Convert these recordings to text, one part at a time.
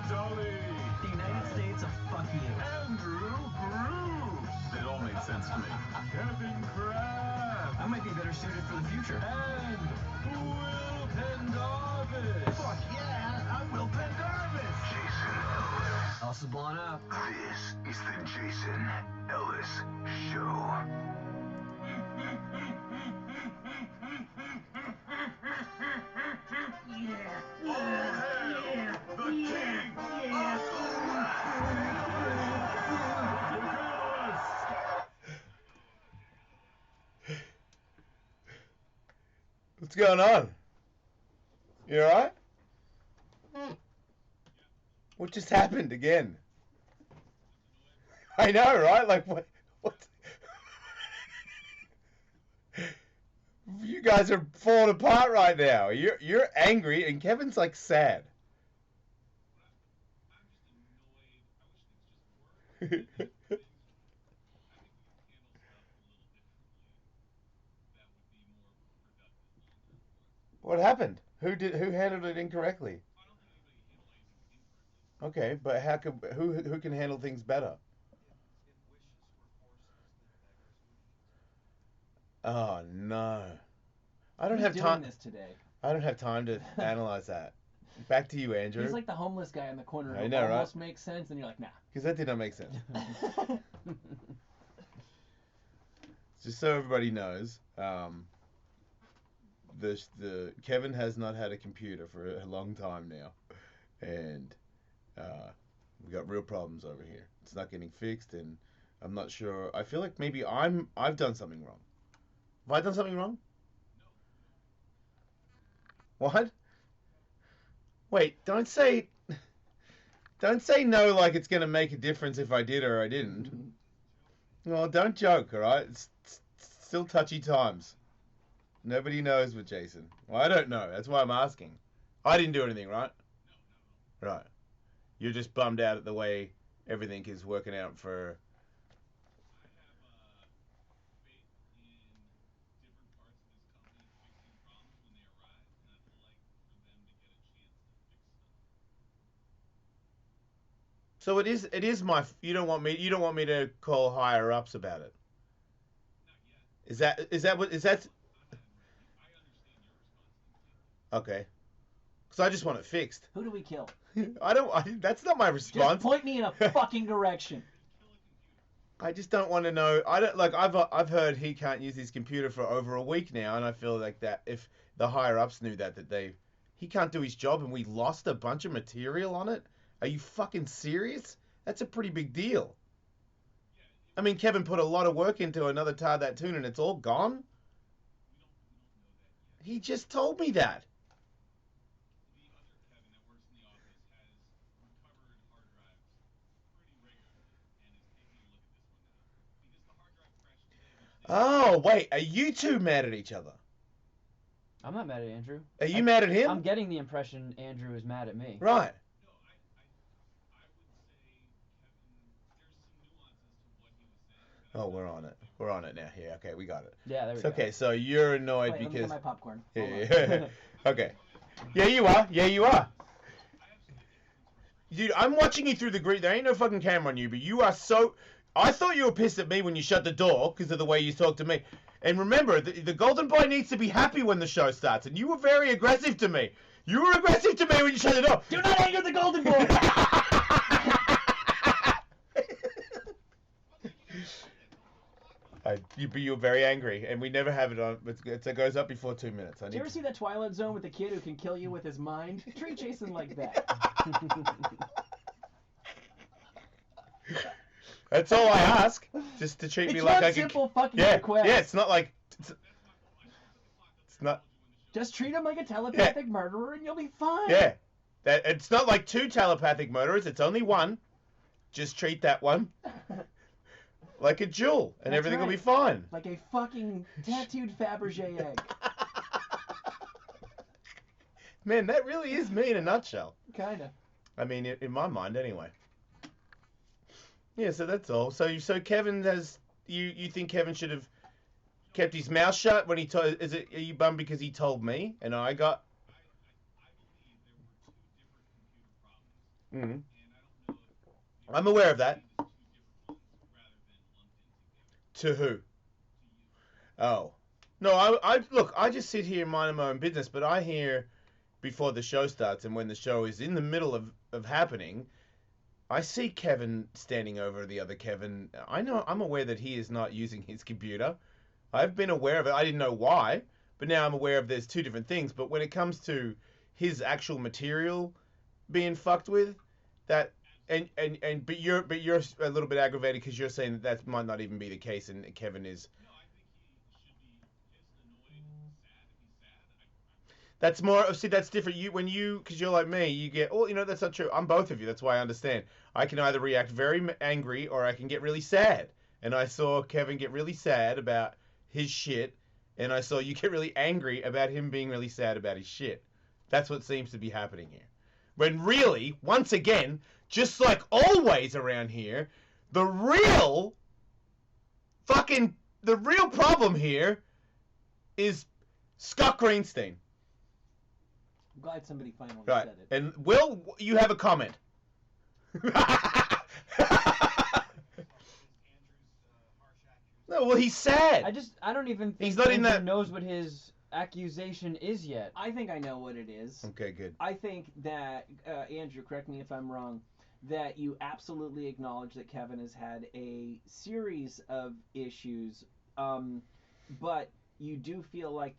Dolly. The United States of fuck you. Andrew Groove. It all made sense to me. Kevin Kraft. I might be better suited for the future. And Will Pendarvis. Fuck yeah, I'm Will Pendarvis. Jason Ellis. Also blown up. This is the Jason Ellis Show. The king of What's going on? You alright? What just happened again? I know, right? Like, what? You guys are falling apart right now. You're angry, and Kevin's like sad. What happened? Who handled it incorrectly? Okay, but who can handle things better? Oh no. I don't have time this today. I don't have time to analyze that. Back to you, Andrew. He's like the homeless guy in the corner I who know, right? almost makes sense, and you're like, nah. Because that did not make sense. Just so everybody knows, the Kevin has not had a computer for a long time now, and we got real problems over here. It's not getting fixed, and I'm not sure. I feel like maybe I've done something wrong. Have I done something wrong? What? Wait, don't say no like it's gonna make a difference if I did or I didn't. Well, don't joke, all right? It's still touchy times. Nobody knows with Jason. Well, I don't know. That's why I'm asking. I didn't do anything, right? Right. You're just bummed out at the way everything is working out for... So it is my... You don't want me to call higher ups about it. Is that okay. Because I just want it fixed. Who do we kill? That's not my response. Just point me in a fucking direction. I just don't want to know. I've heard he can't use his computer for over a week now, and I feel like that if the higher ups knew that he can't do his job, and we lost a bunch of material on it. Are you fucking serious? That's a pretty big deal. I mean, Kevin put a lot of work into another Tar That Tune, and it's all gone. He just told me that. Oh, wait. Are you two mad at each other? I'm not mad at Andrew. Are you mad at him? I'm getting the impression Andrew is mad at me. Right. Oh, we're on it. We're on it now. Yeah, okay, we got it. Yeah, there we go. Okay, so you're annoyed Wait, because... let me get my popcorn. Yeah. Okay. Yeah, you are. Yeah, you are. Dude, I'm watching you through the green. There ain't no fucking camera on you, but you are so... I thought you were pissed at me when you shut the door because of the way you talked to me. And remember, the Golden Boy needs to be happy when the show starts, and you were very aggressive to me. You were aggressive to me when you shut the door. Do not anger the Golden Boy! You were very angry, and we never have it on. It goes up before 2 minutes. Did you ever see that Twilight Zone with the kid who can kill you with his mind? Treat Jason like that. That's all I ask. Just to treat me like I can. It's one simple fucking yeah, request. Yeah, it's not like. It's not. Just treat him like a telepathic murderer, and you'll be fine. Yeah, it's not like 2 telepathic murderers. It's only one. Just treat that one like a jewel, and That's everything will right. be fine. Like a fucking tattooed Fabergé egg. Man, that really is me in a nutshell. Kinda. I mean, in my mind, anyway. Yeah, so that's all. So Kevin has... You think Kevin should have kept his mouth shut when he told... Are you bummed because he told me and I got... Mm. I'm aware of that. To who? Oh. No, I look, I just sit here minding my own business, but I hear before the show starts and when the show is in the middle of happening, I see Kevin standing over the other Kevin. I'm aware that he is not using his computer. I've been aware of it. I didn't know why, but now I'm aware of there's two different things. But when it comes to his actual material being fucked with, that but you're a little bit aggravated because you're saying that might not even be the case, and Kevin is. That's more. See, that's different. Because you're like me, you get. Oh, that's not true. I'm both of you. That's why I understand. I can either react very angry or I can get really sad. And I saw Kevin get really sad about his shit, and I saw you get really angry about him being really sad about his shit. That's what seems to be happening here. When really, once again, just like always around here, the real problem here is Scott Greenstein. I'm glad somebody finally Right. said it. And Will, you have a comment. No, well, he's sad. I don't even think He's not in Andrew that- knows what his accusation is yet. I think I know what it is. Okay, good. I think that, Andrew, correct me if I'm wrong, that you absolutely acknowledge that Kevin has had a series of issues, but you do feel like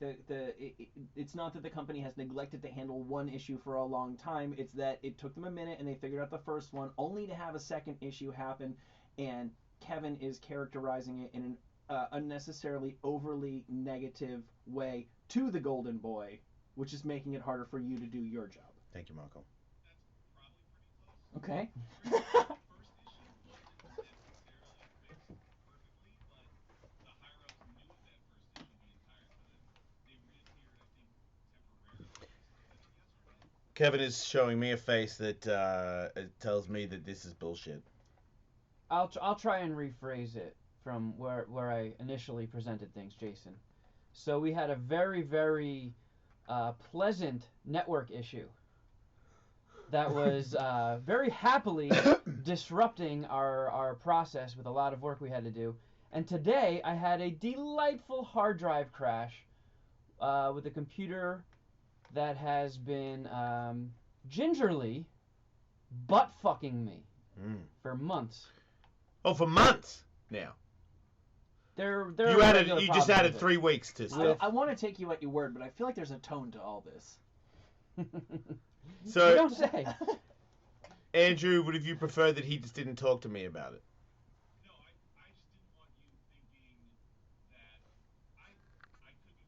it's not that the company has neglected to handle one issue for a long time. It's that it took them a minute and they figured out the first one, only to have a second issue happen, and Kevin is characterizing it in an unnecessarily overly negative way to the Golden Boy, which is making it harder for you to do your job. Thank you, Marco. Okay. Kevin is showing me a face that it tells me that this is bullshit. I'll try and rephrase it from where I initially presented things, Jason. So we had a very, very pleasant network issue that was very happily disrupting our process with a lot of work we had to do. And today I had a delightful hard drive crash with a computer that has been gingerly butt fucking me for months. Oh, for months now. You just added 3 weeks to stuff. I want to take you at your word, but I feel like there's a tone to all this. So you don't say. Andrew, would have you preferred that he just didn't talk to me about it? No, I just didn't want you thinking that I could be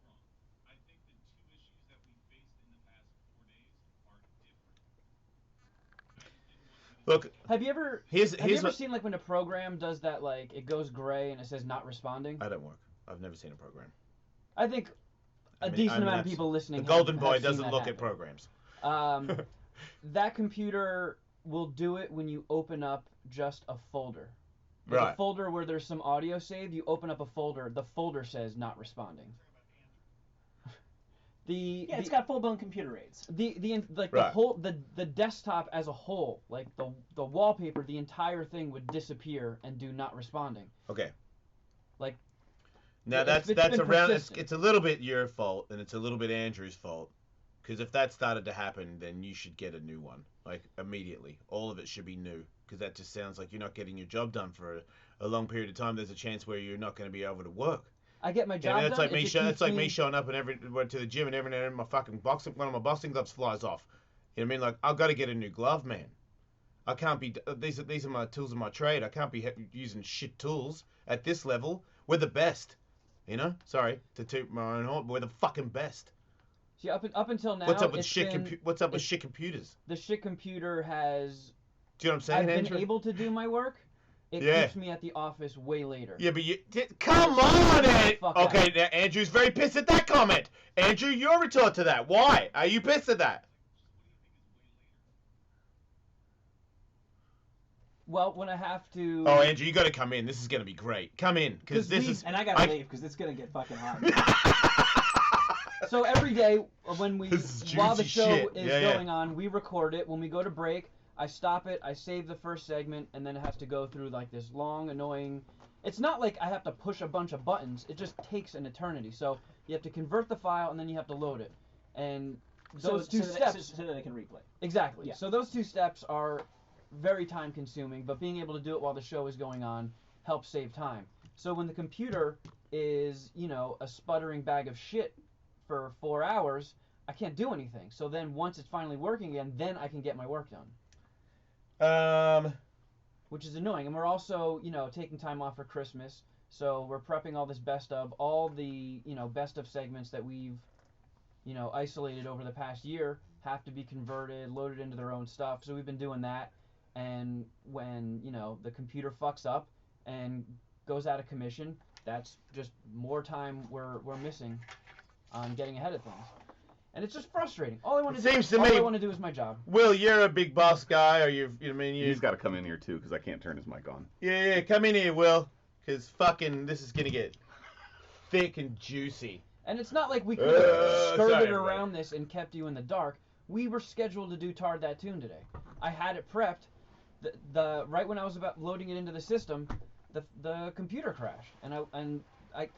wrong. I think the two issues that we faced in the past 4 days are different. I just didn't want you to Look, Have you ever here's ever what seen like when a program does that, like it goes gray and it says not responding? I don't work. I've never seen a program. I think a decent amount of people listening. The Golden have Boy seen doesn't that look at happen. programs. That computer will do it when you open up just a folder. There's Right. a folder where there's some audio saved. You open up a folder. The folder says not responding. It's got full-blown computer aids. Right. The desktop as a whole, like the wallpaper, the entire thing would disappear and do not responding. Okay. Like. Now It's that's been around. persistent. It's a little bit your fault, and it's a little bit Andrew's fault. Because if that started to happen, then you should get a new one, like immediately. All of it should be new, because that just sounds like you're not getting your job done for a long period of time. There's a chance where you're not going to be able to work. I get my job And it's done. like me. It's like me showing up and went to the gym and every now and then my fucking one of my boxing gloves flies off. You know what I mean? Like I've got to get a new glove, man. I can't be. These are my tools of my trade. I can't be using shit tools at this level. We're the best. You know? Sorry to toot my own horn, but we're the fucking best. See, up until now, What's up with it's shit? been- What's up with shit computers? The shit computer has. Do you know what I'm saying, I've been Andrew? able to do my work. It Yeah. keeps me at the office way later. Yeah, but come on, Ed. Fuck Okay, out. now Andrew's very pissed at that comment. Andrew, you're retort to that. Why are you pissed at that? Well, when I have to. Oh, Andrew, you got to come in. This is gonna be great. Come in, because this is. And I gotta leave because it's gonna get fucking hot. So every day when This is while the juicy show shit. is Yeah, yeah. going on, we record it. When we go to break, I stop it, I save the first segment, and then it has to go through like this long, annoying. It's not like I have to push a bunch of buttons. It just takes an eternity. So you have to convert the file, and then you have to load it. And those two steps. So that they can replay. Exactly. Yeah. So those two steps are very time consuming, but being able to do it while the show is going on helps save time. So when the computer is, a sputtering bag of shit for 4 hours, I can't do anything. So then once it's finally working again, then I can get my work done. Which is annoying. And we're also, taking time off for Christmas. So we're prepping all this best of. All the, best of segments that we've, isolated over the past year have to be converted, loaded into their own stuff. So we've been doing that. And when, the computer fucks up and goes out of commission, that's just more time we're missing on getting ahead of things. And it's just frustrating. All I want to do is my job. Will, you're a big boss guy, or He's got to come in here too, because I can't turn his mic on. Yeah, come in here, Will, because fucking this is gonna get thick and juicy. And it's not like we could have skirted around this and kept you in the dark. We were scheduled to do Tard That Tune today. I had it prepped. The right when I was about loading it into the system, the computer crashed, and I.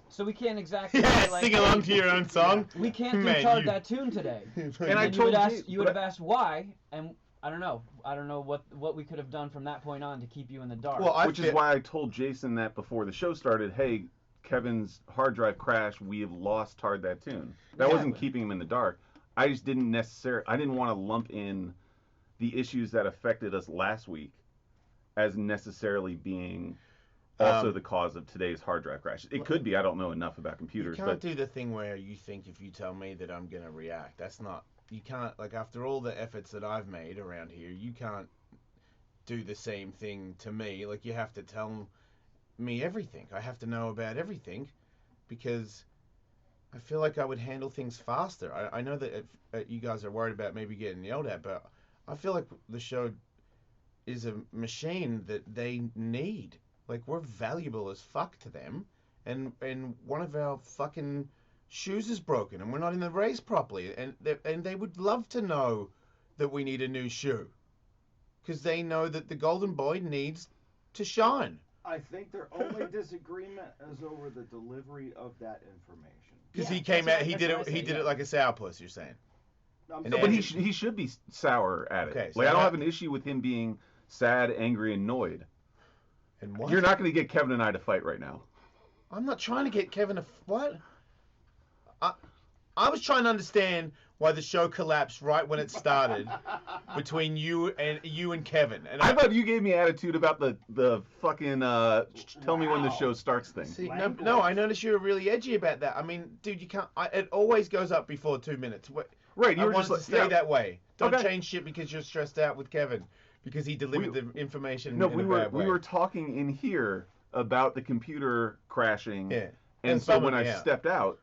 So we can't exactly sing along to your own song. We can't do Tard That Tune today. And I told you would have asked why, and I don't know. I don't know what we could have done from that point on to keep you in the dark. Which is why I told Jason that before the show started. Hey, Kevin's hard drive crashed. We have lost Tard That Tune. That wasn't keeping him in the dark. I just didn't I didn't want to lump in the issues that affected us last week as necessarily being also the cause of today's hard drive crash. It could be. I don't know enough about computers. You can't do the thing where you think if you tell me that I'm going to react. That's not... You can't... Like, after all the efforts that I've made around here, you can't do the same thing to me. Like, you have to tell me everything. I have to know about everything because I feel like I would handle things faster. I know that you guys are worried about maybe getting yelled at, but I feel like the show is a machine that they need. Like, we're valuable as fuck to them, and one of our fucking shoes is broken, and we're not in the race properly, and they would love to know that we need a new shoe, because they know that the Golden Boy needs to shine. I think their only disagreement is over the delivery of that information. Because he came out, he did it like a sourpuss. You're saying? But he should be sour at it. Okay, like, I don't have an issue with him being sad, angry, annoyed. And what? You're not going to get Kevin and I to fight right now. I'm not trying to get Kevin to... What? I was trying to understand why the show collapsed right when it started between you and Kevin. And I thought you gave me attitude about the fucking tell me when the show starts thing. See, no, I noticed you were really edgy about that. I mean, dude, you can't... it always goes up before 2 minutes. Right, you were just like, to stay that way. Don't change shit because you're stressed out with Kevin. Because he delivered the information in a bad way. We were talking in here about the computer crashing. Yeah. And so when I stepped out,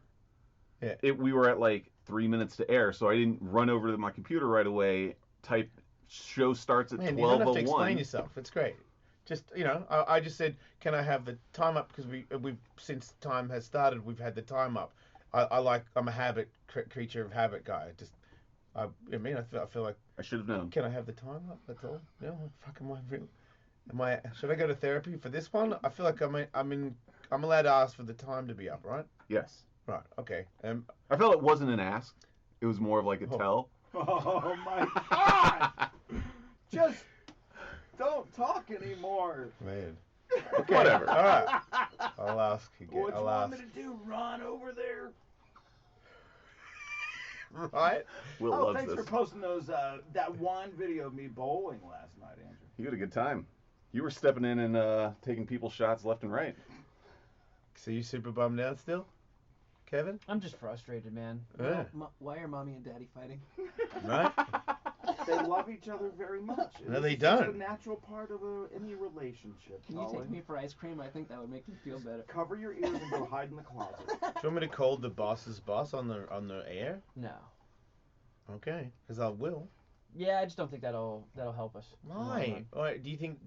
we were at like 3 minutes to air, so I didn't run over to my computer right away, type show starts at 12:01. You don't have to explain yourself. It's great. Just, I just said, can I have the time up? Because we've since time has started, we've had the time up. I'm a habit creature of habit guy. I feel like I should have known. Can I have the time up? That's all. No, should I go to therapy for this one? I feel like I'm allowed to ask for the time to be up, right? Yes. Right. Okay. I felt it wasn't an ask. It was more of like a tell. Oh my God! Just don't talk anymore. Man. Okay. Whatever. All right. I'll ask again. What do you want me to do? Run over there? Right? Will loves thanks this. for posting those that one video of me bowling last night, Andrew. You had a good time. You were stepping in and taking people's shots left and right. So you super bummed out still, Kevin? I'm just frustrated, man. Yeah. Why are mommy and daddy fighting? Right? They love each other very much. No, they It's don't. a natural part of any relationship. Can you take me for ice cream? I think that would make me feel better. Cover your ears and go hide in the closet. Do you want me to call the boss's boss on the air? No. Okay, because I will. Yeah, I just don't think that'll help us. Why? Why? Do you think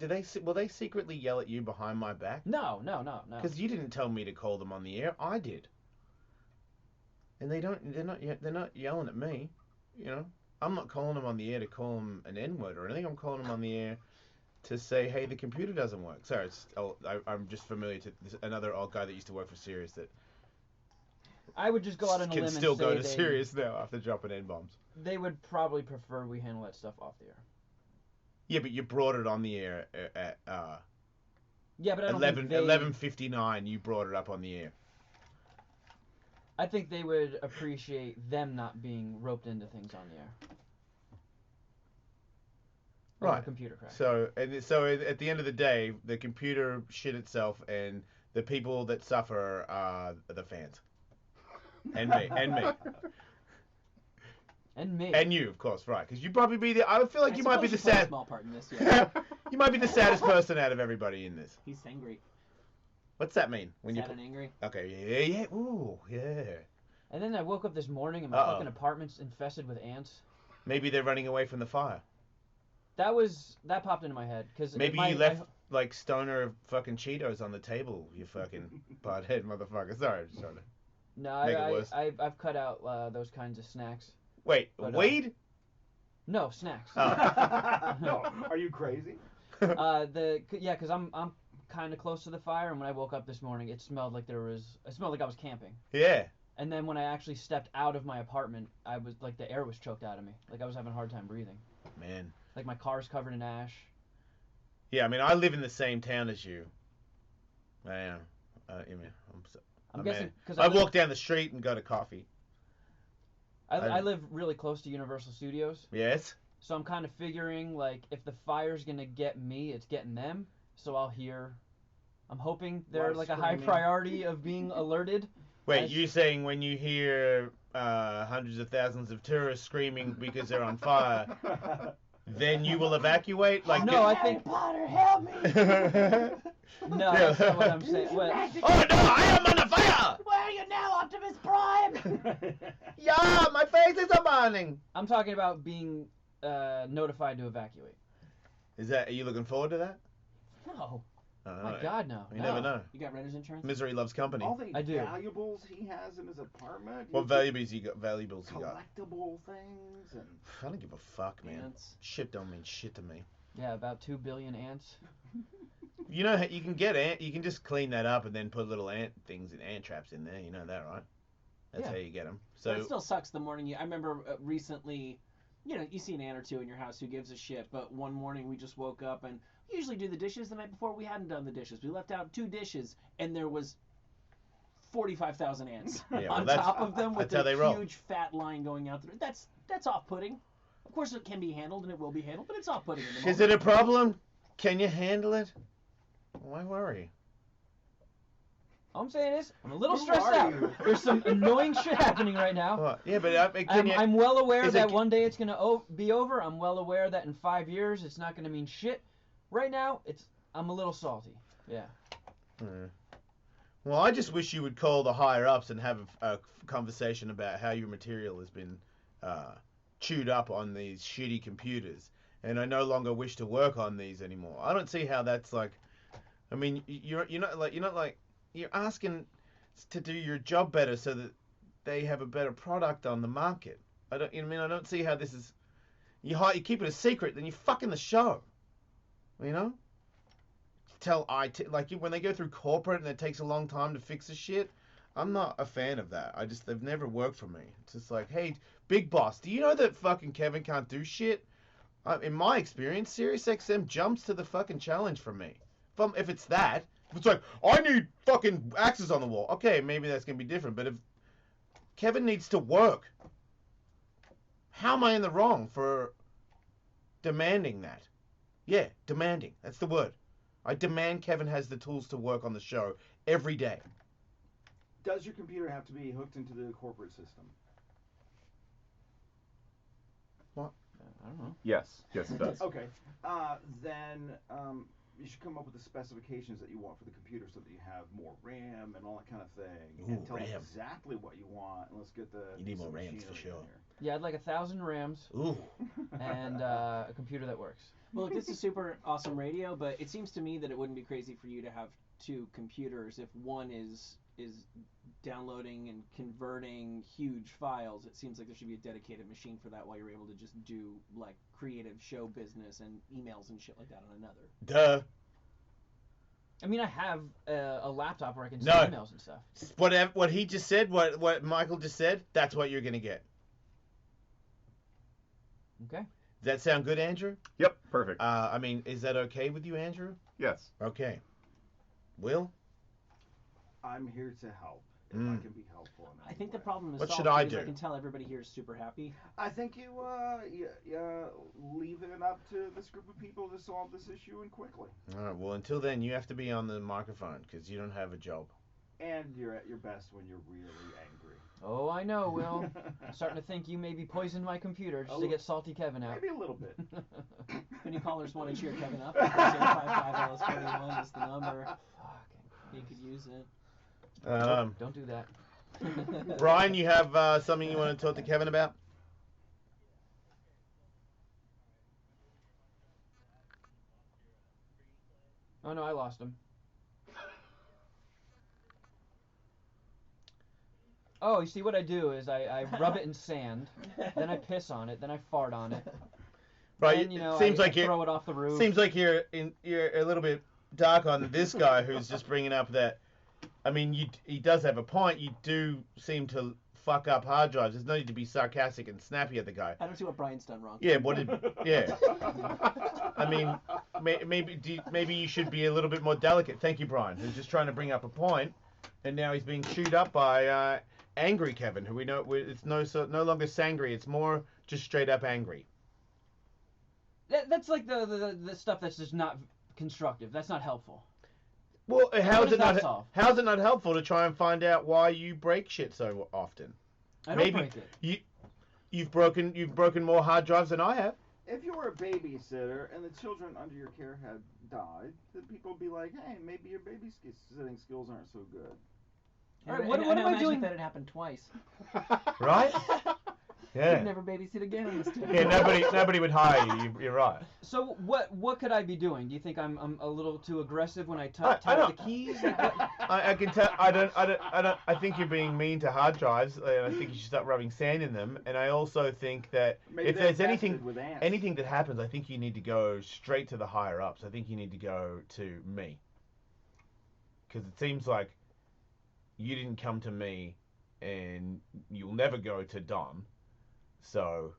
will they secretly yell at you behind my back? No. Because you didn't tell me to call them on the air. I did. and they're not yelling at me, you know. I'm not calling them on the air to call them an N-word or anything. I'm calling them on the air to say, hey, the computer doesn't work. Sorry, I'm just familiar to another old guy that used to work for Sirius that I would just go out on a limb can and still say go to Sirius now after dropping N-bombs. They would probably prefer we handle that stuff off the air. Yeah, but you brought it on the air at Yeah, but I don't 11:59. You brought it up on the air. I think they would appreciate them not being roped into things on the air. Like Right. a computer crash. So at the end of the day, the computer shit itself, and the people that suffer are the fans. And me. And me. And you, of course, right? Because you probably be the. I feel like you might be the play a sad. small part in this. Yeah. You might be the saddest person out of everybody in this. He's angry. What's that mean? When Sad and angry. Okay, yeah. Ooh, yeah. And then I woke up this morning and my Uh-oh. fucking apartment's infested with ants. Maybe they're running away from the fire. That popped into my head because Maybe you left like stoner fucking Cheetos on the table. You fucking pothead motherfucker. Sorry, I'm just trying to. No, make it worse. I've cut out those kinds of snacks. Wait, But, weed? No, snacks. Oh. No, are you crazy? Because I'm kind of close to the fire, and when I woke up this morning, it smelled like I was camping. Yeah. And then when I actually stepped out of my apartment, I was like the air was choked out of me. Like I was having a hard time breathing. Man. Like my car's covered in ash. Yeah, I mean, I live in the same town as you. I am. I'm guessing because I walk down the street and go to coffee. I live really close to Universal Studios. Yes. So I'm kind of figuring like if the fire's gonna get me, it's getting them. So I'm hoping they're like a high priority of being alerted. Wait, you saying when you hear hundreds of thousands of tourists screaming because they're on fire, then you will evacuate? Like no, I think. Potter, help me! No, that's not what I'm saying. What? Oh no, I am on a fire! Where are you now, Optimus Prime? Yeah, my face is burning. I'm talking about being notified to evacuate. Are you looking forward to that? No. Oh, My God, no. You never know. You got renter's insurance? Misery loves company. All the I do. valuables he has in his apartment. What valuables you got? Collectible things and. I don't give a fuck, man. Ants. Shit don't mean shit to me. Yeah, about 2 billion ants. You know, you can get you can just clean that up and then put little ant traps in there. You know that, right? That's Yeah. how you get them. But So it still sucks the morning I remember recently, you see an ant or two in your house, who gives a shit, but one morning we just woke up and we usually do the dishes the night before. We hadn't done the dishes. We left out 2 dishes and there was 45,000 ants on top of them with a huge fat line going out there. That's off-putting. Of course it can be handled and it will be handled, but it's off-putting in the moment. is it a problem? Can you handle it? Why worry? All I'm saying is, I'm a little Who stressed are out. you? There's some annoying shit happening right now. What? Yeah, but I'm well aware is that it- one day it's going to be over. I'm well aware that in 5 years it's not going to mean shit. Right now, I'm a little salty. Yeah. Well, I just wish you would call the higher ups and have a conversation about how your material has been chewed up on these shitty computers, and I no longer wish to work on these anymore. I don't see how that's like. I mean, you're asking to do your job better so that they have a better product on the market. I don't see how this is. You keep it a secret, then you fucking the show. You know. Tell IT like when they go through corporate and it takes a long time to fix the shit. I'm not a fan of that. They've never worked for me. It's just like, hey, big boss, do you know that fucking Kevin can't do shit? In my experience, SiriusXM jumps to the fucking challenge for me. If it's that, if it's like, I need fucking axes on the wall. Okay, maybe that's gonna be different. But if Kevin needs to work, how am I in the wrong for demanding that? Yeah, demanding. That's the word. I demand Kevin has the tools to work on the show every day. Does your computer have to be hooked into the corporate system? What? I don't know. Yes, it does. Okay. Then you should come up with the specifications that you want for the computer so that you have more RAM and all that kind of thing. Ooh, and tell them RAM. exactly what you want. And let's get the. You need more some RAMs for machinery sure. in here. Yeah, I'd like 1,000 RAMs Ooh. and a computer that works. Well, look, this is super awesome radio, but it seems to me that it wouldn't be crazy for you to have 2 computers if one is is downloading and converting huge files, it seems like there should be a dedicated machine for that, while you're able to just do like creative show business and emails and shit like that on another. Duh. I mean, I have a laptop where I can No. send emails and stuff. What he just said, what Michael just said, that's what you're gonna get. Okay. Does that sound good, Andrew? Yep, perfect. I mean, is that okay with you, Andrew? Yes. Okay. Will? I'm here to help if I can be helpful. In I any think the way. problem is What solved should I because do? I can tell everybody here is super happy. I think you leave it up to this group of people to solve this issue and quickly. All right. Well, until then, you have to be on the microphone because you don't have a job. And you're at your best when you're really angry. Oh, I know, Will. I'm starting to think you maybe poisoned my computer just to get Salty Kevin out. Maybe a little bit. If any callers want to cheer Kevin up, 055-LS41 is the number. He could use it. Don't do that. Brian, you have something you want to talk to Kevin about? Oh no, I lost him. Oh, you see what I do is I rub it in sand, then I piss on it, then I fart on it. Right. Then, you know, seems I like throw it off the roof. Seems like you're a little bit dark on this guy who's just bringing up that. I mean, he does have a point. You do seem to fuck up hard drives. There's no need to be sarcastic and snappy at the guy. I don't see what Brian's done wrong. Yeah. Yeah. I mean, maybe you should be a little bit more delicate. Thank you, Brian, who's just trying to bring up a point, and now he's being chewed up by angry Kevin, who we know it's no longer sangry. It's more just straight up angry. That's like the stuff that's just not constructive. That's not helpful. Well, What how's does it that not? solve? How's it not helpful to try and find out why you break shit so often? I don't Maybe break it. you've broken more hard drives than I have. If you were a babysitter and the children under your care had died, then people would be like, hey, maybe your babysitting skills aren't so good. And, All right, what and am I imagine doing? if that had happened twice. Right? You'd Yeah. never babysit again in this town. Yeah. Nobody would hire you. You're right. So what could I be doing? Do you think I'm a little too aggressive when I I tap don't- the keys? Like, what- I can tell. I don't. I think you're being mean to hard drives, and I think you should start rubbing sand in them. And I also think that Maybe if they're there's infested with ants. anything that happens, I think you need to go straight to the higher ups. I think you need to go to me, because it seems like you didn't come to me, and you'll never go to Don, so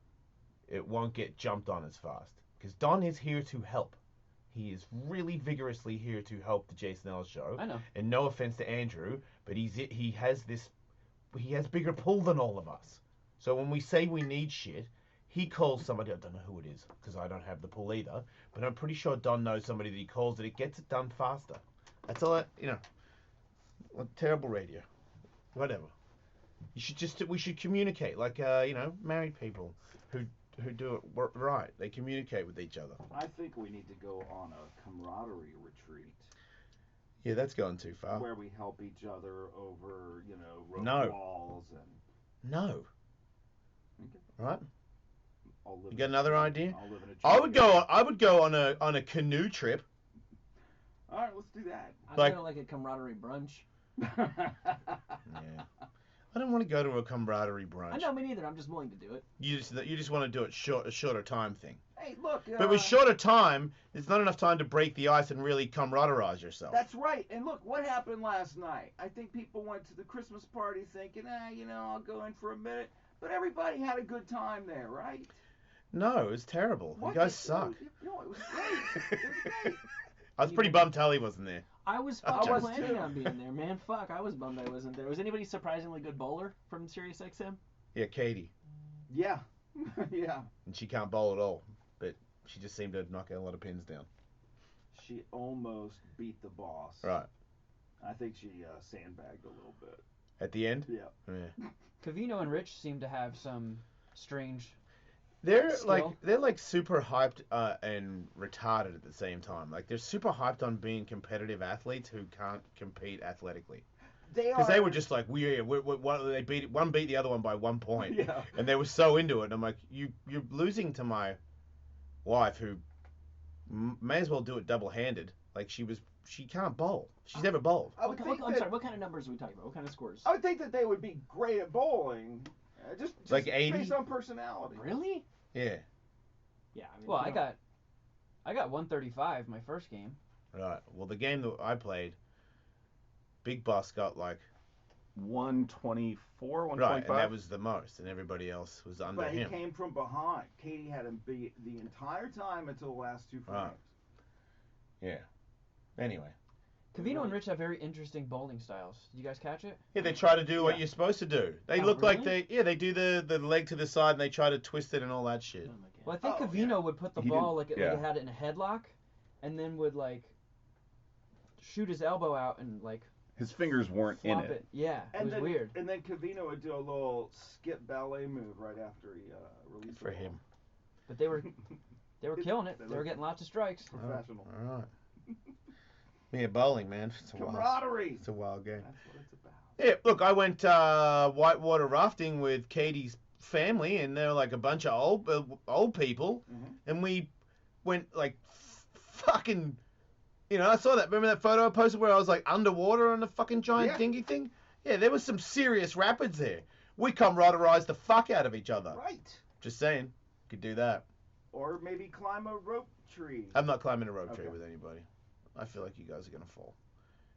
it won't get jumped on as fast. Because Don is here to help. He is really vigorously here to help the Jason Ellis show. I know. And no offense to Andrew, but he has bigger pull than all of us. So when we say we need shit, he calls somebody. I don't know who it is because I don't have the pull either. But I'm pretty sure Don knows somebody that he calls that it gets it done faster. That's all. Terrible radio. Whatever. We should communicate like married people who do it right. They communicate with each other. I think we need to go on a camaraderie retreat Yeah, that's going too far. where we help each other over, rope No. walls and. No. Okay. Right? I'll live You in got a another tree. idea? I'll live in a tree. I would go on a canoe trip. All right, let's do that. I'd Like- go to like a camaraderie brunch. Yeah. I don't want to go to a camaraderie brunch. I know, me neither. I'm just willing to do it. You just want to do it a shorter time thing. Hey, look. But with shorter time, there's not enough time to break the ice and really camaraderise yourself. That's right. And look, what happened last night? I think people went to the Christmas party thinking, I'll go in for a minute. But everybody had a good time there, right? No, it's terrible. What? You guys suck. It was great. It was great. I was pretty bummed Tully wasn't there. I was I fucking was planning too. on being there, man. Fuck, I was bummed I wasn't there. Was anybody surprisingly good bowler from Sirius XM? Yeah, Katie. Yeah. Yeah. And she can't bowl at all. But she just seemed to knock a lot of pins down. She almost beat the boss. Right. I think she sandbagged a little bit. At the end? Yeah. Yeah. Cavino and Rich seem to have some strange. They're Skill. like super hyped and retarded at the same time. Like they're super hyped on being competitive athletes who can't compete athletically. Because they were just like they beat the other one by 1 point. Yeah. And they were so into it. And I'm like, you're losing to my wife who may as well do it double-handed. Like she was she can't bowl. She's never bowled. I would think I'm that, sorry, what kind of numbers are we talking about? What kind of scores? I would think that they would be great at bowling, just Like 80? based on personality. Really? Yeah. Yeah. I mean, Well, you I know, got 135 my first game. Right. Well, the game that I played, Big Boss got like 124, right, 125. and that was the most, and everybody else was under But he him. came from behind. Katie had him beat the entire time until the last 2 frames. Right. Yeah. Anyway. Cavino and Rich have very interesting bowling styles. Did you guys catch it? Yeah, they try to do what Yeah. you're supposed to do. They Oh, look like really? they do the leg to the side and they try to twist it and all that shit. oh my God. Well, I think Oh, Cavino yeah. would put the He ball didn't- like yeah. it had it in a headlock, and then would like shoot his elbow out and like His fingers weren't in flop it. it. Yeah, it And was then, weird. And then Cavino would do a little skip ballet move right after he released For the ball. him. But they were killing it. They were getting lots of strikes. Professional. All right. Yeah, bowling, man. It's a wild, Camaraderie. it's a wild game. That's what it's about. Yeah, look, I went whitewater rafting with Katie's family, and they were like a bunch of old people, Mhm. and we went like fucking, I saw that. Remember that photo I posted where I was like underwater on the fucking giant Yeah. dinghy thing? Yeah, there was some serious rapids there. We camaraderized the fuck out of each other. Right. Just saying, could do that. Or maybe climb a rope tree. I'm not climbing a rope tree Okay. with anybody. I feel like you guys are gonna fall.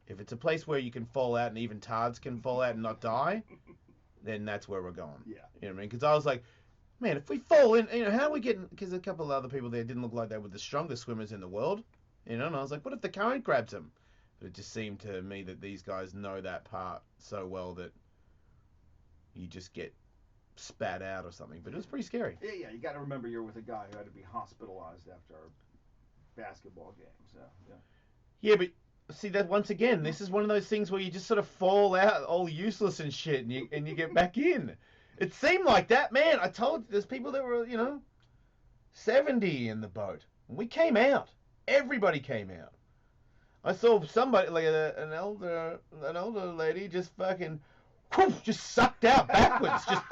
If it's a place where you can fall out and even tards can fall out and not die, then that's where we're going. Yeah. You know what I mean? Because I was like, man, if we fall in, how are we getting? Because a couple of other people there didn't look like they were the strongest swimmers in the world. And I was like, what if the current grabs them? But it just seemed to me that these guys know that part so well that you just get spat out or something. But it was pretty scary. Yeah. You got to remember you're with a guy who had to be hospitalized after our basketball game. So yeah. Yeah, but see that once again, this is one of those things where you just sort of fall out all useless and shit, and you get back in. It seemed like that, man. I told you, there's people that were 70 in the boat, and we came out. Everybody came out. I saw somebody like an older lady just fucking, just sucked out backwards, just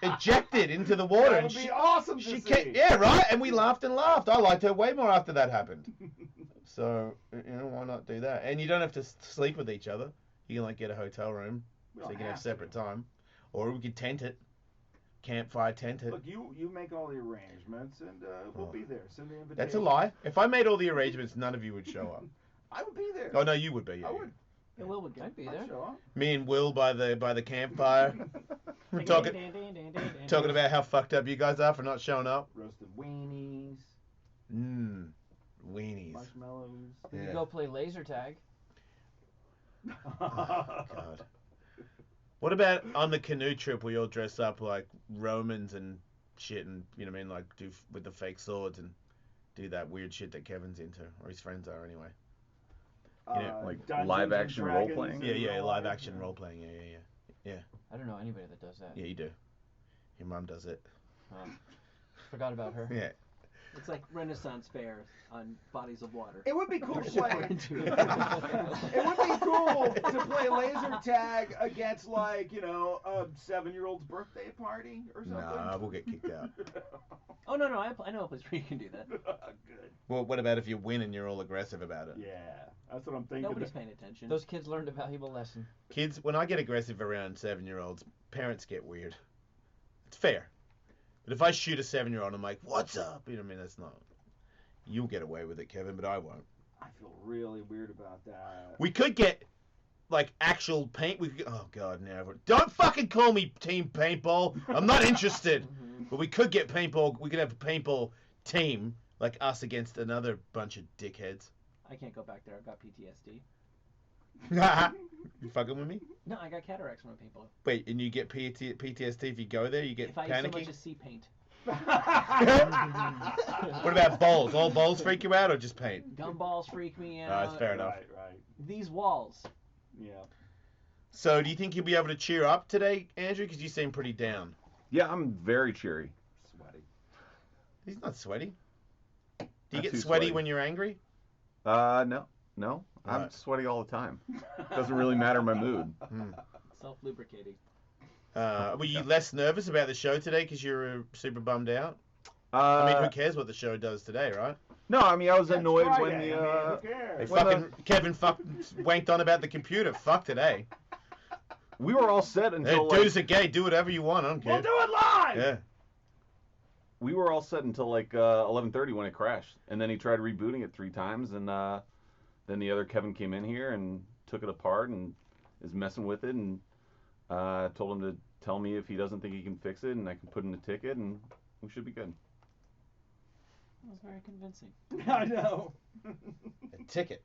ejected into the water, That and would be awesome to she see. came, yeah, right, and we laughed and laughed. I liked her way more after that happened. So, why not do that? And you don't have to sleep with each other. You can, like, get a hotel room We so don't you can have to. separate time. Or we could tent it. Campfire tent it. Look, you make all the arrangements, and we'll Oh. be there. Send the invitation. That's a lie. If I made all the arrangements, none of you would show up. I would be there. Oh, no, you would be. Yeah, I yeah. would. Yeah, Will would go. I'd be I'd there. show up. Me and Will by the campfire. talking about how fucked up you guys are for not showing up. Roasted weenies, Weenies. marshmallows. We Yeah. could go play laser tag. God. What about on the canoe trip we all dress up like Romans and shit and, you know what I mean, like do with the fake swords and do that weird shit that Kevin's into, or his friends are anyway. Like Dungeons live and action Dragons role-playing? and Yeah, all live that, action yeah. role playing, yeah. I don't know anybody that does that. Yeah, you do. Your mum does it. Forgot about her. Yeah. It's like Renaissance fair on bodies of water. It would be cool to Super play. into It it. would be cool to play laser tag against, like, a 7-year-old's birthday party or something. Nah, we'll get kicked out. Oh no, I know a place where you can do that. Good. Well, what about if you win and you're all aggressive about it? Yeah, that's what I'm thinking. Nobody's paying attention. Those kids learned a valuable lesson. Kids, when I get aggressive around 7-year-olds, parents get weird. It's fair. But if I shoot a 7-year-old, I'm like, what's up? You know what I mean? That's not... You'll get away with it, Kevin, but I won't. I feel really weird about that. We could get, like, actual paint. Oh, God, now. Don't fucking call me Team Paintball. I'm not interested. But we could get paintball. We could have a paintball team, like us against another bunch of dickheads. I can't go back there. I've got PTSD. You fucking with me? No, I got cataracts from paintball. Wait, and you get PTSD if you go there? You get If I so panicky? much as see paint. What about bowls? All bowls freak you out or just paint? Gumballs freak me out. That's fair enough. Right. These walls. Yeah. So, do you think you'll be able to cheer up today, Andrew? Because you seem pretty down. Yeah, I'm very cheery. Sweaty. He's not sweaty. Do you Not get too sweaty sweaty. when you're angry? No. I'm Right. sweaty all the time. Doesn't really matter my mood. Self-lubricating. Were you less nervous about the show today because you were super bummed out? I mean, who cares what the show does today, right? No, I mean I was Yeah, it's annoyed when Friday. the. I mean, who They cares? Well, fucking Kevin wanked on about the computer. Fuck today. We were all set Hey, until dudes are gay. Do whatever you want. I don't care. We'll do it live. Yeah. we were all set until like 11:30 when it crashed, and then he tried rebooting it 3 times, and then the other Kevin came in here and took it apart and is messing with it, and told him to tell me if he doesn't think he can fix it, and I can put in a ticket, and we should be good. That was very convincing. I know. A ticket.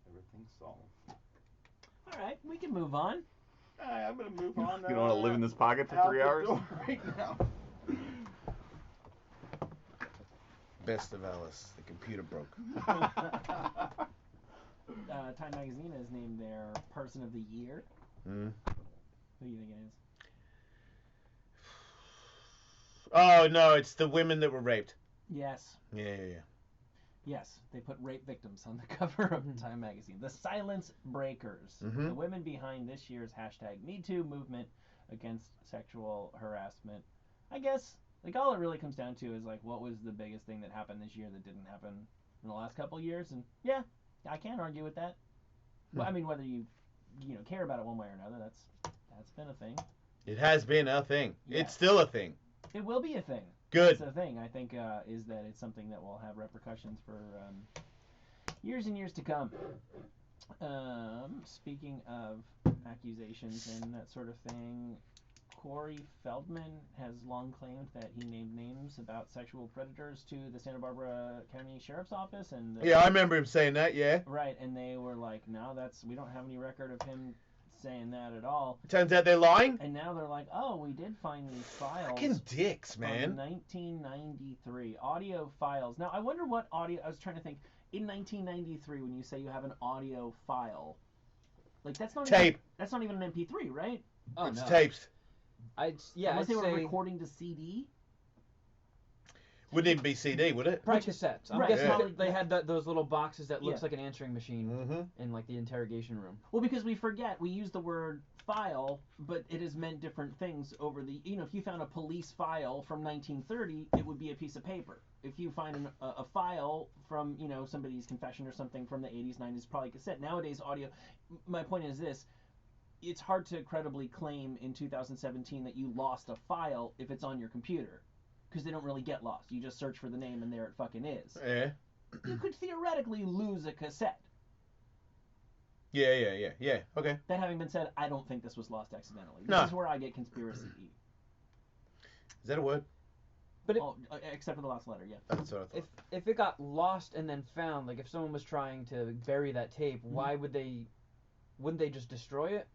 Everything's solved. All right, we can move on. All right, I'm gonna move on. You don't want to live in this pocket for out 3 the hours? door right now. Best of Ellis. The computer broke. Time Magazine has named their Person of the Year. Mm. Who do you think it is? Oh no, it's the women that were raped. Yes. Yeah. Yes, they put rape victims on the cover of Time Magazine. The Silence Breakers. Mhm. The women behind this year's #MeToo movement against sexual harassment. I guess, like, all it really comes down to is, like, what was the biggest thing that happened this year that didn't happen in the last couple of years? And, yeah, I can't argue with that. Well, I mean, whether you care about it one way or another, that's been a thing. It has been a thing. Yeah. It's still a thing. It will be a thing. Good. That's the thing, I think, is that it's something that will have repercussions for years and years to come. Speaking of accusations and that sort of thing, Corey Feldman has long claimed that he named names about sexual predators to the Santa Barbara County Sheriff's Office, and Yeah, I remember him saying that. Yeah. right, and they were like, no, we don't have any record of him saying that at all. Turns out they're lying. And now they're like, oh, we did find these files. Fucking dicks, From man. 1993 audio files. Now I wonder what audio. I was trying to think. In 1993, when you say you have an audio file, like that's not Tape. That's not even an MP3, right? Oh It's no. tapes. Unless I'd they were say recording to CD. Wouldn't even be CD, would it? probably cassettes. I'm Right, guessing yeah. they had those little boxes that looks Yeah. like an answering machine Mm-hmm. in like the interrogation room. Well, because we forget we use the word file, but it has meant different things over the. If you found a police file from 1930, it would be a piece of paper. If you find a file from somebody's confession or something from the 80s, 90s, probably cassette. Nowadays, audio. My point is this: it's hard to credibly claim in 2017 that you lost a file if it's on your computer, because they don't really get lost. You just search for the name and there it fucking is. Yeah. You could theoretically lose a cassette. Yeah. Okay. That having been said, I don't think this was lost accidentally. This No. is where I get conspiracy. Is that a word? But Except for the last letter, yeah. That's what I thought. if it got lost and then found, like if someone was trying to bury that tape, why would they? Wouldn't they just destroy it?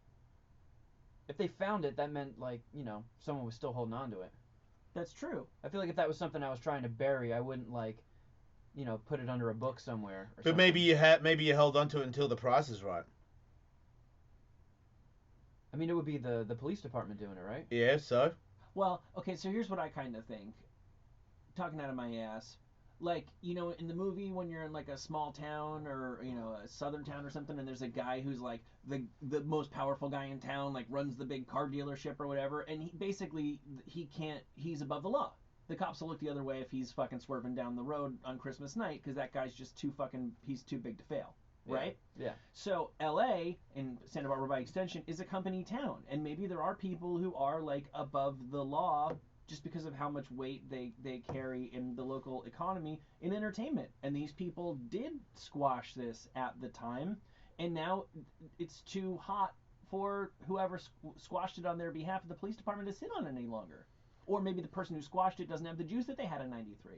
If they found it, that meant like someone was still holding on to it. That's true. I feel like if that was something I was trying to bury, I wouldn't put it under a book somewhere. Or But something. maybe you held on to it until the price is right. I mean, it would be the police department doing it, right? Yeah. So. Well, okay, so here's what I kind of think. Talking out of my ass. Like, in the movie when you're in like a small town or, a southern town or something, and there's a guy who's like the most powerful guy in town, like runs the big car dealership or whatever, and he's above the law. The cops will look the other way if he's fucking swerving down the road on Christmas night, because that guy's just he's too big to fail. Right? Yeah. So LA, and Santa Barbara by extension, is a company town, and maybe there are people who are like above the law just because of how much weight they carry in the local economy in entertainment. And these people did squash this at the time, and now it's too hot for whoever squashed it on their behalf of the police department to sit on it any longer. Or maybe the person who squashed it doesn't have the juice that they had in 93.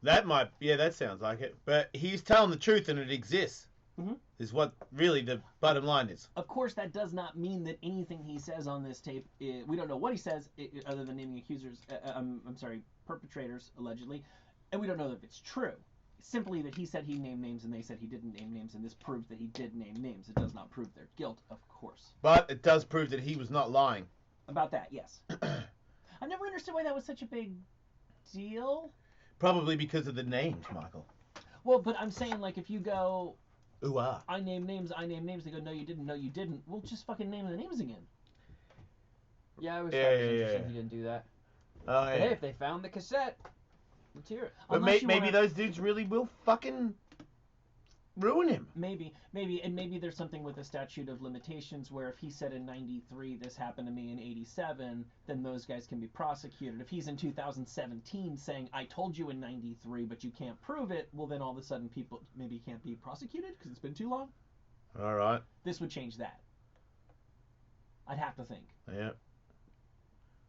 That sounds like it. But he's telling the truth and it exists. Mhm. Is what really the bottom line is. Of course, that does not mean that anything he says on this tape, we don't know what he says, other than naming perpetrators, allegedly, and we don't know if it's true. Simply that he said he named names and they said he didn't name names, and this proves that he did name names. It does not prove their guilt, of course. But it does prove that he was not lying. About that, yes. I never understood why that was such a big deal. Probably because of the names, Michael. Well, but I'm saying, like, if you go, Ooh, ah. I name names, they go, no, you didn't. Well, just fucking name the names again. Yeah, I was Yeah. interested he didn't do that. Oh, But yeah. hey, if they found the cassette, let's hear it. But Unless you maybe wanna- those dudes really will fucking ruin him. Maybe there's something with the statute of limitations where if he said in 93 this happened to me in 87, then those guys can be prosecuted. If he's in 2017 saying I told you in 93 but you can't prove it, well then all of a sudden people maybe can't be prosecuted because it's been too long. All right. This would change that. I'd have to think. Yeah.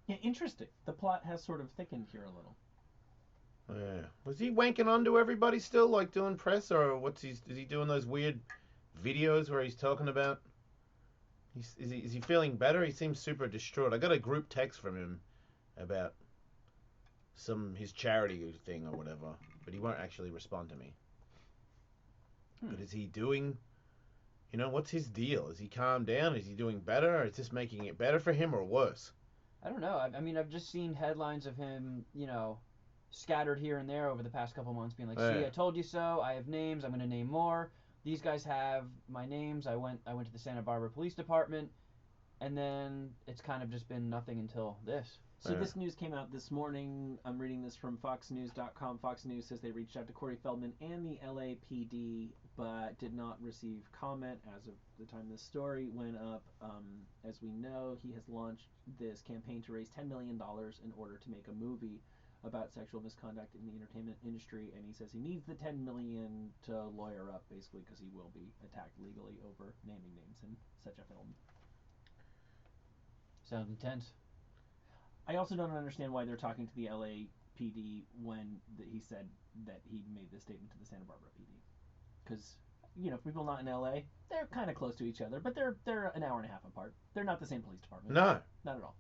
Yeah, interesting. The plot has sort of thickened here a little. Yeah. Was he wanking onto everybody still, like doing press, or is he doing those weird videos where he's talking about? Is he feeling better? He seems super distraught. I got a group text from him about his charity thing or whatever, but he won't actually respond to me. But is he doing? What's his deal? Is he calmed down? Is he doing better? Or is this making it better for him or worse? I don't know. I mean, I've just seen headlines of him, scattered here and there over the past couple months, being like, "See, Yeah. I told you so. I have names. I'm going to name more. These guys have my names. I went to the Santa Barbara Police Department, and then it's kind of just been nothing until this." So Yeah. this news came out this morning. I'm reading this from FoxNews.com. Fox News says they reached out to Corey Feldman and the LAPD, but did not receive comment as of the time this story went up. As we know, he has launched this campaign to raise $10 million in order to make a movie about sexual misconduct in the entertainment industry, and he says he needs the $10 million to lawyer up, basically, because he will be attacked legally over naming names in such a film. Sounds intense. I also don't understand why they're talking to the LAPD when he said that he made this statement to the Santa Barbara PD. Because, people not in LA, they're kind of close to each other, but they're an hour and a half apart. They're not the same police department. No. Not at all.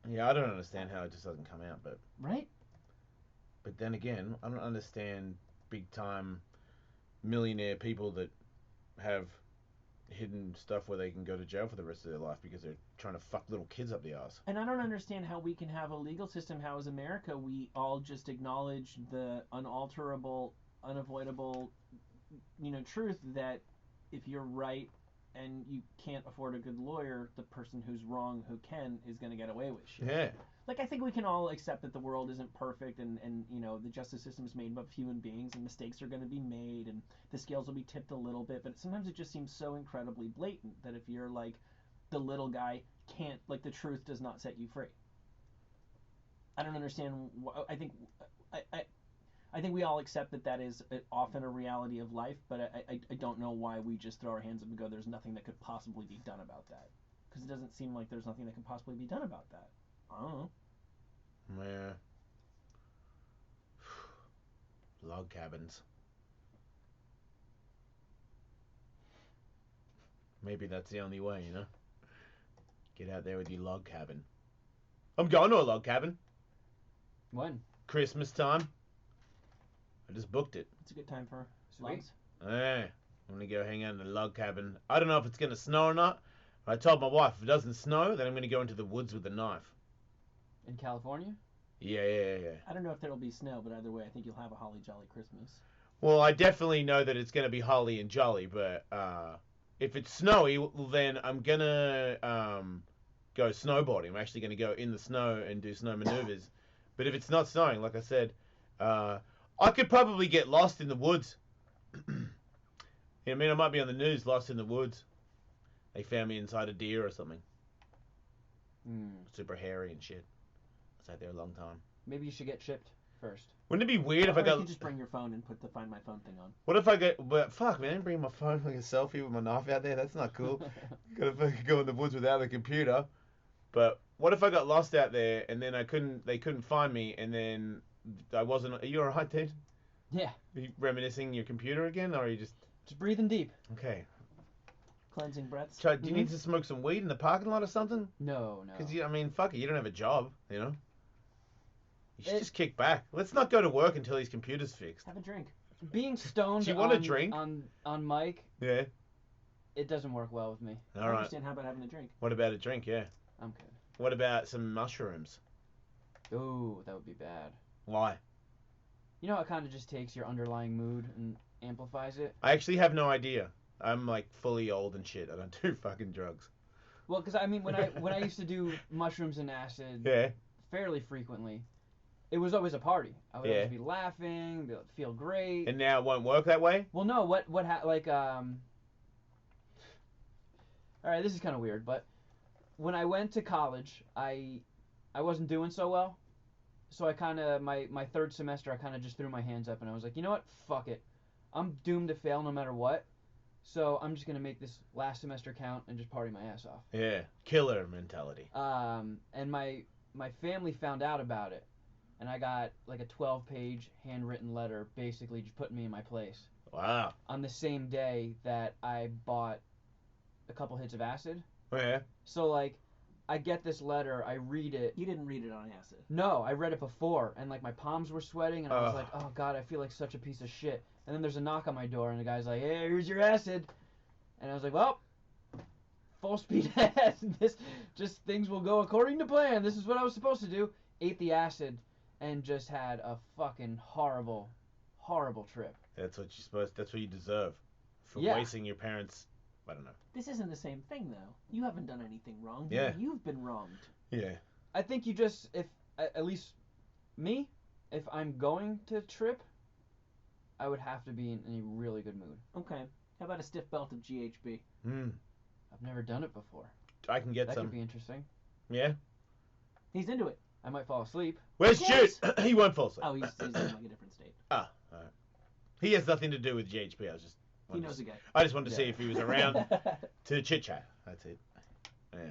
Yeah, I don't understand how it just doesn't come out, but Right? then again, I don't understand big time millionaire people that have hidden stuff where they can go to jail for the rest of their life because they're trying to fuck little kids up the ass. And I don't understand how we can have a legal system, how as America we all just acknowledge the unalterable, unavoidable, truth that if you're right and you can't afford a good lawyer, the person who's wrong who can is going to get away with shit. Yeah. Like, I think we can all accept that the world isn't perfect and the justice system is made up of human beings and mistakes are going to be made and the scales will be tipped a little bit, but sometimes it just seems so incredibly blatant that if you're, like, the little guy can't, like, the truth does not set you free. I don't understand. I think we all accept that is often a reality of life, but I don't know why we just throw our hands up and go, there's nothing that could possibly be done about that. Because it doesn't seem like there's nothing that could possibly be done about that. I don't know. Yeah. Log cabins. Maybe that's the only way, Get out there with your log cabin. I'm going to a log cabin. When? Christmas time. I just booked it. It's a good time for Sweet. logs. Hey, I'm going to go hang out in the log cabin. I don't know if it's going to snow or not. I told my wife if it doesn't snow, then I'm going to go into the woods with a knife. In California? Yeah. I don't know if there'll be snow, but either way, I think you'll have a holly jolly Christmas. Well, I definitely know that it's going to be holly and jolly, but if it's snowy, well, then I'm going to go snowboarding. I'm actually going to go in the snow and do snow maneuvers. But if it's not snowing, like I said, I could probably get lost in the woods. I might be on the news, lost in the woods. They found me inside a deer or something. Super hairy and shit. I was out there a long time. Maybe you should get chipped first. Wouldn't it be weird if Or I got... you could just bring your phone and put the Find My Phone thing on. What if I get... But fuck, man, I didn't bring my phone, like a selfie with my knife out there. That's not cool. Gotta fucking go in the woods without a computer. But what if I got lost out there and then they couldn't find me and then I wasn't... Are you alright, dude? Yeah. Are you reminiscing your computer again, or are you just... Just breathing deep. Okay. Cleansing breaths. Do you need to smoke some weed in the parking lot or something? No. Because, fuck it, you don't have a job, You should just kick back. Let's not go to work until his computer's fixed. Have a drink. Being stoned Do you want a drink? on mic, Yeah. it doesn't work well with me. I Alright. understand. How about having a drink? What about a drink, yeah? I'm good. What about some mushrooms? Ooh, that would be bad. Why? You know, it kind of just takes your underlying mood and amplifies it. I actually have no idea. I'm like fully old and shit. I don't do fucking drugs. Well, because when I used to do mushrooms and acid Yeah. fairly frequently, it was always a party. I would Yeah. always be laughing, feel great. And now it won't work that way? Well, no, all right, this is kind of weird, but when I went to college, I wasn't doing so well. So I kind of my third semester I kind of just threw my hands up and I was like, "You know what? Fuck it. I'm doomed to fail no matter what. So I'm just going to make this last semester count and just party my ass off." Yeah. Killer mentality. And my family found out about it. And I got like a 12-page handwritten letter basically just putting me in my place. Wow. On the same day that I bought a couple hits of acid. Oh, yeah. So like I get this letter, I read it. You didn't read it on acid. No, I read it before and like my palms were sweating and I was Ugh. like, "Oh god, I feel like such a piece of shit." And then there's a knock on my door and the guy's like, "Hey, here's your acid." And I was like, "Well, full speed ahead. This just things will go according to plan. This is what I was supposed to do." Ate the acid and just had a fucking horrible trip. That's what that's what you deserve. For Yeah. wasting your parents, I don't know. This isn't the same thing, though. You haven't done anything wrong. Yeah. You've been wronged. Yeah. I think you just, if at least me, if I'm going to trip, I would have to be in a really good mood. Okay. How about a stiff belt of GHB? I've never done it before. I can get That some. could be interesting. Yeah. He's into it. I might fall asleep. Where's Yes. Jude? He won't fall asleep. Oh, he's in like a different state. Ah, alright. He has nothing to do with GHB. He knows a guy. I just wanted to see Yeah. if he was around to chit chat. That's it. Yeah.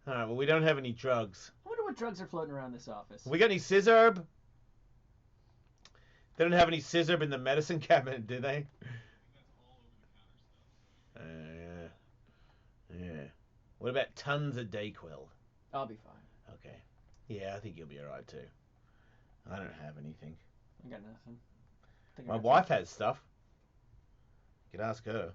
All right. Well, we don't have any drugs. I wonder what drugs are floating around this office. We got any scissor? They don't have any scissor in the medicine cabinet, do they? I think that's all over the counter stuff. Yeah. What about tons of Dayquil? I'll be fine. Okay. Yeah, I think you'll be alright too. I don't have anything. I got nothing. My wife has stuff. You could ask her.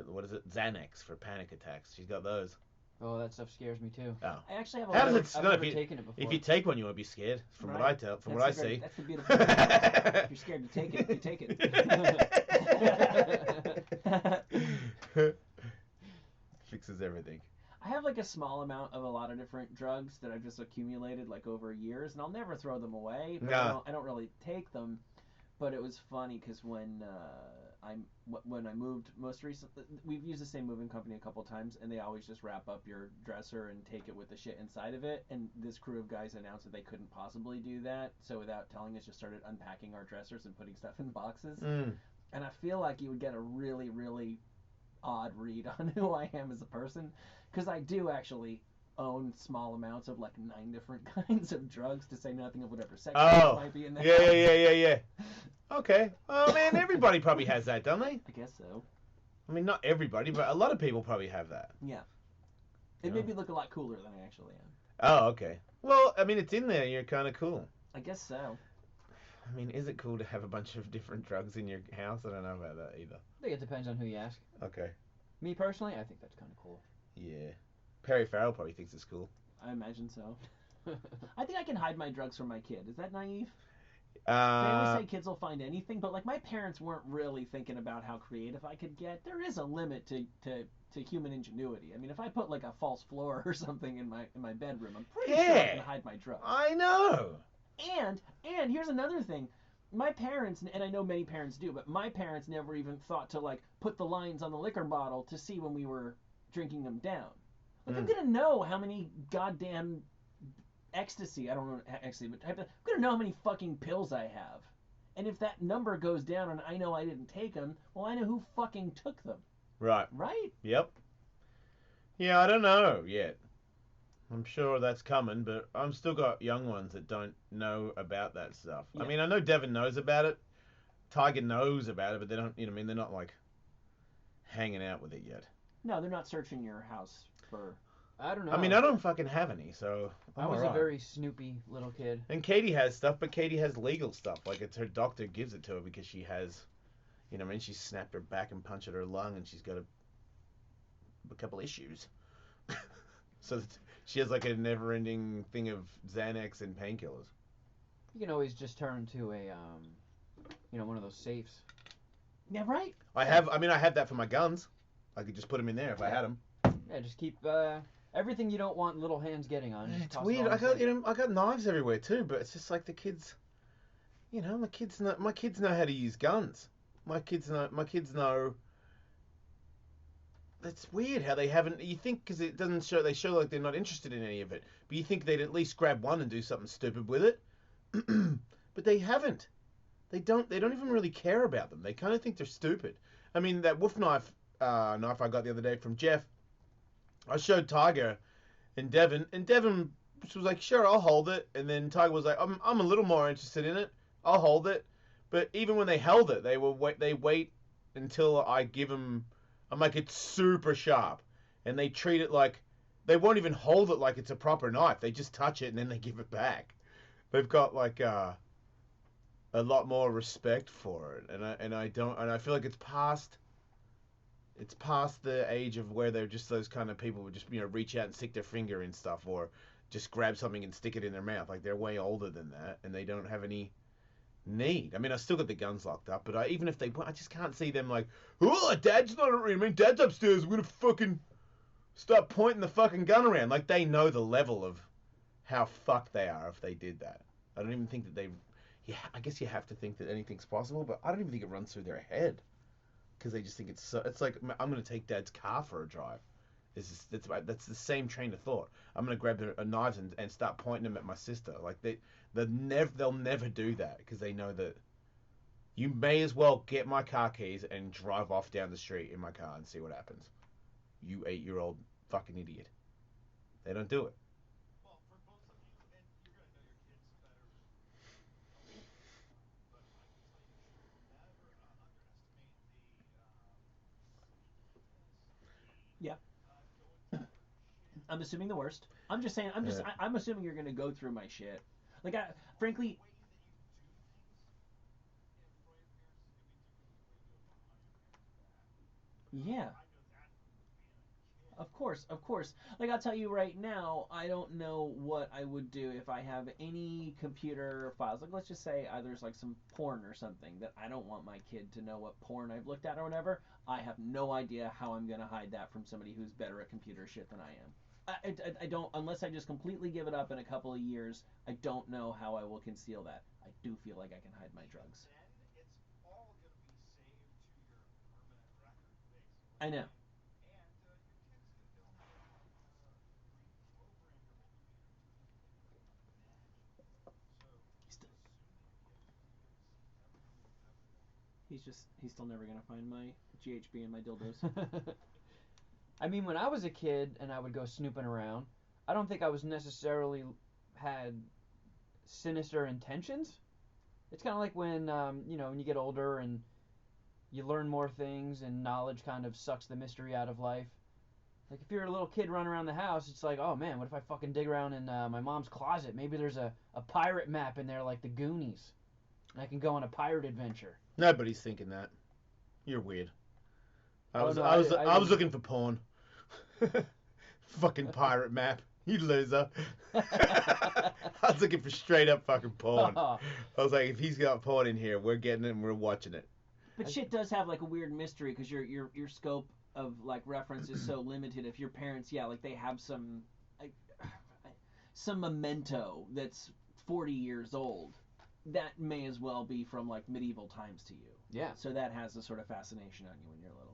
What is it? Xanax for panic attacks. She's got those. Oh, that stuff scares me too. Oh. I actually have a How does lot it? of... I've No, never if you, taken it before. if you take one, you won't be scared. From what I Right. tell, from That's what I the see. That's the beautiful thing. If you're scared to take it, you take it. Fixes everything. I have like a small amount of a lot of different drugs that I've just accumulated like over years, and I'll never throw them away. But Nah. I don't really take them. But it was funny because when I moved most recently, we've used the same moving company a couple times, and they always just wrap up your dresser and take it with the shit inside of it. And this crew of guys announced that they couldn't possibly do that, so without telling us, just started unpacking our dressers and putting stuff in boxes. Mm. And I feel like you would get a really, really odd read on who I am as a person, because I do actually own small amounts of like 9 different kinds of drugs, to say nothing of whatever sex might be in the house. Yeah. Okay. Oh man, everybody probably has that, don't they? I guess so. I mean, not everybody, but a lot of people probably have that. Yeah. It made me look a lot cooler than I actually am. Oh, okay. Well, I mean, it's in there. You're kind of cool. I guess so. I mean, is it cool to have a bunch of different drugs in your house? I don't know about that either. I think it depends on who you ask. Okay. Me personally, I think that's kind of cool. Yeah. Perry Farrell probably thinks it's cool. I imagine so. I think I can hide my drugs from my kid. Is that naive? They always say kids will find anything, but like my parents weren't really thinking about how creative I could get. There is a limit to human ingenuity. I mean, if I put like a false floor or something in my bedroom, I'm pretty sure I can hide my drugs. I know. And here's another thing. My parents, and I know many parents do, but my parents never even thought to like put the lines on the liquor bottle to see when we were drinking them down. Like I'm gonna know how many goddamn ecstasy, I don't know ecstasy, but I'm gonna know how many fucking pills I have. And if that number goes down and I know I didn't take them, well, I know who fucking took them. Right. Right? Yep. Yeah, I don't know yet. I'm sure that's coming, but I'm still got young ones that don't know about that stuff. Yeah. I mean, I know Devin knows about it. Tiger knows about it, but they don't, you know what I mean? They're not like hanging out with it yet. No, they're not searching your house for... I don't know. I mean, I don't fucking have any, so I I'm was alright. a very snoopy little kid. And Katie has stuff, but Katie has legal stuff. Like, it's her doctor gives it to her because she has, you know what I mean? She snapped her back and punctured her lung, and she's got a couple issues. So she has like a never-ending thing of Xanax and painkillers. You can always just turn to a, one of those safes. Yeah, right? I have that for my guns. I could just put them in there if I had them. Yeah, just keep Everything you don't want little hands getting on. Just It's toss it weird. all in the sink. I got knives everywhere too, but it's just like the kids. My kids know how to use guns. My kids know. That's weird how they haven't. You think because it doesn't show. They show like they're not interested in any of it, but you think they'd at least grab one and do something stupid with it. But they haven't. They don't even really care about them. They kind of think they're stupid. I mean, that wolf knife I got the other day from Jeff. I showed Tiger and Devon was like, "Sure, I'll hold it." And then Tiger was like, "I'm a little more interested in it. I'll hold it." But even when they held it, they wait until I give them. I'm like, it's super sharp, and they treat it like they won't even hold it like it's a proper knife. They just touch it and then they give it back. They've got like a lot more respect for it, and I feel like it's past the age of where they're just those kind of people who just reach out and stick their finger in stuff or just grab something and stick it in their mouth. Like they're way older than that, and they don't have any need. I mean, I still got the guns locked up, but even if they, I just can't see them like, oh, Dad's not. I mean, Dad's upstairs. We're gonna fucking start pointing the fucking gun around. Like they know the level of how fucked they are if they did that. I don't even think that they. Yeah, I guess you have to think that anything's possible, but I don't even think it runs through their head because they just think it's so. It's like I'm gonna take Dad's car for a drive. That's the same train of thought. I'm gonna grab a knife and start pointing them at my sister. Like they'll never do that because they know that you may as well get my car keys and drive off down the street in my car and see what happens. You 8-year-old fucking idiot. They don't do it. Well, for both of you, and you're going to know your kids better than me, but I can tell you should never underestimate the sneakiness, Yeah. going through your shit. I'm assuming the worst. I'm just saying. I'm assuming you're gonna go through my shit. Like, frankly. The way that you do things in front of your parents is going to be different than the way you do it behind your parents' back. Yeah. I know that from being a kid. Of course. Like, I'll tell you right now, I don't know what I would do if I have any computer files. Like, let's just say there's like some porn or something that I don't want my kid to know what porn I've looked at or whatever. I have no idea how I'm going to hide that from somebody who's better at computer shit than I am. I don't, unless I just completely give it up in a couple of years, I don't know how I will conceal that. I do feel like I can hide my drugs. Then it's all going to be saved to your permanent record, basically. I know. And your kid's going to be able to reprogram your whole computer to do things like magic. So assume that your kid is going to be able to see everything you've ever done. He's still never gonna find my GHB and my dildos. I mean, when I was a kid and I would go snooping around, I don't think I was necessarily had sinister intentions. It's kind of like when when you get older and you learn more things and knowledge kind of sucks the mystery out of life. Like if you're a little kid running around the house, it's like, oh man, what if I fucking dig around in my mom's closet? Maybe there's a pirate map in there like the Goonies. And I can go on a pirate adventure. Nobody's thinking that. You're weird. I was looking for porn. Fucking pirate map. You loser. I was looking for straight up fucking porn. I was like, if he's got porn in here, we're getting it and we're watching it. But shit does have like a weird mystery because your scope of like reference is so limited. If your parents, like they have some memento that's 40 years old, that may as well be from like medieval times to you. Yeah. So that has a sort of fascination on you when you're little.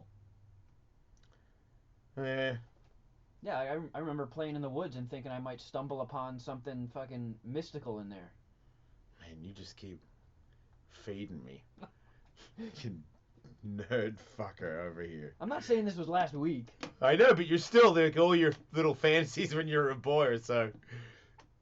Yeah, I remember playing in the woods and thinking I might stumble upon something fucking mystical in there. Man, you just keep feeding me. You nerd fucker over here. I'm not saying this was last week. I know, but you're still like all your little fantasies when you're a boy or so.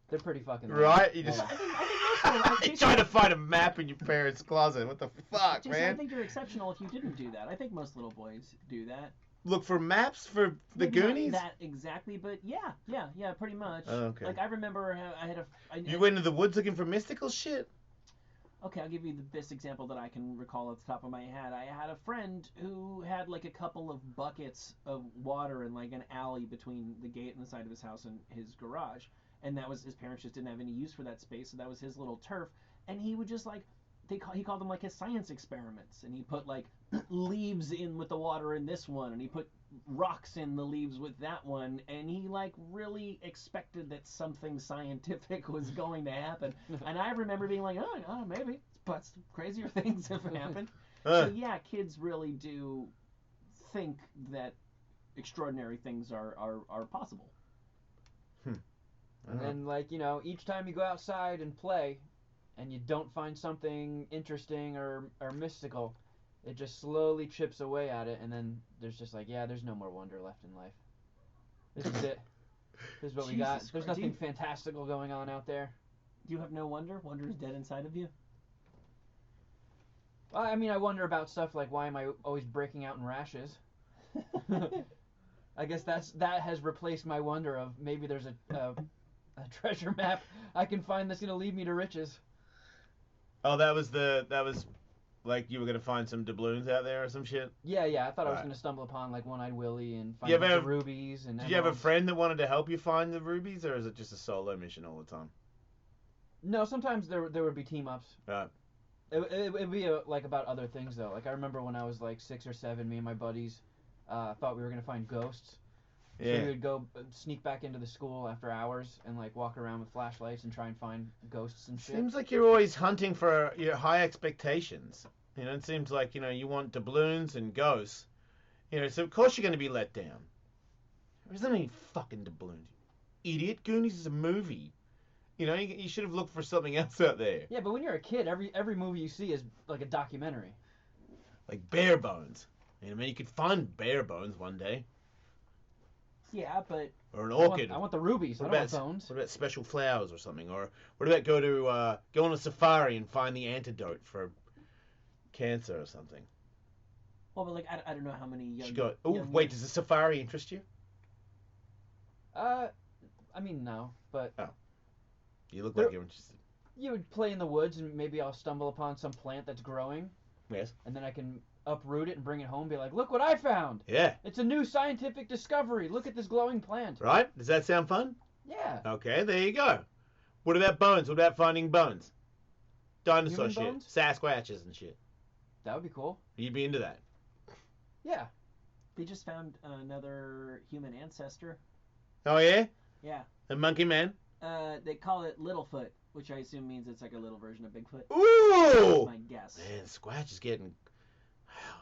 They're pretty fucking right? You just I think most of them, you're trying to find a map in your parents' closet. What the fuck, Jason, man? I think you're exceptional if you didn't do that. I think most little boys do that. Look for maps for the Maybe not Goonies? that exactly, but yeah, pretty much. Oh, okay. Like I remember I had You went into the woods looking for mystical shit? Okay, I'll give you the best example that I can recall at the top of my head. I had a friend who had like a couple of buckets of water in like an alley between the gate and the side of his house and his garage. And that was, his parents just didn't have any use for that space, so that was his little turf. And he would just like, he called them like his science experiments, and he put like leaves in with the water in this one, and he put rocks in the leaves with that one, and he like really expected that something scientific was going to happen. And I remember being like, oh maybe, but crazier things have happened. So yeah, kids really do think that extraordinary things are possible. And then, like, you know, each time you go outside and play and you don't find something interesting or mystical, it just slowly chips away at it, and then there's just like, yeah, there's no more wonder left in life. This is it. This is what we got. Jesus There's Christ. nothing fantastical going on out there. Do you have no wonder? Wonder is dead inside of you? Well, I mean, I wonder about stuff like, why am I always breaking out in rashes? I guess that has replaced my wonder of maybe there's a treasure map I can find that's gonna lead me to riches. Oh, that was like you were gonna find some doubloons out there or some shit. Yeah, I thought I was Right. gonna stumble upon like One-Eyed Willie and find You a bunch ever of rubies and Did you have a emeralds. friend that wanted to help you find the rubies, or is it just a solo mission all the time? No, sometimes there would be team ups. Right. It'd be like about other things though. Like I remember when I was like 6 or 7, me and my buddies thought we were gonna find ghosts. So we Yeah. would go sneak back into the school after hours and like walk around with flashlights and try and find ghosts and shit. Seems like you're always hunting for your high expectations. You know, it seems like, you know, you want doubloons and ghosts. You know, so of course you're going to be let down. There's not any fucking doubloons. Idiot. Goonies is a movie. You know, you should have looked for something else out there. Yeah, but when you're a kid, every movie you see is like a documentary. Like bare bones. You know, I mean, you could find bare bones one day. Yeah, but Or an I orchid. want the rubies. I What don't want about, bones. what about special flowers or something? Or what about go on a safari and find the antidote for cancer or something? well, but like I don't know how many young. She go, oh, young wait, does the safari interest you? I mean no, but You look There- like you're interested. you would play in the woods and maybe I'll stumble upon some plant that's growing, Yes. and then I can uproot it and bring it home and be like, look what I found! Yeah. It's a new scientific discovery. Look at this glowing plant. Right? Does that sound fun? Yeah. Okay, there you go. What about bones? What about finding bones? Dinosaur Human shit. bones? Sasquatches and shit. That would be cool. You'd be into that. Yeah. They just found another human ancestor. Oh, yeah? Yeah. A monkey man? They call it Littlefoot, which I assume means it's like a little version of Bigfoot. Ooh! That's my guess. Man, Squatch is getting...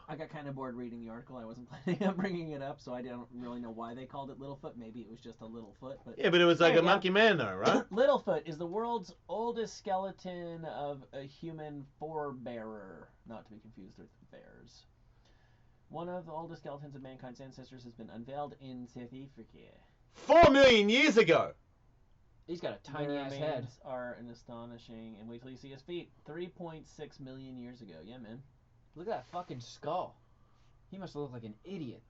I got kind of bored reading the article. I wasn't planning on bringing it up, so I don't really know why they called it Littlefoot. Maybe it was just a little foot, but Yeah, but it was like There a you go. monkey man, though, right? Littlefoot is the world's oldest skeleton of a human forebearer, not to be confused with bears. One of the oldest skeletons of mankind's ancestors has been unveiled in South Africa. 4 million years ago! He's got a tiny The ass head. remains are an astonishing, and wait till you see his feet. 3.6 million years ago. Yeah, man. Look at that fucking skull. He must look like an idiot.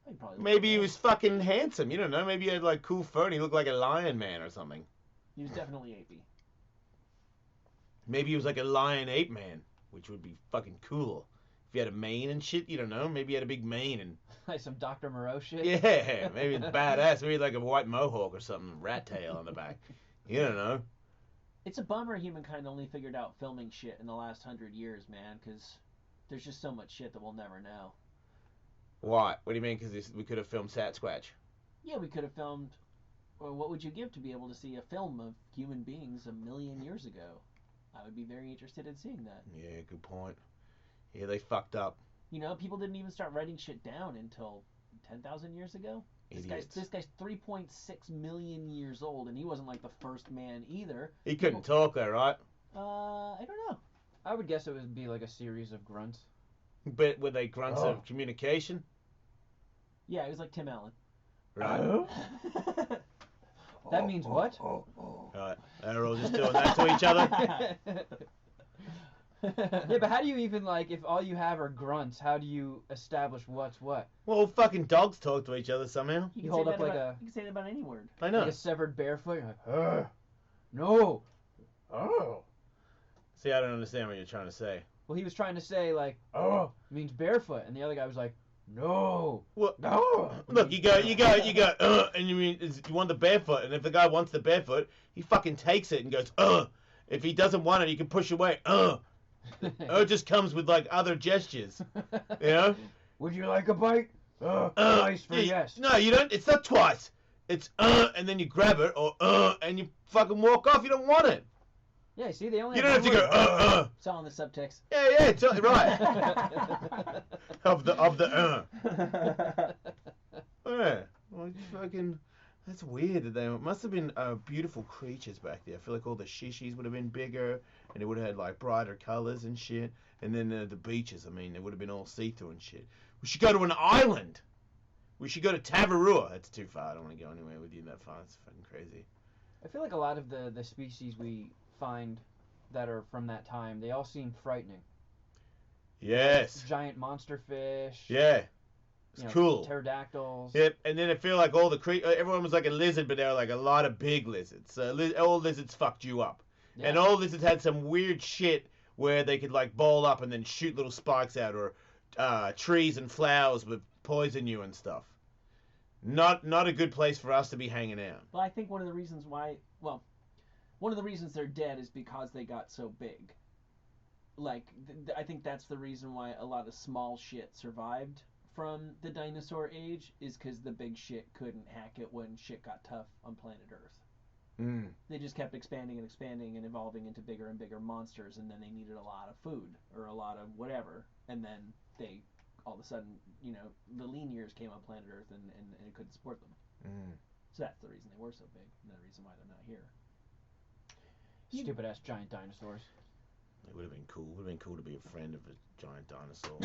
He probably looked Maybe he like was fucking handsome. You don't know. Maybe he had, like, cool fur and he looked like a lion man or something. He was definitely apey. Maybe he was like a lion ape man, which would be fucking cool. If he had a mane and shit, you don't know. Maybe he had a big mane and... Like some Dr. Moreau shit. Yeah, maybe it's badass. Maybe like a white mohawk or something, rat tail on the back. You don't know. It's a bummer humankind only figured out filming shit in the last 100 years, man, because there's just so much shit that we'll never know. What? What do you mean? Because we could have filmed Sasquatch. Yeah, we could have filmed. Or what would you give to be able to see a film of human beings 1,000,000 years ago? I would be very interested in seeing that. Yeah, good point. Yeah, they fucked up. You know, people didn't even start writing shit down until 10,000 years ago. Idiots. This guy's 3.6 million years old, and he wasn't like the first man either. He couldn't talk though, right? I don't know. I would guess it would be like a series of grunts. But were they grunts of communication? Yeah, he was like Tim Allen. Right. That means what? Right. They're all just doing that to each other. Yeah, but how do you even, like, if all you have are grunts, how do you establish what's what? Well, fucking dogs talk to each other somehow. You You can hold say up that like about, you can say that about any word. I know. Like a severed bare foot? You're like, no. Oh. See, I don't understand what you're trying to say. Well, he was trying to say, like, means barefoot, and the other guy was like, no. Well, No. look, you go, and you mean you want the barefoot, and if the guy wants the barefoot, he fucking takes it and goes, If he doesn't want it, he can push away, It just comes with like other gestures. You know? Would you like a bite? Twice for yes. No, you don't. It's not twice. It's and then you grab it, or and you fucking walk off. You don't want it. Yeah, see, they only You don't have to go It's all in the subtext. Yeah, it's right. of the Yeah. Well, fucking. That's weird that they must have been beautiful creatures back there. I feel like all the shishis would have been bigger, and it would have had like brighter colors and shit. And then the beaches, I mean, they would have been all see-through and shit. We should go to an island. We should go to Tavarua. That's too far. I don't want to go anywhere with you that far. It's fucking crazy. I feel like a lot of the species we find that are from that time, they all seem frightening. Yes. Giant monster fish. Yeah. It's cool. Pterodactyls. Yep. And then I feel like all the everyone was like a lizard, but there were like a lot of big lizards. All lizards fucked you up. Yeah. And all lizards had some weird shit where they could like ball up and then shoot little sparks out, or trees and flowers would poison you and stuff. Not a good place for us to be hanging out. Well, I think one of the reasons they're dead is because they got so big. Like, I think that's the reason why a lot of small shit survived from the dinosaur age, is because the big shit couldn't hack it when shit got tough on planet Earth. Mm. They just kept expanding and expanding and evolving into bigger and bigger monsters, and then they needed a lot of food or a lot of whatever, and then they all of a sudden, the lean years came on planet Earth and it couldn't support them. Mm. So that's the reason they were so big, and the reason why they're not here. Stupid ass giant dinosaurs. It would have been cool. It would have been cool to be a friend of a giant dinosaur.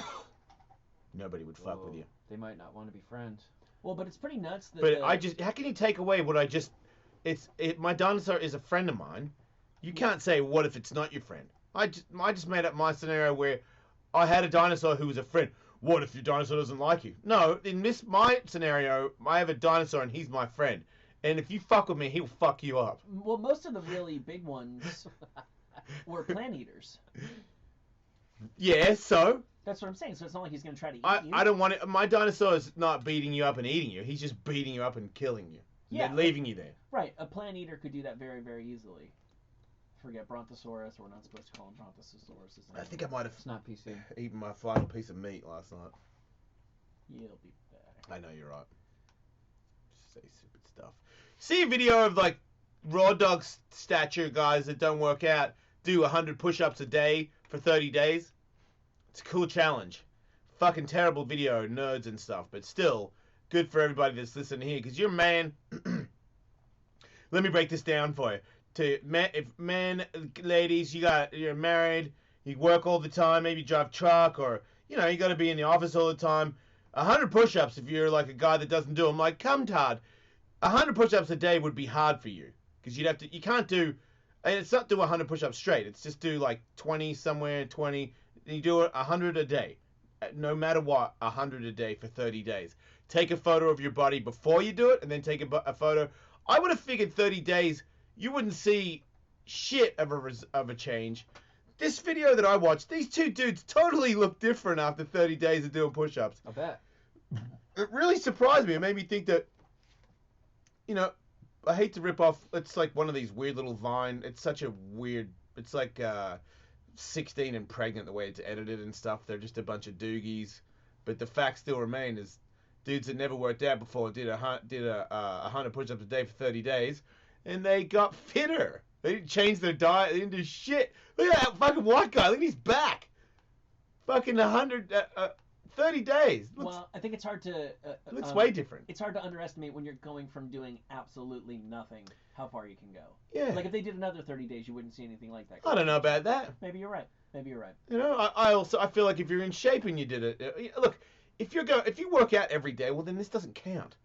Nobody would fuck with you. They might not want to be friends. Well, but it's pretty nuts that. But how can you take away what I just? My dinosaur is a friend of mine. You can't say what if it's not your friend. I just made up my scenario where I had a dinosaur who was a friend. What if your dinosaur doesn't like you? No, in my scenario, I have a dinosaur and he's my friend. And if you fuck with me, he'll fuck you up. Well, most of the really big ones were plant eaters. Yeah, so? That's what I'm saying. So it's not like he's going to try to eat you. I don't want it. My dinosaur is not beating you up and eating you. He's just beating you up and killing you. And then leaving you there. Right. A plant eater could do that very, very easily. Forget Brontosaurus. We're not supposed to call him Brontosaurus. I think I might have It's not PC. eaten my final piece of meat last night. You'll be back. I know you're right. Say stupid stuff. See a video of like raw dog stature guys that don't work out do 100 push-ups a day for 30 days. It's a cool challenge. Fucking terrible video, nerds and stuff, but still good for everybody that's listening here. Because you're a man. Let me break this down for you. Ladies, you're married, you work all the time, maybe you drive truck, or you got to be in the office all the time. 100 push-ups if you're like a guy that doesn't do them. Like, come Todd, 100 push-ups a day would be hard for you because you can't do, and it's not do 100 push-ups straight. It's just do like 20 somewhere, 20. And you do it 100 a day, no matter what. 100 a day for 30 days. Take a photo of your body before you do it, and then take a photo. I would have figured 30 days. You wouldn't see shit of a change. This video that I watched, these two dudes totally look different after 30 days of doing push-ups. I bet. It really surprised me. It made me think that, I hate to rip off, it's like one of these weird little Vine. It's such a weird, it's like 16 and pregnant the way it's edited and stuff. They're just a bunch of doogies. But the fact still remain is dudes that never worked out before did 100 push-ups a day for 30 days. And they got fitter. They didn't change their diet. They didn't do shit. Look at that fucking white guy. Look at his back. Fucking 30 days. Well, I think it's hard to... looks way different. It's hard to underestimate when you're going from doing absolutely nothing how far you can go. Yeah. Like, if they did another 30 days, you wouldn't see anything like that. I don't know about that. Maybe you're right. I feel like if you're in shape and you did it... Look, if you work out every day, well, then this doesn't count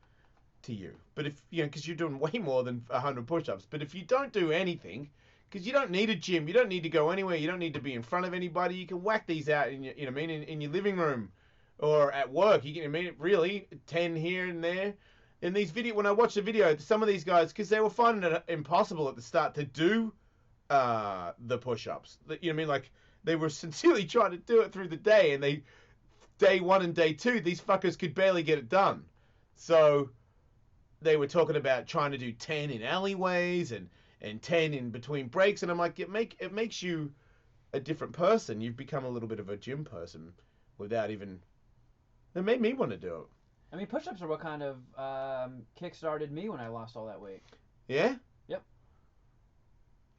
to you. But if because you're doing way more than 100 push-ups. But if you don't do anything, because you don't need a gym, you don't need to go anywhere, you don't need to be in front of anybody, you can whack these out in your, in your living room or at work. You can, really 10 here and there. In these when I watched the video, some of these guys, because they were finding it impossible at the start to do the push-ups. Like they were sincerely trying to do it through the day, and day 1 and day 2, these fuckers could barely get it done. So they were talking about trying to do 10 in alleyways and 10 in between breaks, and I'm like, it makes you a different person. You've become a little bit of a gym person without even. It made me want to do it. I mean, push-ups are what kind of kick-started me when I lost all that weight. Yeah. Yep.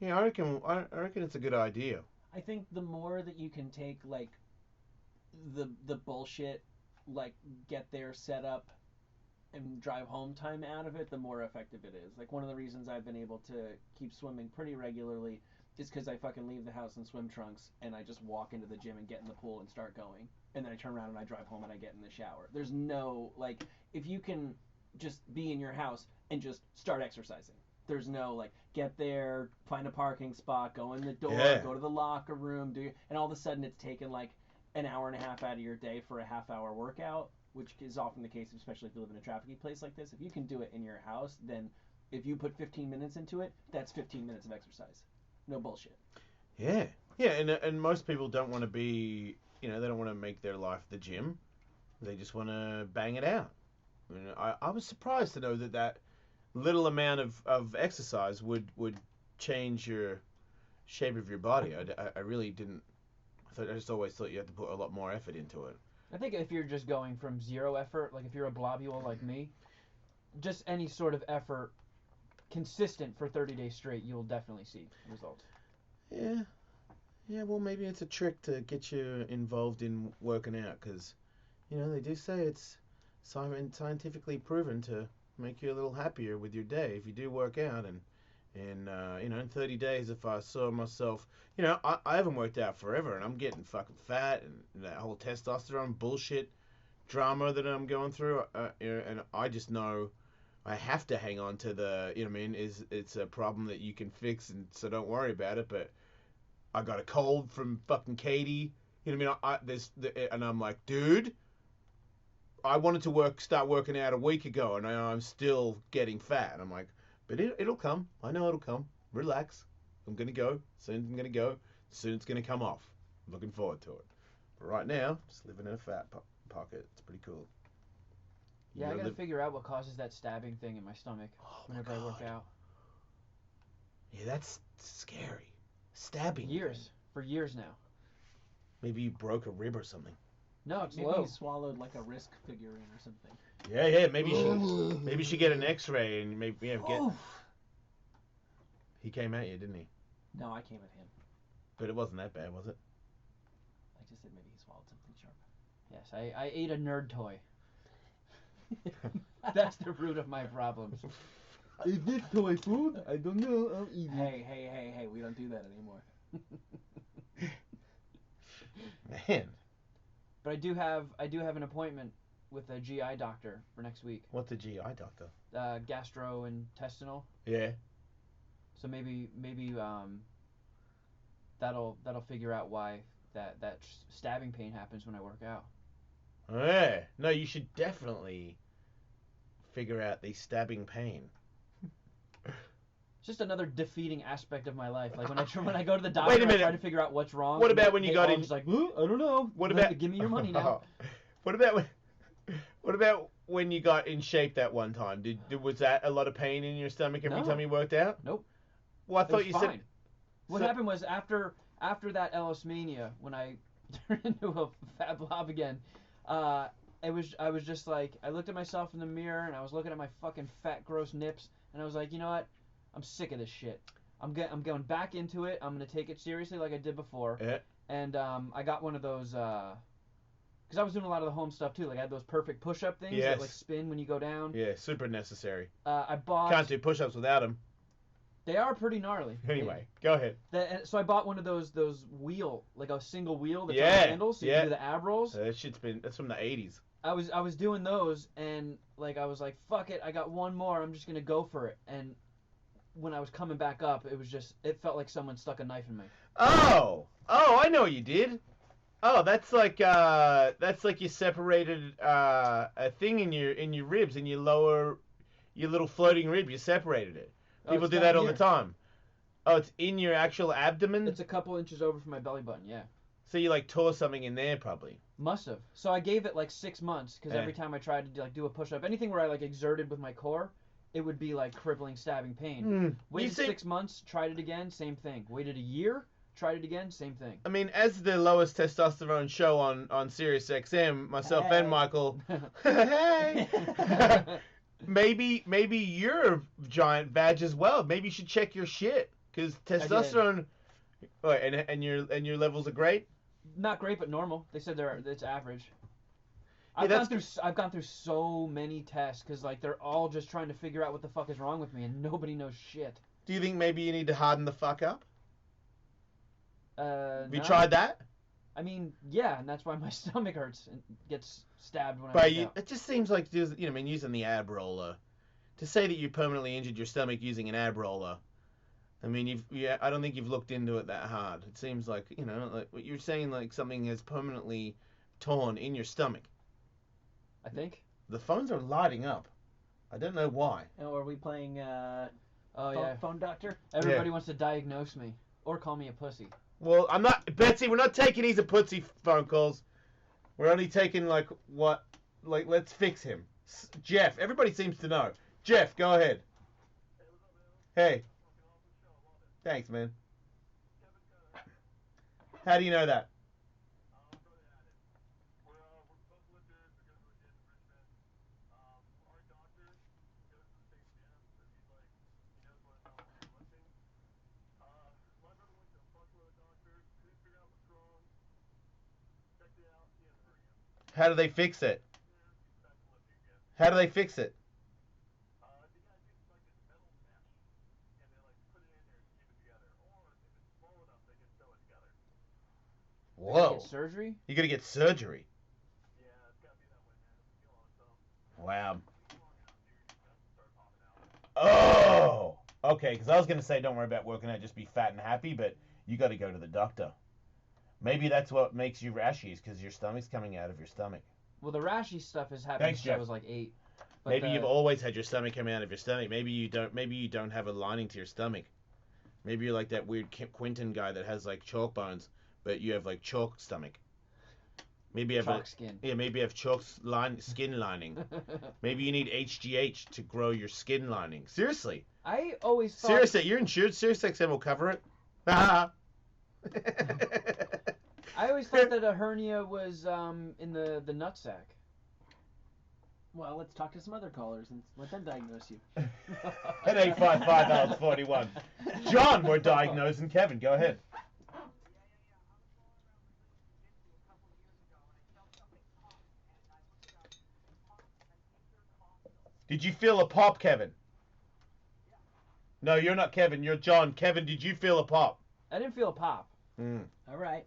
Yeah, I reckon it's a good idea. I think the more that you can take like the bullshit, like get there, set up, and drive home time out of it, the more effective it is. Like one of the reasons I've been able to keep swimming pretty regularly is because I fucking leave the house in swim trunks and I just walk into the gym and get in the pool and start going. And then I turn around and I drive home and I get in the shower. There's no, like, if you can just be in your house and just start exercising. There's no, like, get there, find a parking spot, go in the door, Yeah. go to the locker room, and all of a sudden it's taken, like, an hour and a half out of your day for a half-hour workout, which is often the case, especially if you live in a trafficy place like this. If you can do it in your house, then if you put 15 minutes into it, that's 15 minutes of exercise. No bullshit. Yeah. Yeah, and most people don't want to be, they don't want to make their life the gym. They just want to bang it out. I was surprised to know that little amount of exercise would change your shape of your body. I really didn't. I just always thought you had to put a lot more effort into it. I think if you're just going from zero effort, like if you're a globule like me, just any sort of effort consistent for 30 days straight, you'll definitely see results. Yeah. Yeah, well, maybe it's a trick to get you involved in working out because, they do say it's scientifically proven to make you a little happier with your day if you do work out. And in 30 days, if I saw myself, I haven't worked out forever and I'm getting fucking fat and that whole testosterone bullshit drama that I'm going through, and I just know I have to hang on to the, it's a problem that you can fix, and so don't worry about it. But I got a cold from fucking Katie, and I'm like, dude, I wanted to start working out a week ago, and I'm still getting fat. And I'm like, but it'll come. I know it'll come. Relax. I'm gonna go. Soon I'm gonna go. Soon it's gonna come off. I'm looking forward to it. But right now, just living in a fat pocket. It's pretty cool. Yeah, I gotta figure out what causes that stabbing thing in my stomach whenever I work out. Yeah, that's scary. Stabbing. For years now. Maybe you broke a rib or something. No, it's Maybe low. he swallowed like a Risk figurine or something. Yeah. Maybe she get an X-ray and maybe get. He came at you, didn't he? No, I came at him. But it wasn't that bad, was it? I just said maybe he swallowed something sharp. Yes, I ate a nerd toy. That's the root of my problems. Is this toy food? I don't know. I'll eat it. Hey, we don't do that anymore. Man. But I do have an appointment with a GI doctor for next week. What's a GI doctor? Gastrointestinal. Yeah. So maybe that'll figure out why that stabbing pain happens when I work out. Yeah. No, you should definitely figure out the stabbing pain. It's just another defeating aspect of my life. Like when I go to the doctor, Wait a minute. I try to figure out what's wrong. What about when you got in? Just like, I don't know. What about? Give me your money now. What about when you got in shape that one time? Was that a lot of pain in your stomach every No. time you worked out? Nope. Well, I It thought was you fine. said. What happened was after that Ellis mania, when I turned into a fat blob again, I was just like, I looked at myself in the mirror and I was looking at my fucking fat gross nips and I was like, you know what? I'm sick of this shit. I'm going back into it. I'm gonna take it seriously like I did before. Yeah. And I got one of those because I was doing a lot of the home stuff too. Like I had those perfect push-up things that like spin when you go down. Yeah, super necessary. I bought. Can't do push-ups without them. They are pretty gnarly. Anyway, go ahead. So I bought one of those wheel, like a single wheel that's Yeah, on handles, so you yeah. can do the ab rolls. That's from the 80s. I was doing those, and like I was like, fuck it, I got one more, I'm just gonna go for it. And when I was coming back up, it felt like someone stuck a knife in me. Oh, I know what you did. Oh, that's like you separated a thing in your ribs, in your little floating rib. You separated it. People do that all the time. Oh, it's in your actual abdomen? It's a couple inches over from my belly button, yeah. So you like tore something in there probably. Must have. So I gave it like 6 months because every time I tried to do a push-up, anything where I like exerted with my core, it would be like crippling, stabbing pain. Waited 6 months, tried it again, same thing. Waited a year, tried it again, same thing. I mean, as the lowest testosterone show on Sirius XM, myself and Michael, hey, maybe you're a giant vag as well. Maybe you should check your shit because testosterone. Oh, and your levels are great. Not great, but normal. They said it's average. Yeah, I've gone through so many tests because like they're all just trying to figure out what the fuck is wrong with me, and nobody knows shit. Do you think maybe you need to harden the fuck up? Have you No. tried that? I mean, yeah, and that's why my stomach hurts and gets stabbed when I But work out. it just seems like using the ab roller. To say that you permanently injured your stomach using an ab roller, I mean, I don't think you've looked into it that hard. It seems like like what you're saying, like something has permanently torn in your stomach. I think. The phones are lighting up. I don't know why. Oh, are we playing phone doctor? Everybody wants to diagnose me or call me a pussy. Well, I'm not, Betsy. We're not taking these a pussy phone calls. We're only taking let's fix him. Jeff. Everybody seems to know. Jeff, go ahead. Hey. Thanks, man. How do you know that? How do they fix it? How do they fix it? Whoa. Get surgery? You gotta get surgery. Wow. Oh! Okay, because I was gonna say don't worry about working out, just be fat and happy, but you gotta go to the doctor. Maybe that's what makes you rashy, is because your stomach's coming out of your stomach. Well, the rashy stuff has happened Thanks, since I Jeff. was like 8. But Maybe you've always had your stomach coming out of your stomach. Maybe you don't have a lining to your stomach. Maybe you're like that weird Quentin guy that has like chalk bones, but you have like chalk stomach. Maybe you have chalk skin. Yeah, maybe you have chalk skin lining. Maybe you need HGH to grow your skin lining. Seriously. I always thought... Seriously, you're insured. SiriusXM will cover it. I always thought that a hernia was in the nutsack. Well, let's talk to some other callers and let them diagnose you. At 855-41. John, we're diagnosing Kevin. Go ahead. Did you feel a pop, Kevin? No, you're not Kevin. You're John. Kevin, did you feel a pop? I didn't feel a pop. All right.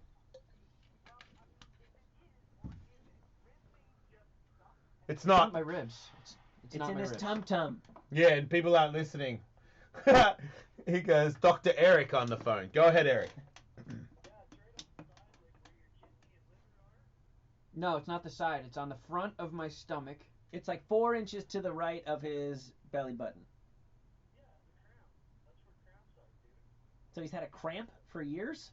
It's not my ribs. It's not in my his ribs. tum-tum. Yeah, and people aren't listening. He goes, Dr. Eric on the phone. Go ahead, Eric. No, it's not the side. It's on the front of my stomach. It's like 4 inches to the right of his belly button. So he's had a cramp for years?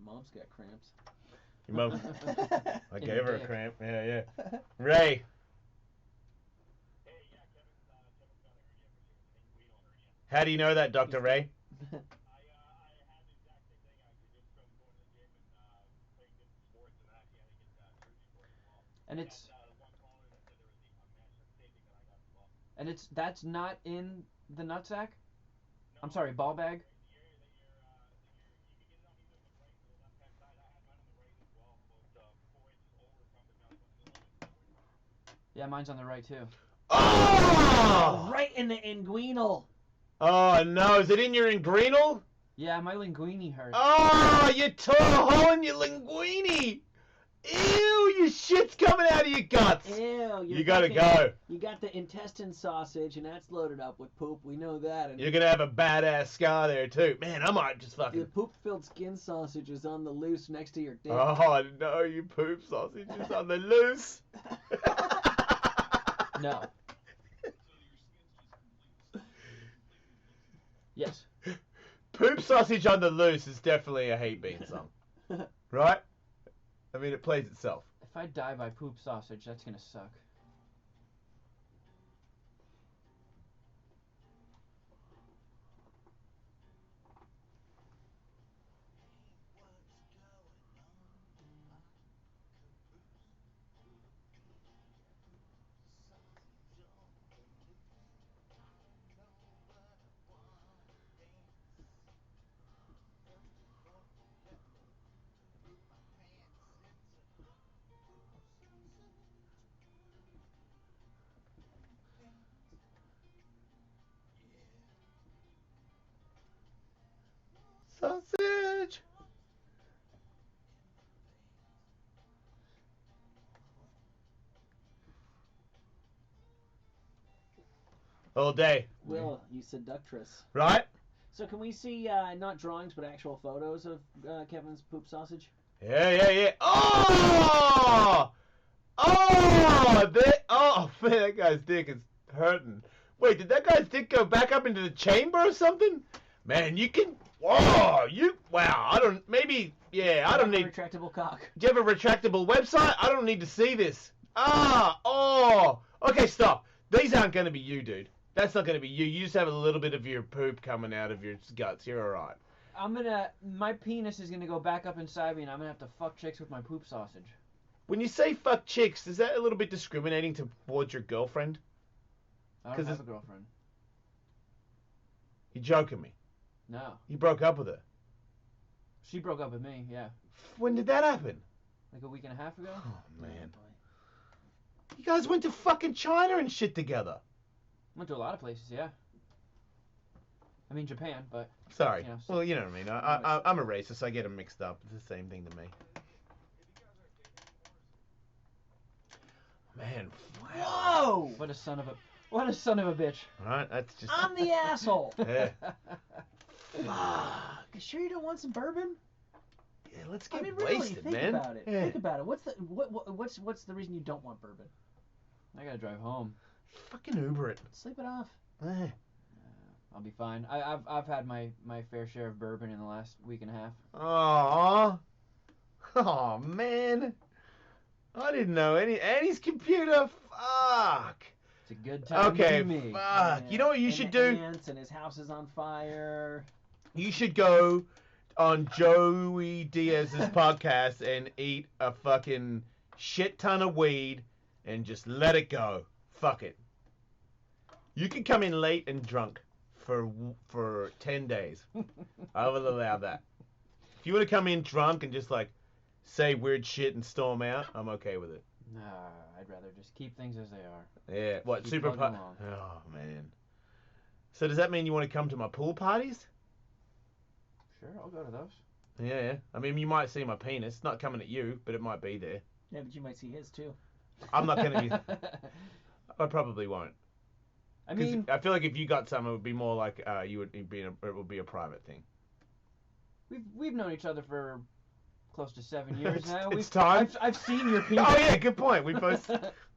Mom's got cramps. Your mom. I gave her a cramp. Yeah. Ray. How do you know that, Dr. Ray? And that's not in the nutsack? I'm sorry, ball bag? Yeah, mine's on the right too. Oh! Right in the inguinal. Oh no, is it in your inguinal? Yeah, my linguine hurts. Oh, you tore a hole in your linguine. Ew, your shit's coming out of your guts. Ew. You gotta go. You got the intestine sausage, and that's loaded up with poop. We know that. And you're gonna have a badass scar there too. Man, I might just fucking... The poop-filled skin sausage is on the loose next to your dick. Oh, no, you poop sausage is on the loose. No. Yes. Poop sausage on the loose is definitely a hate bean song. Right? I mean, it plays itself. If I die by poop sausage, that's gonna suck. all day. Will, you seductress. Right? So can we see not drawings but actual photos of Kevin's poop sausage? Yeah. Oh! Oh, man, that guy's dick is hurting. Wait, did that guy's dick go back up into the chamber or something? Man, you can... Wow, I don't... Maybe... Yeah, I don't need... Retractable cock. Do you have a retractable website? I don't need to see this. Okay, stop. These aren't going to be you, dude. That's not going to be you. You just have a little bit of your poop coming out of your guts. You're alright. My penis is gonna go back up inside me, and I'm gonna have to fuck chicks with my poop sausage. When you say fuck chicks, is that a little bit discriminating towards your girlfriend? I don't have a girlfriend. You're joking me. No. You broke up with her. She broke up with me, yeah. When did that happen? Like a week and a half ago? Oh, man. You guys went to fucking China and shit together. Went to a lot of places, yeah. I mean Japan, but... Sorry. You know, well, you know what I mean. I'm a racist. I get them mixed up. It's the same thing to me. Man. Whoa! What a son of a bitch. Alright, that's just... I'm the asshole. Yeah. Fuck. You sure you don't want some bourbon? Yeah, let's get really, wasted, think man. about it. Yeah. Think about it. What's the reason you don't want bourbon? I gotta drive home. Fucking Uber it. Sleep it off. Eh. I'll be fine. I've had my fair share of bourbon in the last week and a half. Aww. Oh man. I didn't know Annie's computer. Fuck. It's a good time Okay, to me. fuck. Yeah. You know what you And should the do? ants and his house is on fire. You should go on Joey Diaz's podcast and eat a fucking shit ton of weed and just let it go. Fuck it. You can come in late and drunk for 10 days. I will allow that. If you want to come in drunk and just like say weird shit and storm out, I'm okay with it. Nah, I'd rather just keep things as they are. Yeah. What, Keep super plugging along. Oh man. So does that mean you want to come to my pool parties? Sure, I'll go to those. Yeah. I mean, you might see my penis. Not coming at you, but it might be there. Yeah, but you might see his too. I'm not gonna be. I probably won't. I mean, I feel like if you got some, it would be more like it would be a private thing. we've known each other for close to 7 years now. It's time. I've seen your penis. Oh yeah, good point. We both.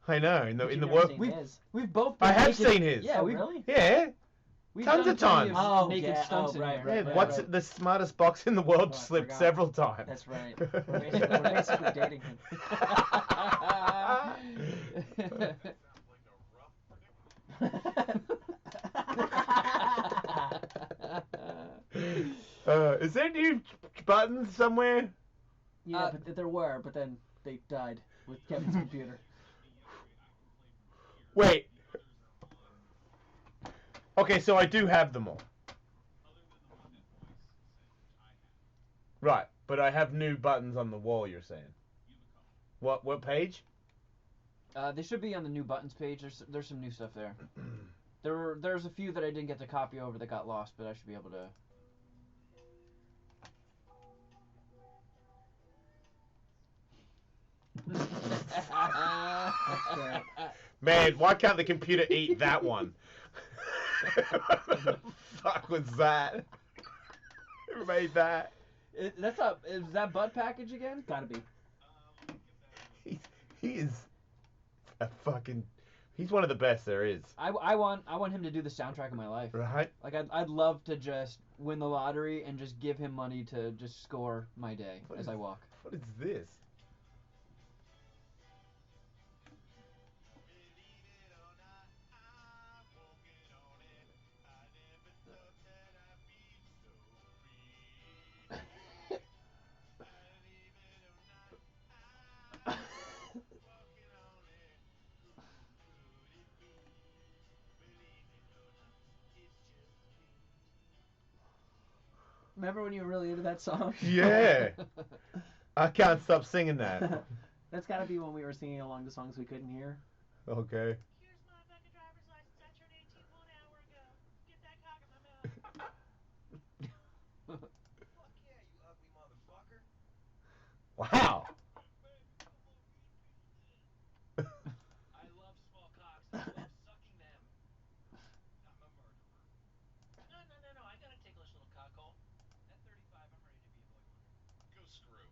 I know in the But you've work. never seen his. We've both been I have naked. seen his. Yeah, Oh, we've really? Yeah. we've Tons done of plenty times. Oh, naked yeah. stunts Oh, in right, here. right, Yeah, right. what's the smartest box in the world? Oh, I Slipped forgot. several times. That's right. We're basically dating him. Is there new buttons somewhere? Yeah, but there were, but then they died with Kevin's computer. Wait. Okay, so I do have them all. Right, but I have new buttons on the wall. You're saying? What page? They should be on the new buttons page. There's some new stuff there. There's a few that I didn't get to copy over that got lost, but I should be able to. Man, why can't the computer eat that one? What the fuck was that? Who made that? Is that butt package again? Gotta be. He is a fucking. He's one of the best there is. I want him to do the soundtrack of my life. Right? Like I'd love to just win the lottery and just give him money to just score my day as I walk. What is this? Remember when you were really into that song? Yeah. I can't stop singing that. That's gotta be when we were singing along the songs we couldn't hear. Okay. Here's my Becca driver's license. I turned 18 1 hour ago. Get that cock in my mouth. Fuck yeah, you ugly motherfucker. Wow. I love small cocks. I love sucking them. screw.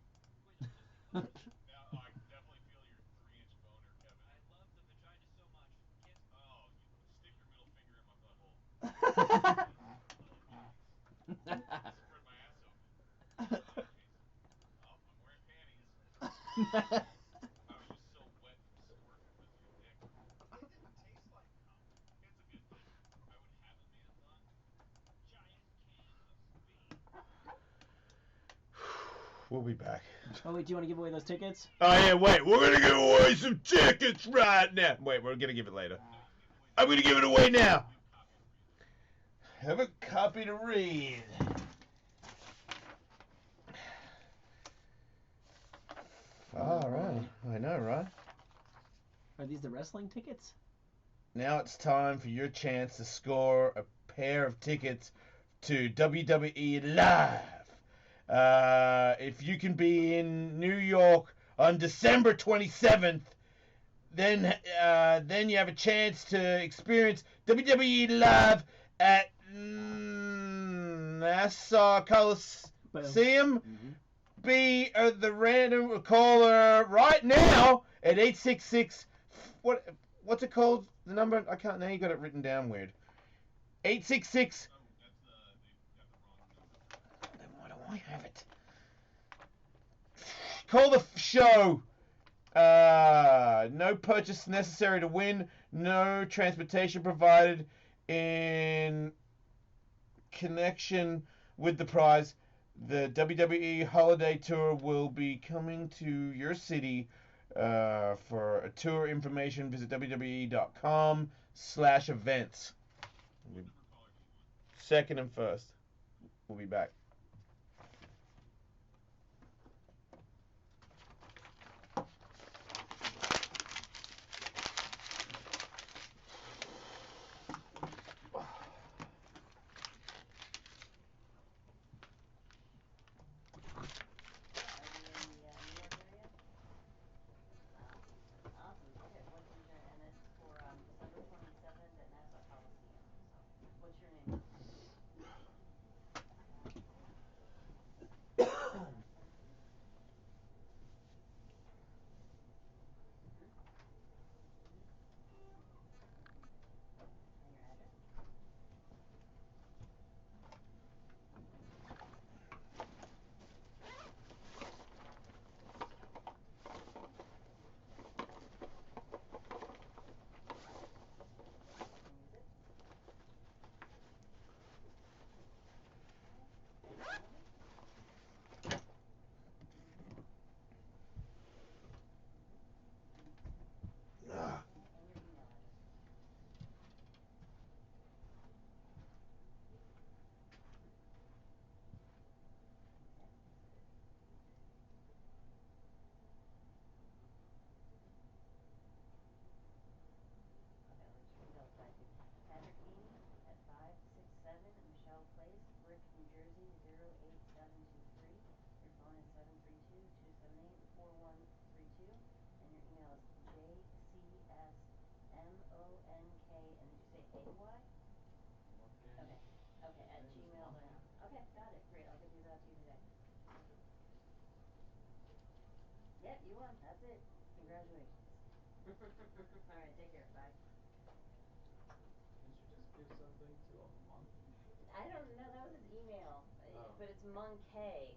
Wait, a pussy what? Now I can definitely feel your 3-inch boner, Kevin. I love the vagina so much. Kiss me. Oh, you stick your middle finger in my butthole. Oh, nice. Spread my ass open. Nice. Oh, I'm wearing panties. I was just so wet from squirting with your dick. It didn't taste like cum. It's a good thing. I would have it made of fun. Giant can of speed. We'll be back. Oh wait, do you want to give away those tickets? Oh yeah, wait, we're gonna give away some tickets right now. Wait, we're gonna give it later. No, you can give it away. I'm gonna give it away now. You have a copy to read. Have a copy to read. All right, I know, right? Are these the wrestling tickets? Now it's time for your chance to score a pair of tickets to WWE Live. If you can be in New York on December 27th, then you have a chance to experience WWE Live at Nassau Coliseum. Mm-hmm. Be the random caller right now at 866. What's it called? The number? I can't. Now you got it written down weird. 866. Oh, that's they got the wrong number. Then why do I have it? Call the show. No purchase necessary to win. No transportation provided in connection with the prize. The WWE Holiday Tour will be coming to your city. For a tour information, visit wwe.com/events. What number caller do you want? Second and first. We'll be back. Are you in the New York area? Wow. Awesome. Okay, what's your and it's for December 27th at Nassau Coliseum. So, what's your name? Mhm. Mhm. And your address? Can you use it? Okay. And your phone number? Mhm. Mhm. Okay. And your email address? Okay. Okay, let me just read those back to you. Patrick Haney at 567 Michelle Place, Brick, New Jersey 08723. Your phone is 732-278-4132. And your email is jcsmonk, and did you say AY? Monkey. Okay. Okay, His at name is Monkey. gmail.com. Okay, got it. Great. I'll get these out to you today. Yep, you won. That's it. Congratulations. All right, take care. Bye. Didn't you just give something to a monkey? I don't know. That was his email, Oh. but it's Monkey,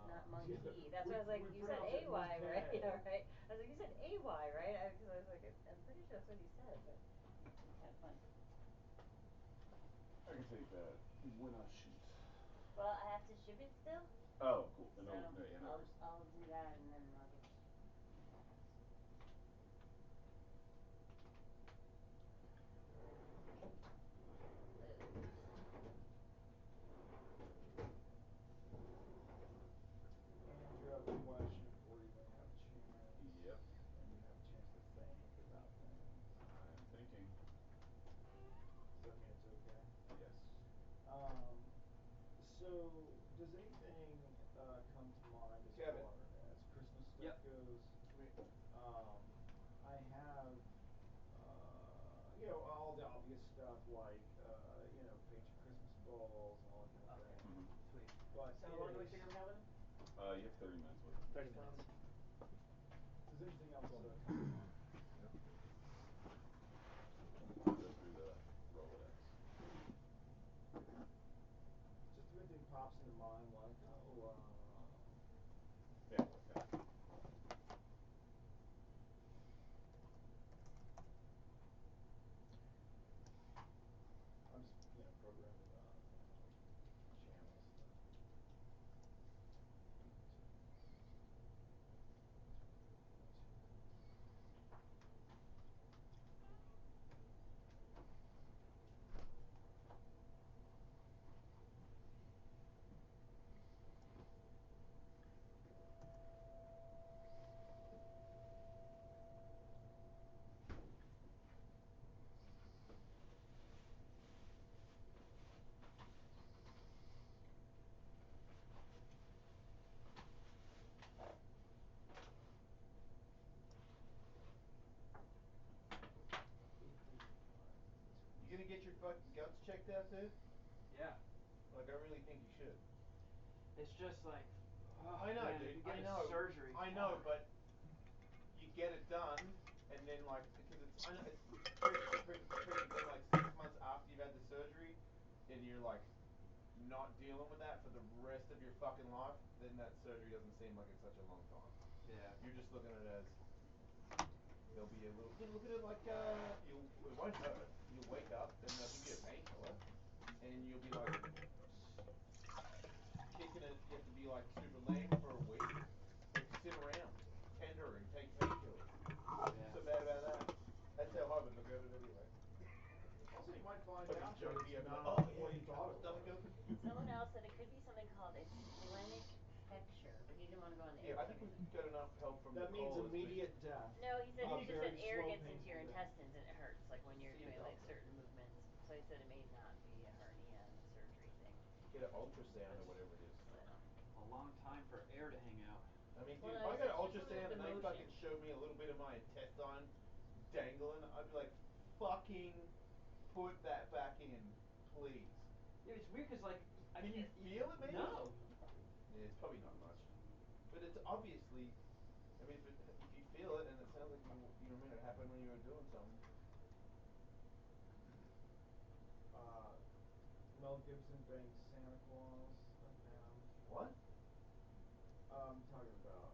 not Yeah, Monkey. That's why I was like, we you said pronounce it AY, right? Monkey. Yeah, right. I was like, you said AY, right? Because I was like, I'm pretty sure that's what he said, but it's kind of funny. I can take that when I shoot. Well, I have to ship it still, Oh, cool. so No, yeah, no worries. I'll do that and then I'll get you my address. Close. Andrew, I have a question for you when you have a chance. Yep. When you have a chance to think about things. I'm thinking. Does that mean it's okay? Yes. So does anything come to mind as Kevin. far as Christmas stuff Yep. goes? Wait. I have, all the obvious stuff like, paint your Christmas balls and all that kind of Okay. thing. Mm-hmm. Sweet. But So how it long do we is, figure we have with him? You have 30 minutes with it. 30 minutes. There's anything else Cool. coming? Yep. I'll go through the Rolodex. Just if anything pops into mind, like, Yeah. Yeah. I'm just, programming channels to. You gonna get your fucking guts checked out, dude? Yeah. Like, I really think you should. It's just like, oh, I know, man, dude. I getting know. surgery. I know, but you get it done, and then like, because it's I know it's tricky thing. Like 6 months after you've had the surgery, and you're like not dealing with that for the rest of your fucking life, then that surgery doesn't seem like it's such a long time. Yeah. You're just looking at it as there'll be a little. You look at it like it won't hurt. You'll wake up and they'll give you a painkiller, and you'll be like kicking it. You have to be like super lame for a week, like sit around, tender and take painkillers. Yeah. So bad about that. That's how Harvard look at it anyway. Also, you might find Fucking out that junkie. it's I'd be like, not oh yeah, what you you got thought the it stomach was. open. Someone else said it could be something called a splenic fecture, but he didn't want to go on the Yeah, I think we've got enough help from That means Nicole. immediate death. No, he said A just very that air slow, gets into your painful death. intestines and it hurts, like when you're See a doing like doctor. certain movements. So he said it may not be a hernia and a surgery thing. Get an ultrasound or That's whatever it is. So a long time for air to hang out. I mean, well, dude, if no, I he got said an just remove ultrasound the and they motion. fucking showed me a little bit of my intestine dangling, I'd be like, fucking put that back in, please. Yeah, it's weird because like I Can you can't feel it, maybe? No. Yeah, it's probably not much, but it's obviously. I mean, if you feel it and it sounds like you know what I mean, it happened when you were doing something. Mel Gibson bangs Santa Claus down. What? I'm talking about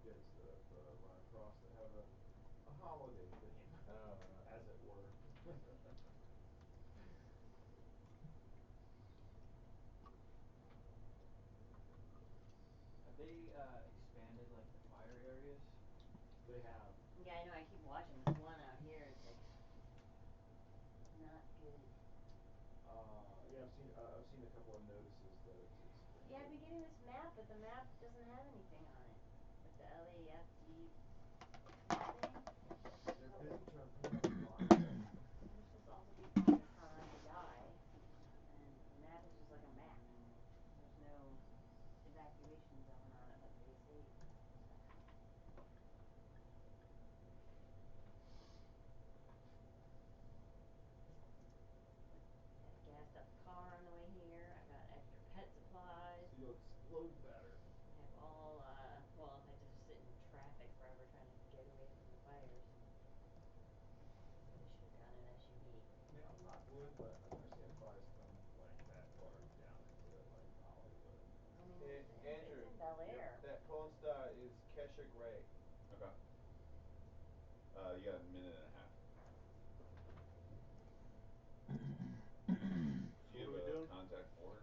just bits that run across that have a holiday theme, as it were. Have they expanded like the fire areas? They have. Yeah, I know. I keep watching this one out here. It's like not good. Yeah, I've seen a couple of notices that it's Yeah, I've expanded. been getting this map, but the map doesn't have anything on it. Like the LAFD thing. They're busy trying to put out a fire. Well, they're supposed to also be finding a time to die, and the map is just like a map. There's no evacuation zone on it, like they say. I've gassed up the car on the way here. I've got extra pet supplies. So you'll explode better. I have all, well, if I just sit in traffic forever trying to get away from the fires. I should have gotten an SUV. I mean, I'm not wood, but I've never seen a fire come like that far down into it, like Hollywood. I mean, Andrew, it's in Bel Air. that porn star is Kesha Gray. Okay. You got a minute and a half. Do So you what are have we a doing? contact for her?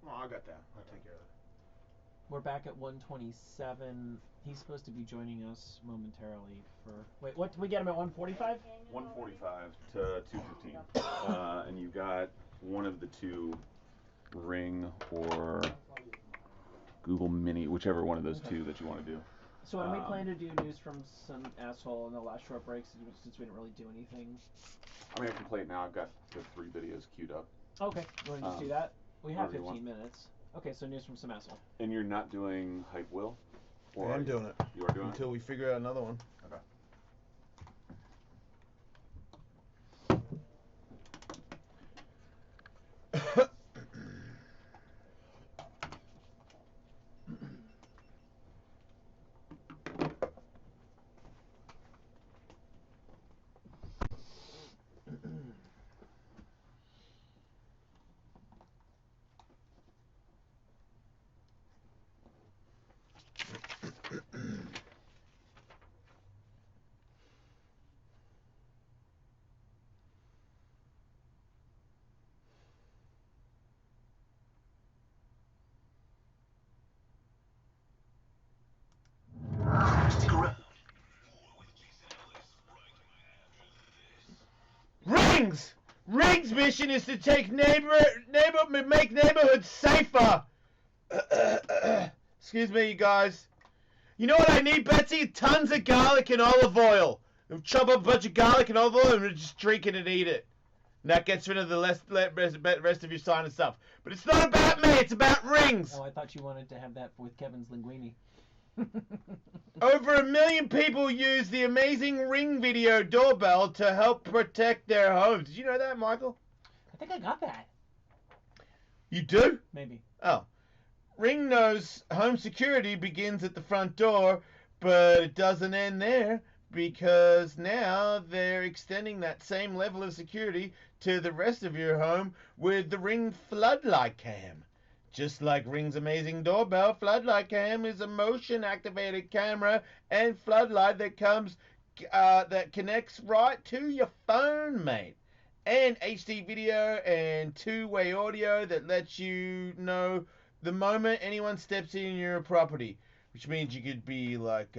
Oh, I got that. I'll Okay. take care of that. We're back at 127. He's supposed to be joining us momentarily for. Wait, what? Did we get him at 145? 145 to 215. And you got one of the two Ring or Google Mini, whichever one of those two that you want to do. So when we plan to do news from some asshole in the last short break, since we didn't really do anything. I mean, I can play it now. I've got the 3 videos queued up. Okay, you want to just do that? We have Whatever you 15 want. minutes. Okay, so news from some asshole. And you're not doing Hype Will? Or I am doing it. You are doing Until it? we figure out another one. Okay. Rings! Rings' mission is to take make neighborhoods safer. Excuse me, you guys. You know what I need, Betsy? Tons of garlic and olive oil. Chop up a bunch of garlic and olive oil and just drink it and eat it. And that gets rid of the rest of your sinus stuff. But it's not about me, it's about rings. Oh, I thought you wanted to have that with Kevin's linguine. Over 1 million people use the amazing Ring video doorbell to help protect their homes. Did you know that, Michael? I think I got that. You do? Maybe. Oh. Ring knows home security begins at the front door, but it doesn't end there because now they're extending that same level of security to the rest of your home with the Ring Floodlight Cam. Just like Ring's amazing doorbell, Floodlight Cam is a motion-activated camera and floodlight that connects right to your phone, mate. And HD video and two-way audio that lets you know the moment anyone steps in your property, which means you could be like,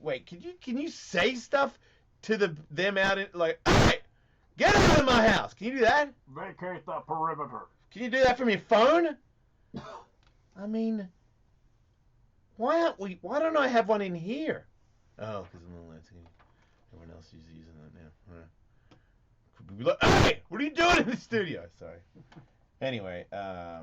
wait, can you say stuff to them out in like, hey, get out of my house? Can you do that? Vacate the perimeter. Can you do that from your phone? I mean, why don't I have one in here? Oh, because I'm not letting everyone else is using that now. Right. Could be like, hey, what are you doing in the studio? Sorry. Anyway, yeah,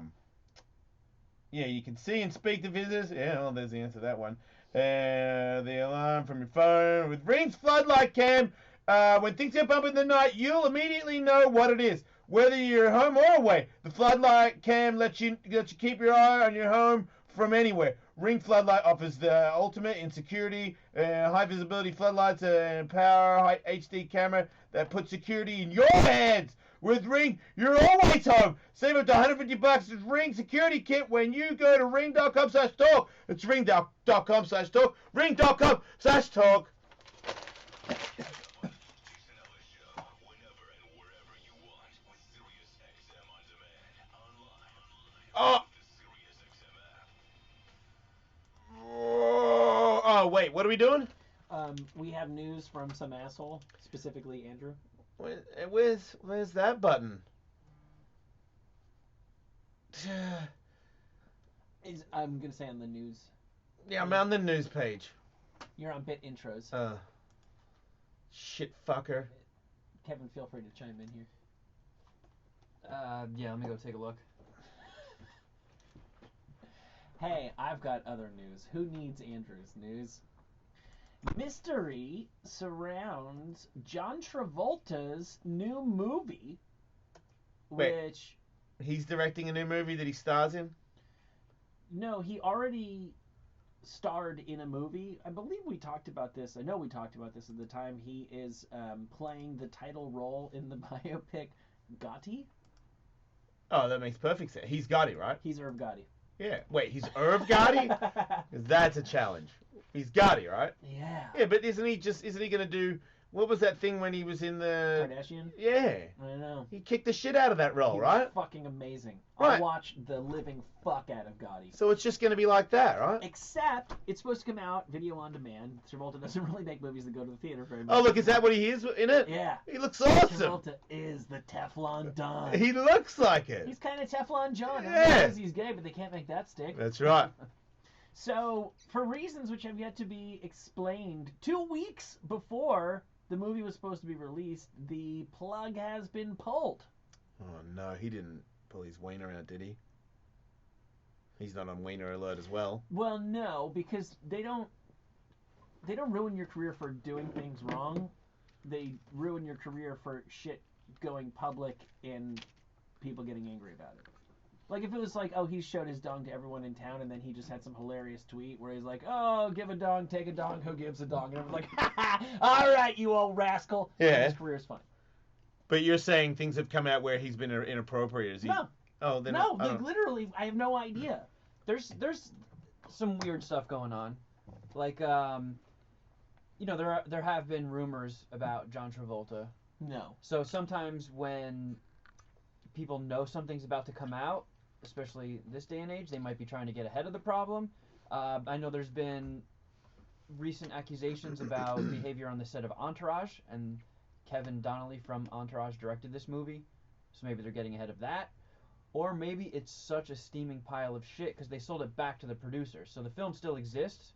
you can see and speak to visitors. Yeah, well, there's the answer to that one. The alarm from your phone with Ring's Floodlight Cam. When things get bumpy in the night, you'll immediately know what it is. Whether you're home or away, the Floodlight Cam lets you keep your eye on your home from anywhere. Ring Floodlight offers the ultimate in security, high visibility floodlights and power HD camera that puts security in your hands. With Ring, you're always home. Save up to $150 with Ring Security Kit when you go to ring.com/talk. It's ring.com/talk. Ring.com/talk. Oh, wait, what are we doing? We have news from some asshole, specifically Andrew. Where's that button? I'm going to say on the news. Yeah, I'm on the news page. You're on bit intros. Shit fucker. Kevin, feel free to chime in here. Yeah, let me go take a look. Hey, I've got other news. Who needs Andrew's news? Mystery surrounds John Travolta's new movie, Wait. which... He's directing a new movie that he stars in? No, he already starred in a movie. I believe we talked about this. I know we talked about this at the time. He is playing the title role in the biopic Gotti. Oh, that makes perfect sense. He's Gotti, right? He's Irv Gotti. Yeah. Wait, he's Irv Gotti? 'Cause that's a challenge. He's Gotti, right? Yeah. Yeah, but isn't he going to do... What was that thing when he was in the... Kardashian? Yeah. I know. He kicked the shit out of that role, He right? was fucking amazing. Right. I watched the living fuck out of Gotti. So it's just going to be like that, right? Except, it's supposed to come out video on demand. Travolta doesn't really make movies that go to the theater very much. Oh, look, is that what he is in it? Yeah. He looks awesome. Travolta is the Teflon Don. He looks like it. He's kind of Teflon John. Yeah. Everyone knows he's gay, but they can't make that stick. That's right. So, for reasons which have yet to be explained, 2 weeks before the movie was supposed to be released, the plug has been pulled. Oh, no, he didn't pull his wiener out, did he? He's not on wiener alert as well. Well, no, because they don't ruin your career for doing things wrong. They ruin your career for shit going public and people getting angry about it. Like, if it was like, oh, he showed his dong to everyone in town, and then he just had some hilarious tweet where he's like, oh, give a dong, take a dong, who gives a dong? And everyone's like, ha ha, all right, you old rascal. Yeah. And his career's fine. But you're saying things have come out where he's been inappropriate, is he? No. Oh, then No, I don't... literally, I have no idea. There's some weird stuff going on. Like, you know, there have been rumors about John Travolta. No. So sometimes when people know something's about to come out, especially this day and age, they might be trying to get ahead of the problem. I know there's been recent accusations about behavior on the set of Entourage, and Kevin Donnelly from Entourage directed this movie, so maybe they're getting ahead of that. Or maybe it's such a steaming pile of shit because they sold it back to the producer, so the film still exists.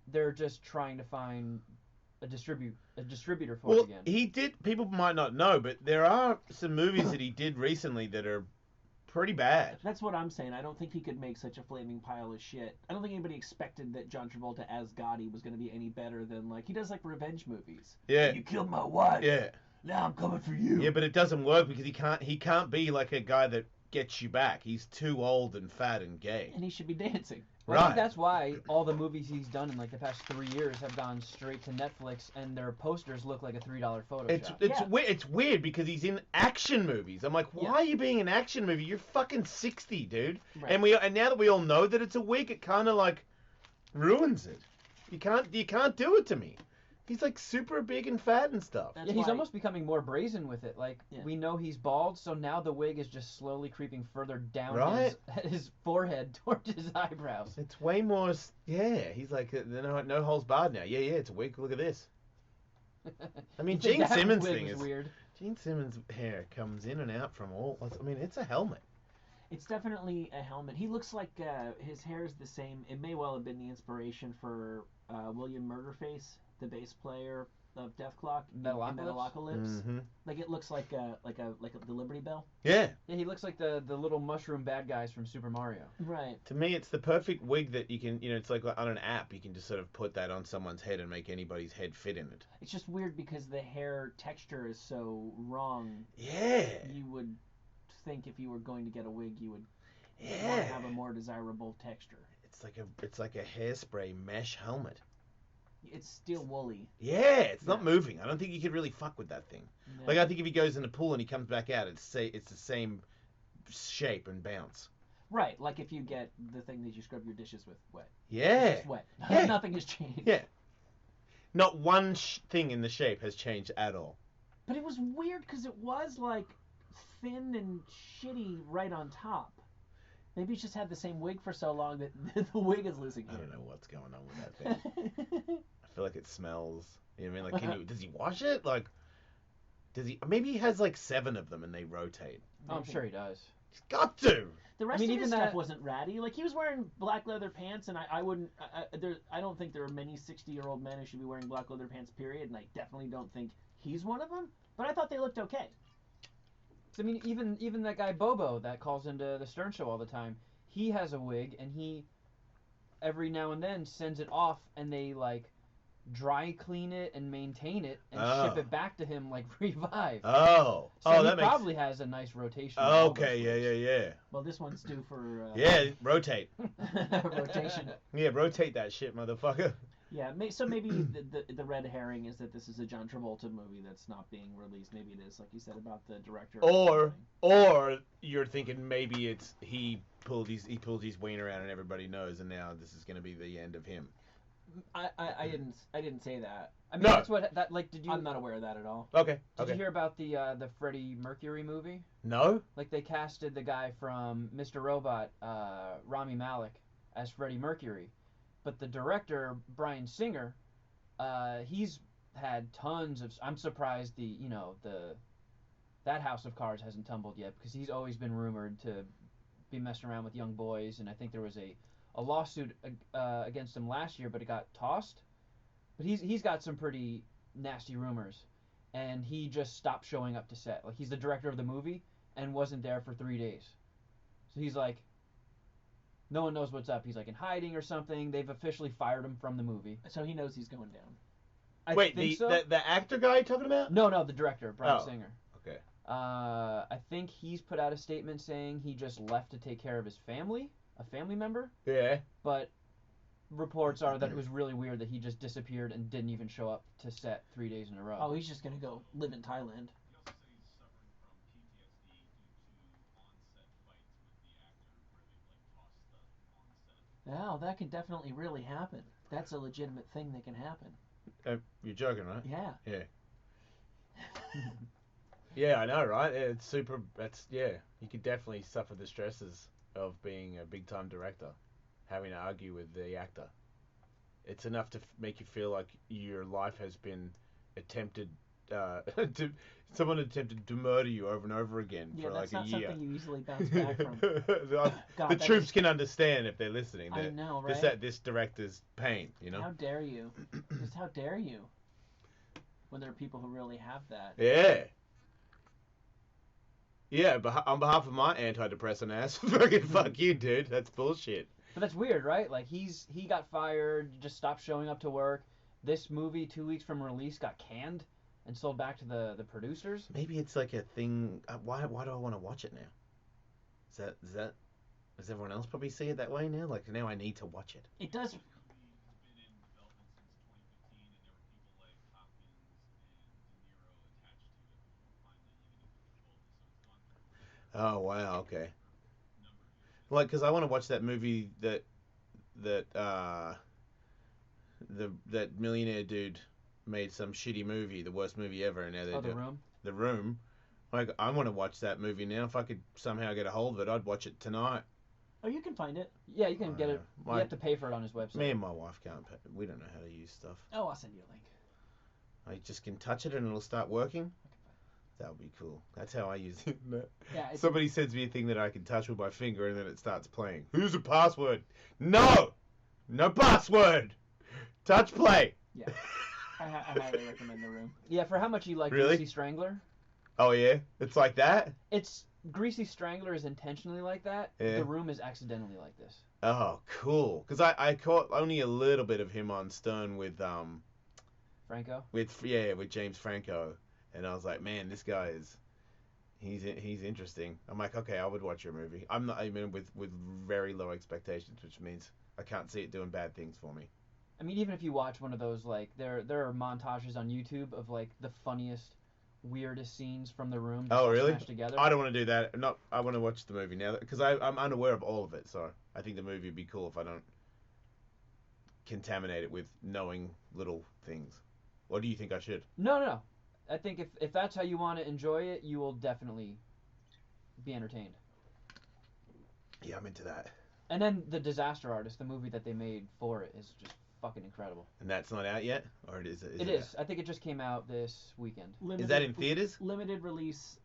They're just trying to find a distributor for it again. He did. People might not know, but there are some movies that he did recently that are pretty bad. That's what I'm saying. I don't think he could make such a flaming pile of shit. I don't think anybody expected that John Travolta as Gotti was going to be any better than, like, he does, like, revenge movies. Yeah. You killed my wife. Yeah. Now I'm coming for you. Yeah, but it doesn't work because he can't be like a guy that gets you back. He's too old and fat and gay. And he should be dancing. Well, I think that's why all the movies he's done in like the past 3 years have gone straight to Netflix, and their posters look like a $3 Photoshop. It's weird because he's in action movies. I'm like, why are you being an action movie? You're fucking 60, dude. Right. And now that we all know that it's a wig, it kind of like ruins it. You can't do it to me. He's like super big and fat and stuff. Yeah, he's almost becoming more brazen with it. Like, we know he's bald, so now the wig is just slowly creeping further down his forehead towards his eyebrows. It's way more, he's like, no holds barred now. Yeah, it's a wig. Look at this. I mean, Gene Simmons thing is weird. Gene Simmons' hair comes in and out from all, I mean, it's a helmet. It's definitely a helmet. He looks like his hair is the same. It may well have been the inspiration for William Murderface, the bass player of Def Clock, Metalocalypse. Mm-hmm. Like it looks like the Liberty Bell. Yeah. Yeah, he looks like the little mushroom bad guys from Super Mario. Right. To me, it's the perfect wig that you can, it's like on an app. You can just sort of put that on someone's head and make anybody's head fit in it. It's just weird because the hair texture is so wrong. Yeah. You would think if you were going to get a wig, you would want to have a more desirable texture. It's like a hairspray mesh helmet. It's still woolly. Yeah, it's not moving. I don't think you could really fuck with that thing. No. Like, I think if he goes in the pool and he comes back out, it's the same shape and bounce. Right, like if you get the thing that you scrub your dishes with wet. Yeah. It's just wet. Yeah. Nothing has changed. Yeah. Not one thing in the shape has changed at all. But it was weird because it was like thin and shitty right on top. Maybe he's just had the same wig for so long that the wig is losing hair. I don't know what's going on with that thing. I feel like it smells. You know what I mean? Like, does he wash it? Like, does he? Maybe he has like 7 of them and they rotate. Oh, I'm sure he does. He's got to. The rest of his stuff wasn't ratty. Like, he was wearing black leather pants, and I don't think there are many 60-year-old men who should be wearing black leather pants, period, and I definitely don't think he's one of them. But I thought they looked okay. I mean, even that guy Bobo that calls into the Stern Show all the time, he has a wig, and he every now and then sends it off, and they like dry clean it and maintain it and ship it back to him like Revive. Oh, so that he probably has a nice rotation. Okay, yeah. Well, this one's due for rotate. rotation. Yeah, rotate that shit, motherfucker. Yeah, so maybe the red herring is that this is a John Travolta movie that's not being released. Maybe it is, like you said, about the director. Or you're thinking maybe it's he pulled his wiener out and everybody knows, and now this is going to be the end of him. I didn't say that. I mean, that's what that like. Did you? I'm not aware of that at all. Okay. Did you hear about the Freddie Mercury movie? No. Like they casted the guy from Mr. Robot, Rami Malek, as Freddie Mercury. But the director, Bryan Singer, he's had tons of. I'm surprised that House of Cards hasn't tumbled yet, because he's always been rumored to be messing around with young boys, and I think there was a lawsuit against him last year, but it got tossed. But he's got some pretty nasty rumors, and he just stopped showing up to set. Like, he's the director of the movie and wasn't there for 3 days. So he's like, no one knows what's up. He's like in hiding or something. They've officially fired him from the movie. So he knows he's going down. Wait, the actor guy you're talking about? No, the director, Bryan Singer. Okay. I think he's put out a statement saying he just left to take care of his family, a family member. Yeah. But reports are that it was really weird that he just disappeared and didn't even show up to set 3 days in a row. Oh, he's just gonna go live in Thailand. Wow, that can definitely really happen. That's a legitimate thing that can happen. You're joking, right? Yeah. Yeah. Yeah, I know, right? It's super. You could definitely suffer the stresses of being a big-time director, having to argue with the actor. It's enough to make you feel like your life has been attempted someone attempted to murder you over and over again Yeah, for that's like a not year. something you easily bounce back from. the God, the that troops just- can understand if they're listening. I That know, This right? at this director's pain, you know. How dare you? Just how dare you? When there are people who really have that. Yeah. Yeah, but on behalf of my antidepressant ass, fucking fuck you, dude. That's bullshit. But that's weird, right? Like he got fired, just stopped showing up to work. This movie, 2 weeks from release, got canned and sold back to the producers. Maybe it's like a thing. Why do I want to watch it now? Does everyone else probably see it that way now? Like now I need to watch it. It does. The movie has been in development since 2015, and there were people like Hopkins and De Niro attached to it before finally getting it controlled. So it's gone through Oh wow, okay. a number of years. Like, cause I want to watch that movie that that millionaire dude made some shitty movie, the worst movie ever, and now they Oh, do The Room. The Room. Like, I want to watch that movie now. If I could somehow get a hold of it, I'd watch it tonight. Oh, you can find it. Yeah, you can get it. My- You have to pay for it on his website. Me and my wife can't pay. We don't know how to use stuff. Oh, I'll send you a link. I just can touch it and it'll start working. That would be cool. That's how I use it. Yeah, it's, Somebody sends me a thing that I can touch with my finger and then it starts playing. Who's the password? No! No password! Touch play! yeah. I highly recommend The Room. Yeah, for how much you like Really? Greasy Strangler. Oh yeah? It's like that? It's Greasy Strangler is intentionally like that. Yeah. The Room is accidentally like this. Oh, cool. Because I caught only a little bit of him on Stern with Franco. with James Franco, and I was like, man, this guy is he's interesting. I'm like, okay, I would watch your movie. I'm not even with very low expectations, which means I can't see it doing bad things for me. I mean, even if you watch one of those, like there are montages on YouTube of like the funniest, weirdest scenes from The Room. Just Oh, all really? smashed together. I don't want to do that. I want to watch the movie now because I'm unaware of all of it. So I think the movie would be cool if I don't contaminate it with knowing little things. Or do you think I should? No. I think if that's how you want to enjoy it, you will definitely be entertained. Yeah, I'm into that. And then The Disaster Artist, the movie that they made for it, is just fucking incredible. And that's not out yet, or is it? It is. I think it just came out this weekend. Is that in theaters? Limited release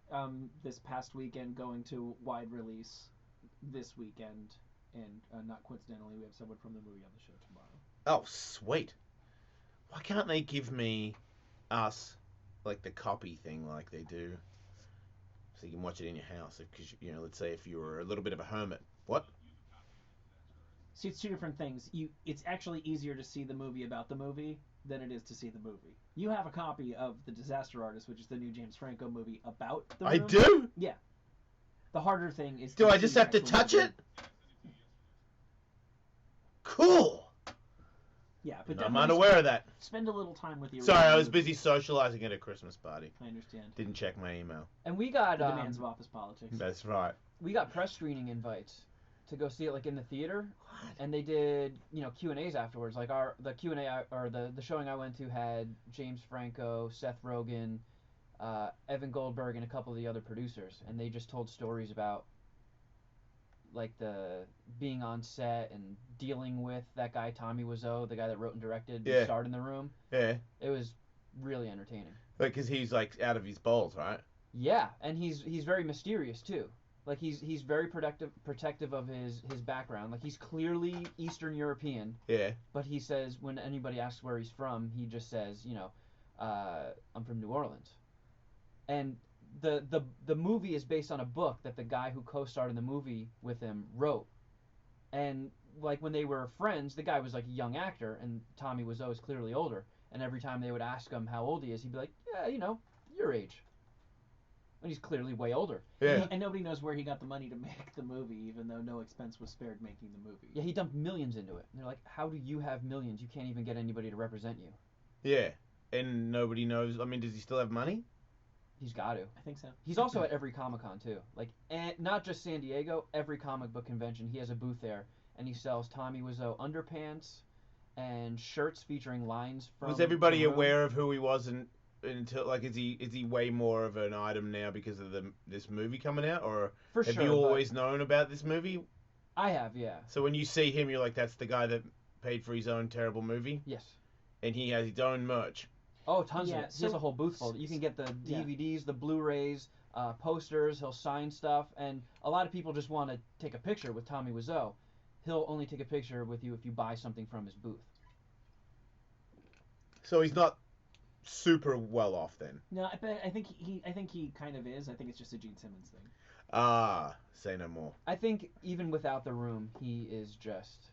this past weekend, going to wide release this weekend, and not coincidentally, we have someone from the movie on the show tomorrow. Oh, sweet. Why can't they give me us like the copy thing like they do, so you can watch it in your house? Because let's say if you were a little bit of a hermit. What? See, it's two different things. It's actually easier to see the movie about the movie than it is to see the movie. You have a copy of The Disaster Artist, which is the new James Franco movie about the I room. do? Yeah. The harder thing is. Do to I see just the have to actual touch movie. it? Cool. Yeah, but I'm definitely unaware of that. Spend a little time with the. Sorry, I original was movie. busy socializing at a Christmas party. I understand. Didn't check my email. And we got The demands of office politics. That's right. we got press screening invites to go see it like in the theater, and they did Q&As afterwards. Like the Q&A or the showing I went to had James Franco, Seth Rogen, Evan Goldberg, and a couple of the other producers, and they just told stories about like the being on set and dealing with that guy Tommy Wiseau, the guy that wrote and directed Yeah. Starred in the Room. Yeah. It was really entertaining. Like, because he's like out of his balls, right? Yeah, and he's very mysterious too. Like he's very protective of his background. Like he's clearly Eastern European, Yeah. but he says when anybody asks where he's from, he just says, I'm from New Orleans. And the movie is based on a book that the guy who co-starred in the movie with him wrote. And like when they were friends, the guy was like a young actor, and Tommy Wiseau is clearly older. And every time they would ask him how old he is, he'd be like, yeah, your age. And he's clearly way older. Yeah. And nobody knows where he got the money to make the movie, even though no expense was spared making the movie. Yeah, he dumped millions into it. And they're like, how do you have millions? You can't even get anybody to represent you. Yeah. And nobody knows. I mean, does he still have money? He's got to. I think so. He's also at every Comic-Con too. Like, and not just San Diego, every comic book convention, he has a booth there, and he sells Tommy Wiseau underpants and shirts featuring lines from. Was everybody The Room. aware of who he was until like is he way more of an item now because of this movie coming out, or For have sure, you but always known about this movie? I have, yeah. So when you see him, you're like, that's the guy that paid for his own terrible movie, Yes. and he has his own merch. Oh, tons Yeah, of it. He has so- a whole booth full. You can get the Yeah. DVDs, the Blu-rays, posters. He'll sign stuff, and a lot of people just want to take a picture with Tommy Wiseau. He'll only take a picture with you if you buy something from his booth. So he's not super well off then. No, I think he kind of is. I think it's just a Gene Simmons thing. Ah, say no more. I think even without the room, he is just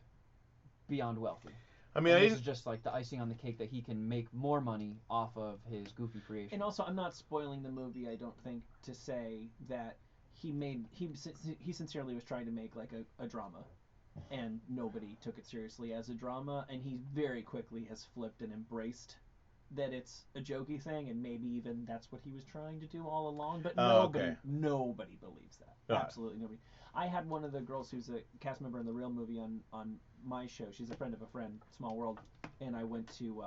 beyond wealthy. I mean, And I this didn't. is just like the icing on the cake that he can make more money off of his goofy creation. And also, I'm not spoiling the movie. I don't think to say that he sincerely was trying to make like a drama, and nobody took it seriously as a drama. And he very quickly has flipped and embraced that it's a jokey thing, and maybe even that's what he was trying to do all along. But nobody believes that. Right. Absolutely nobody. I had one of the girls who's a cast member in the real movie on my show. She's a friend of a friend, Small World, and I went to.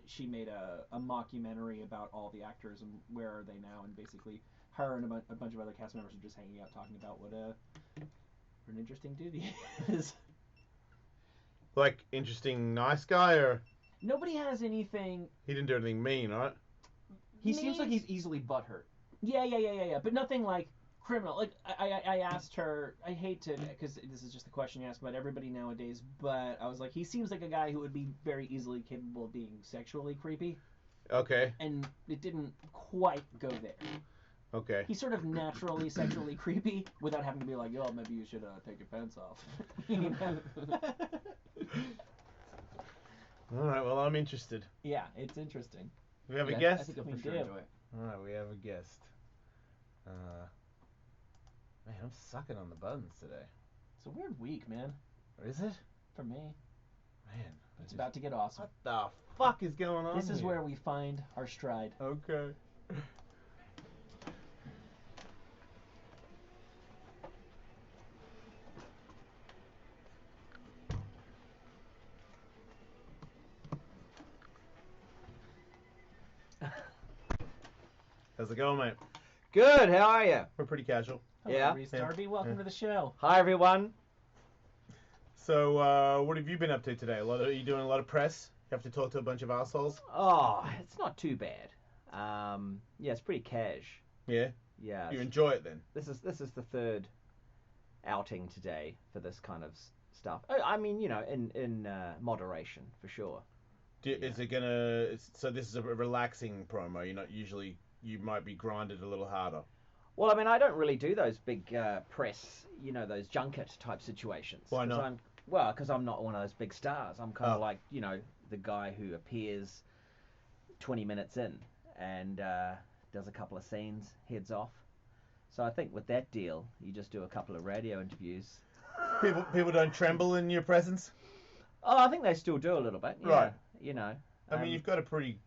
She made a mockumentary about all the actors and where are they now, and basically her and a bunch of other cast members are just hanging out talking about what an interesting dude he is. Like, interesting, nice guy, or Nobody has anything. he didn't do anything mean, right? He seems like he's easily butthurt. Yeah. But nothing like criminal. Like I asked her. I hate to, because this is just the question you ask about everybody nowadays. But I was like, he seems like a guy who would be very easily capable of being sexually creepy, Okay. and it didn't quite go there. Okay. He's sort of naturally sexually creepy without having to be like, yo, maybe you should take your pants off. You know? All right. Well, I'm interested. Yeah, it's interesting. We have Yeah, a guest. I think you'll We for sure do. enjoy it. All right, we have a guest. Man, I'm sucking on the buttons today. It's a weird week, man. Or is it? For me, Man, it's about to get awesome. what the fuck is going on This is here? where we find our stride. Okay. How's it going, mate? Good, how are you? We're pretty casual. Hello, Yeah. Rhys Darby. Welcome Yeah. to the show. Hi, everyone. So, what have you been up to today? Are you doing a lot of press? You have to talk to a bunch of assholes? Oh, it's not too bad. Yeah, it's pretty cash. Yeah? Yeah. You enjoy it then? This is the third outing today for this kind of stuff. I mean, you know, in moderation for sure. Is it gonna... So this is a relaxing promo. You're not usually... You might be grinded a little harder. Well, I mean, I don't really do those big press, you know, those junket type situations. Why not? Because I'm not one of those big stars. I'm kind of Oh. like, you know, the guy who appears 20 minutes in and does a couple of scenes, heads off. So I think with that deal, you just do a couple of radio interviews. People don't tremble in your presence? Oh, I think they still do a little bit. Yeah, Right. You know. I mean, you've got a pretty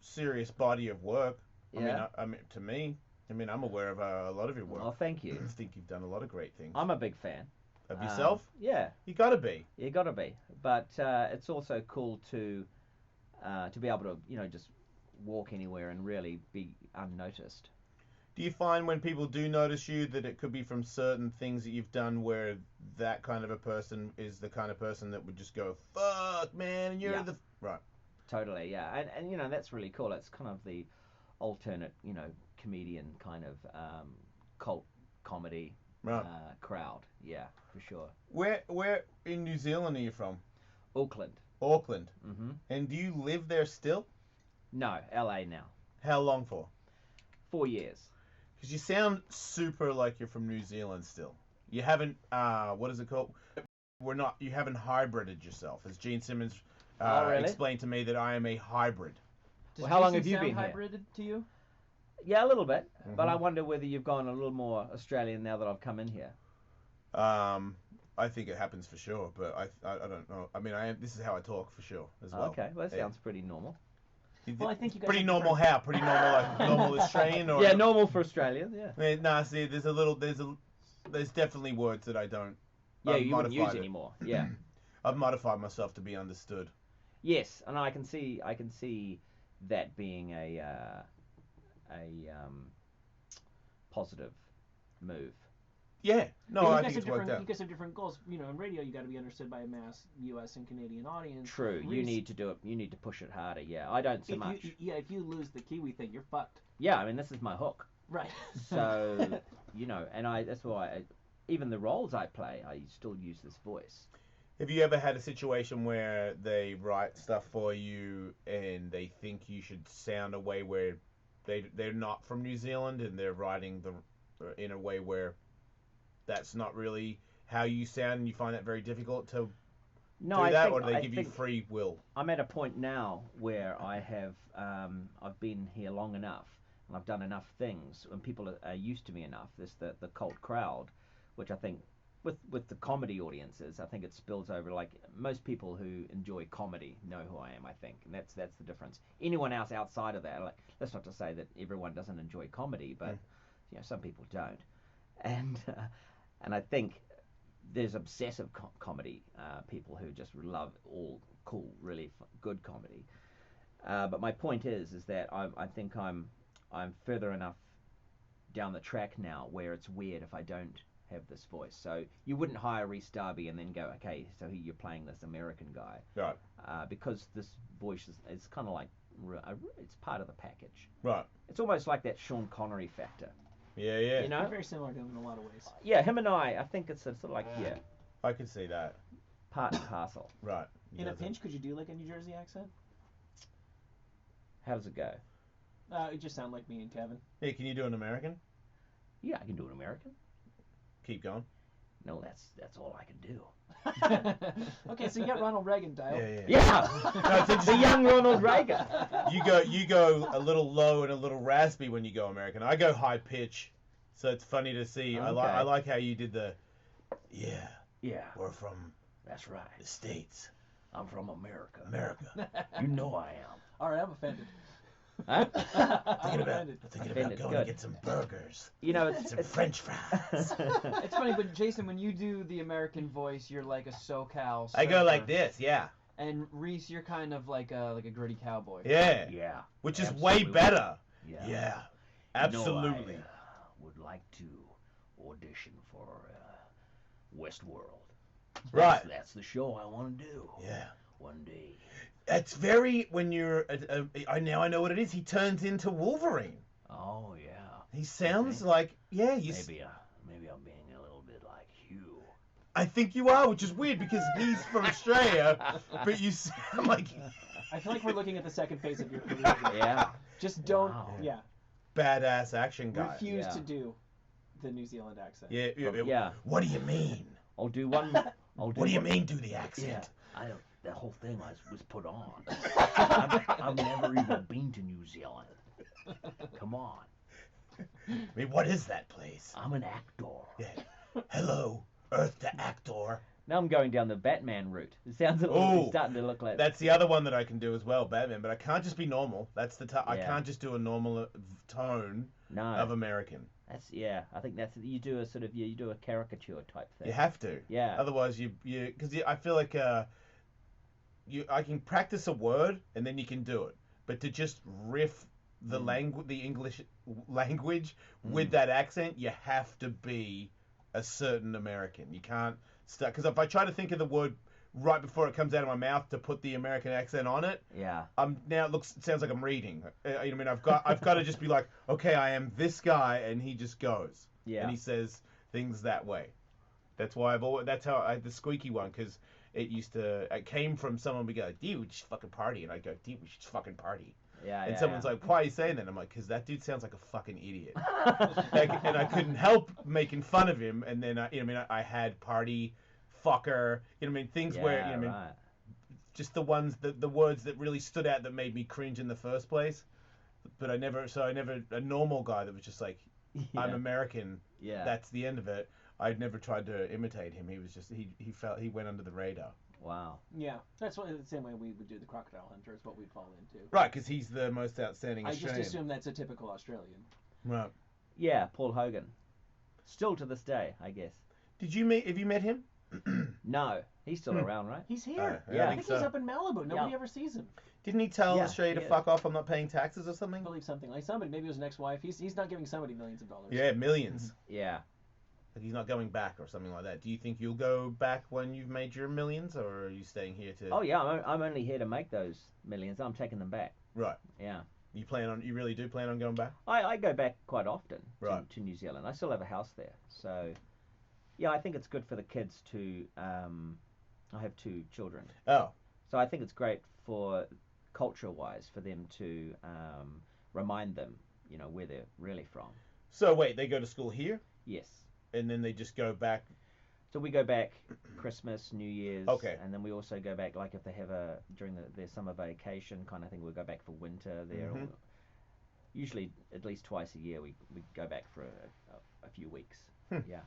serious body of work. Yeah. I mean, to me, I'm aware of a lot of your work. Well, thank you. I think you've done a lot of great things. I'm a big fan. Of yourself? Yeah. You gotta be. You gotta be. But it's also cool to be able to, you know, just walk anywhere and really be unnoticed. Do you find when people do notice you that it could be from certain things that you've done where that kind of a person is the kind of person that would just go, fuck, man, and you're Yeah. the... Right. Totally, yeah. And you know, that's really cool. It's kind of the alternate, you know, comedian kind of cult comedy Right. crowd. Yeah, for sure. Where in New Zealand are you from? Auckland. Auckland. Mm-hmm. And do you live there still? No, LA now. How long for? 4 years. Because you sound super like you're from New Zealand still. You haven't, what is it called? You haven't hybrided yourself. As Gene Simmons Oh, really? explained to me that I am a hybrid. Does Well, how long Jason have you sound been here? hybrided to you? Yeah, a little bit. But I Mhm. wonder whether you've gone a little more Australian now that I've come in here. I think it happens for sure, but I don't know. I mean, this is how I talk for sure as well. Okay, well, that Yeah. sounds pretty normal. Well, I think you guys Pretty have normal different- how? Pretty normal like normal Australian or Yeah, normal for Australians, yeah. Nah, see, there's definitely words that I don't. Yeah, I've you wouldn't use modified it. anymore. Yeah. I've modified myself to be understood. Yes, and I can see that being a positive move. Yeah, no, you I guys think have it's worked different. out. You guys have different goals. You know, in radio, you got to be understood by a mass U.S. and Canadian audience. True. You Rhys, need to do it. You need to push it harder. Yeah, I don't so much. If you lose the Kiwi thing, you're fucked. Yeah, I mean this is my hook. Right. So you know, and that's why even the roles I play, I still use this voice. Have you ever had a situation where they write stuff for you and they think you should sound a way where they're not from New Zealand and they're writing in a way where that's not really how you sound and you find that very difficult to do that, or do they give you free will? I'm at a point now where I have I've been here long enough and I've done enough things and people are used to me enough. This the cult crowd, which I think with the comedy audiences, I think it spills over. Like most people who enjoy comedy know who I am, I think, and that's the difference. Anyone else outside of that, like, that's not to say that everyone doesn't enjoy comedy, but you know, some people don't, and I think there's obsessive comedy people who just love all cool, really good comedy. But my point is that I think I'm further enough down the track now where it's weird if I don't have this voice. So you wouldn't hire Rhys Darby and then go, okay, so you're playing this American guy, right? Because this voice is kind of like it's part of the package, right? It's almost like that Sean Connery factor. Yeah, yeah. You know, They're very similar to him in a lot of ways. Yeah, him and I think it's sort of like I can see that. Part and parcel. Right. In a pinch, could you do like a New Jersey accent? How does it go? It just sound like me and Kevin. Hey, can you do an American? Yeah, I can do an American. Keep going. No, that's all I can do. Okay, so you got Ronald Reagan dialed. Yeah. No, it's the young Ronald Reagan. You go a little low and a little raspy when you go American. I go high pitch, so it's funny to see. Okay. I like how you did the. Yeah. Yeah. We're from. That's right. The States. I'm from America. America. You know I am. All right, I'm offended. Huh? I'm thinking about going to get some burgers. You know, some French fries. It's funny, but Jason, when you do the American voice, you're like a SoCal surfer. I go like this, yeah. And Rhys, you're kind of like a gritty cowboy. Yeah. Yeah. Which is way better. Yeah. Yeah. Absolutely. You know, I would like to audition for Westworld. Right. That's the show I want to do. Yeah. One day. It's very when you're. I know what it is. He turns into Wolverine. Oh yeah. He sounds like maybe I'm being a little bit like Hugh. I think you are, which is weird because he's from Australia, but you sound like. I feel like we're looking at the second phase of your career. Yeah. Just don't. Wow. Yeah. Badass action guy. Refuse to do the New Zealand accent. Yeah. What do you mean? I'll do one. What do you mean, do the accent? Yeah. I don't. That whole thing was put on. I've never even been to New Zealand. Come on. I mean, what is that place? I'm an actor. Yeah. Hello, Earth to actor. Now I'm going down the Batman route. It sounds it's starting to look like. That's the other one that I can do as well, Batman. But I can't just be normal. That's the I can't just do a normal tone of American. I think that's you do a sort of you do a caricature type thing. You have to. Yeah. Otherwise, you because I feel like I can practice a word and then you can do it, but to just riff the the English language with that accent, you have to be a certain American. You can't start because if I try to think of the word right before it comes out of my mouth to put the American accent on it, now it sounds like I'm reading. I mean, I've got to just be like, okay, I am this guy, and he just goes, and he says things that way. That's why that's how I had the squeaky one, because it came from someone would go, dude, we should fucking party, and I go, dude, we should fucking party. And someone's like, why are you saying that? I'm like, because that dude sounds like a fucking idiot. And I couldn't help making fun of him. And then I had party, fucker, things where just the ones the words that really stood out that made me cringe in the first place. But I never a normal guy that was just like, I'm American. Yeah. That's the end of it. I'd never tried to imitate him. He was just he went under the radar. Wow. Yeah, that's the same way we would do the Crocodile Hunter is what we'd fall into. Right, because he's the most outstanding Australian. I just assume that's a typical Australian. Right. Yeah, Paul Hogan. Still to this day, I guess. Have you met him? No, he's still around, right? He's here. I think he's up in Malibu. Nobody ever sees him. Didn't he tell Australia to fuck off? I'm not paying taxes or something. I believe something like somebody. Maybe it was an ex-wife. He's not giving somebody millions of dollars. Yeah, millions. Yeah. Like he's not going back or something like that. Do you think you'll go back when you've made your millions, or are you staying here to? Oh yeah, I'm only here to make those millions. I'm taking them back. Right. Yeah. You really do plan on going back? I go back quite often Right. to New Zealand. I still have a house there, so yeah, I think it's good for the kids to. I have 2 children. Oh. So I think it's great for culture-wise for them to remind them, where they're really from. So wait, they go to school here, Yes. and then they just go back. So we go back Christmas, New Year's, Okay. and then we also go back like if they have during their summer vacation kind of thing. We'll go back for winter there. Mhm. Usually at least twice a year we go back for a few weeks. Hmm. Yeah.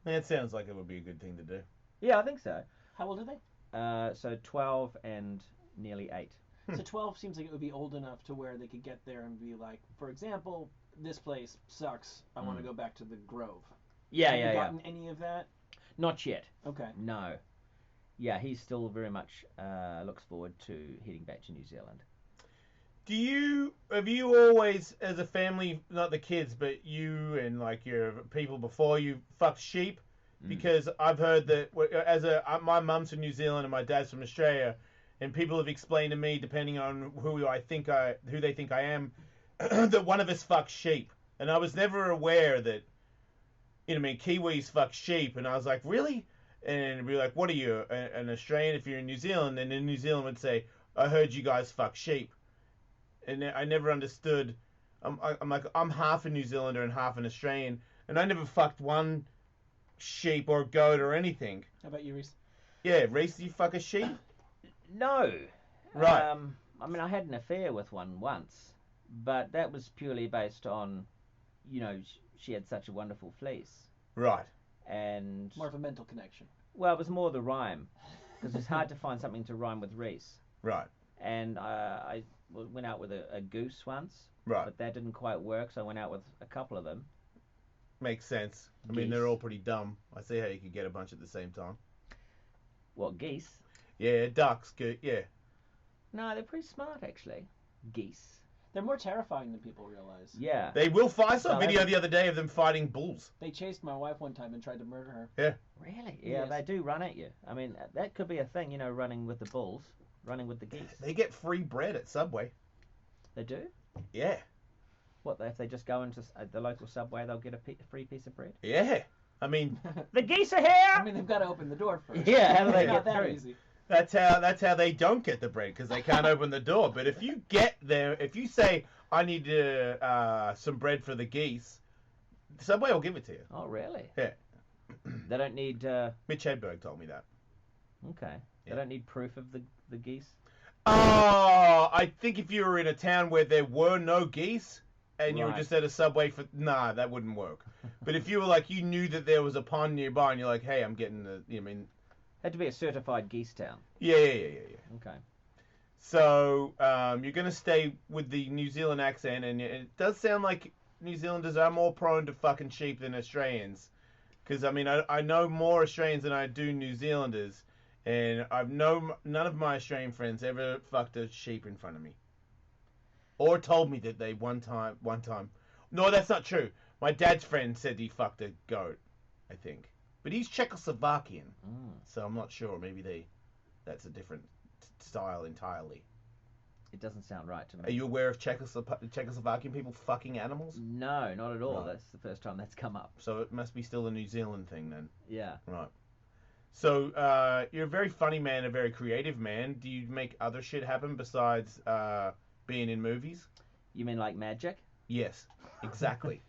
It sounds like it would be a good thing to do. Yeah, I think so. How old are they? So 12 and nearly 8. So 12 seems like it would be old enough to where they could get there and be like, for example, this place sucks. I want to go back to the Grove. Yeah, Have yeah, you yeah. gotten any of that? Not yet. Okay. No. Yeah, he's still very much looks forward to heading back to New Zealand. Have you always, as a family, not the kids, but you and like your people before you, fucked sheep? Because I've heard that my mum's from New Zealand and my dad's from Australia, and people have explained to me, depending on who they think I am, that one of us fucks sheep, and I was never aware that. Kiwis fuck sheep, and I was like, really? And it'd be like, what are you, an Australian if you're in New Zealand? And in New Zealand would say, I heard you guys fuck sheep. And I never understood. I'm like, I'm half a New Zealander and half an Australian, and I never fucked one sheep or goat or anything. How about you, Rhys? Yeah, Rhys, do you fuck a sheep? No. Right. I had an affair with one once, but that was purely based on, she had such a wonderful fleece. Right. And More of a mental connection. well, it was more the rhyme, because it's hard to find something to rhyme with Rhys. Right. And I went out with a goose once, Right. but that didn't quite work, so I went out with a couple of them. Makes sense. I mean, Geese. they're all pretty dumb. I see how you could get a bunch at the same time. What, geese? Yeah, ducks, good. Yeah. No, they're pretty smart, actually. Geese. They're more terrifying than people realize. Yeah. They will fight. I saw a So video the other day of them fighting bulls. They chased my wife one time and tried to murder her. Yeah. Really? Yeah, Yes. they do run at you. I mean, that could be a thing, running with the bulls, running with the geese. They get free bread at Subway. They do? Yeah. What, if they just go into the local Subway, they'll get a free piece of bread? Yeah. I mean, The geese are here! I mean, they've got to open the door first. Yeah, how do they It's not get that through? easy. that's how they don't get the bread, because they can't open the door. But if you get there, if you say, I need some bread for the geese, Subway will give it to you. Oh, really? Yeah. They don't need, Mitch Hedberg told me that. okay. Yeah. They don't need proof of the geese? Oh, I think if you were in a town where there were no geese, and you were Right. just at a Subway that wouldn't work. But if you were like, you knew that there was a pond nearby, and you're like, hey, I'm getting Had to be a certified geese town. yeah. Okay. So you're going to stay with the New Zealand accent, and it does sound like New Zealanders are more prone to fucking sheep than Australians. Because, I know more Australians than I do New Zealanders, and none of my Australian friends ever fucked a sheep in front of me. Or told me that they one time. No, that's not true. My dad's friend said he fucked a goat, I think. But he's Czechoslovakian, so I'm not sure. Maybe that's a different style entirely. It doesn't sound right to me. Are you aware of Czechoslovakian people fucking animals? No, not at all. Right. That's the first time that's come up. So it must be still a New Zealand thing then. Yeah. Right. So you're a very funny man, a very creative man. Do you make other shit happen besides being in movies? You mean like magic? Yes, exactly.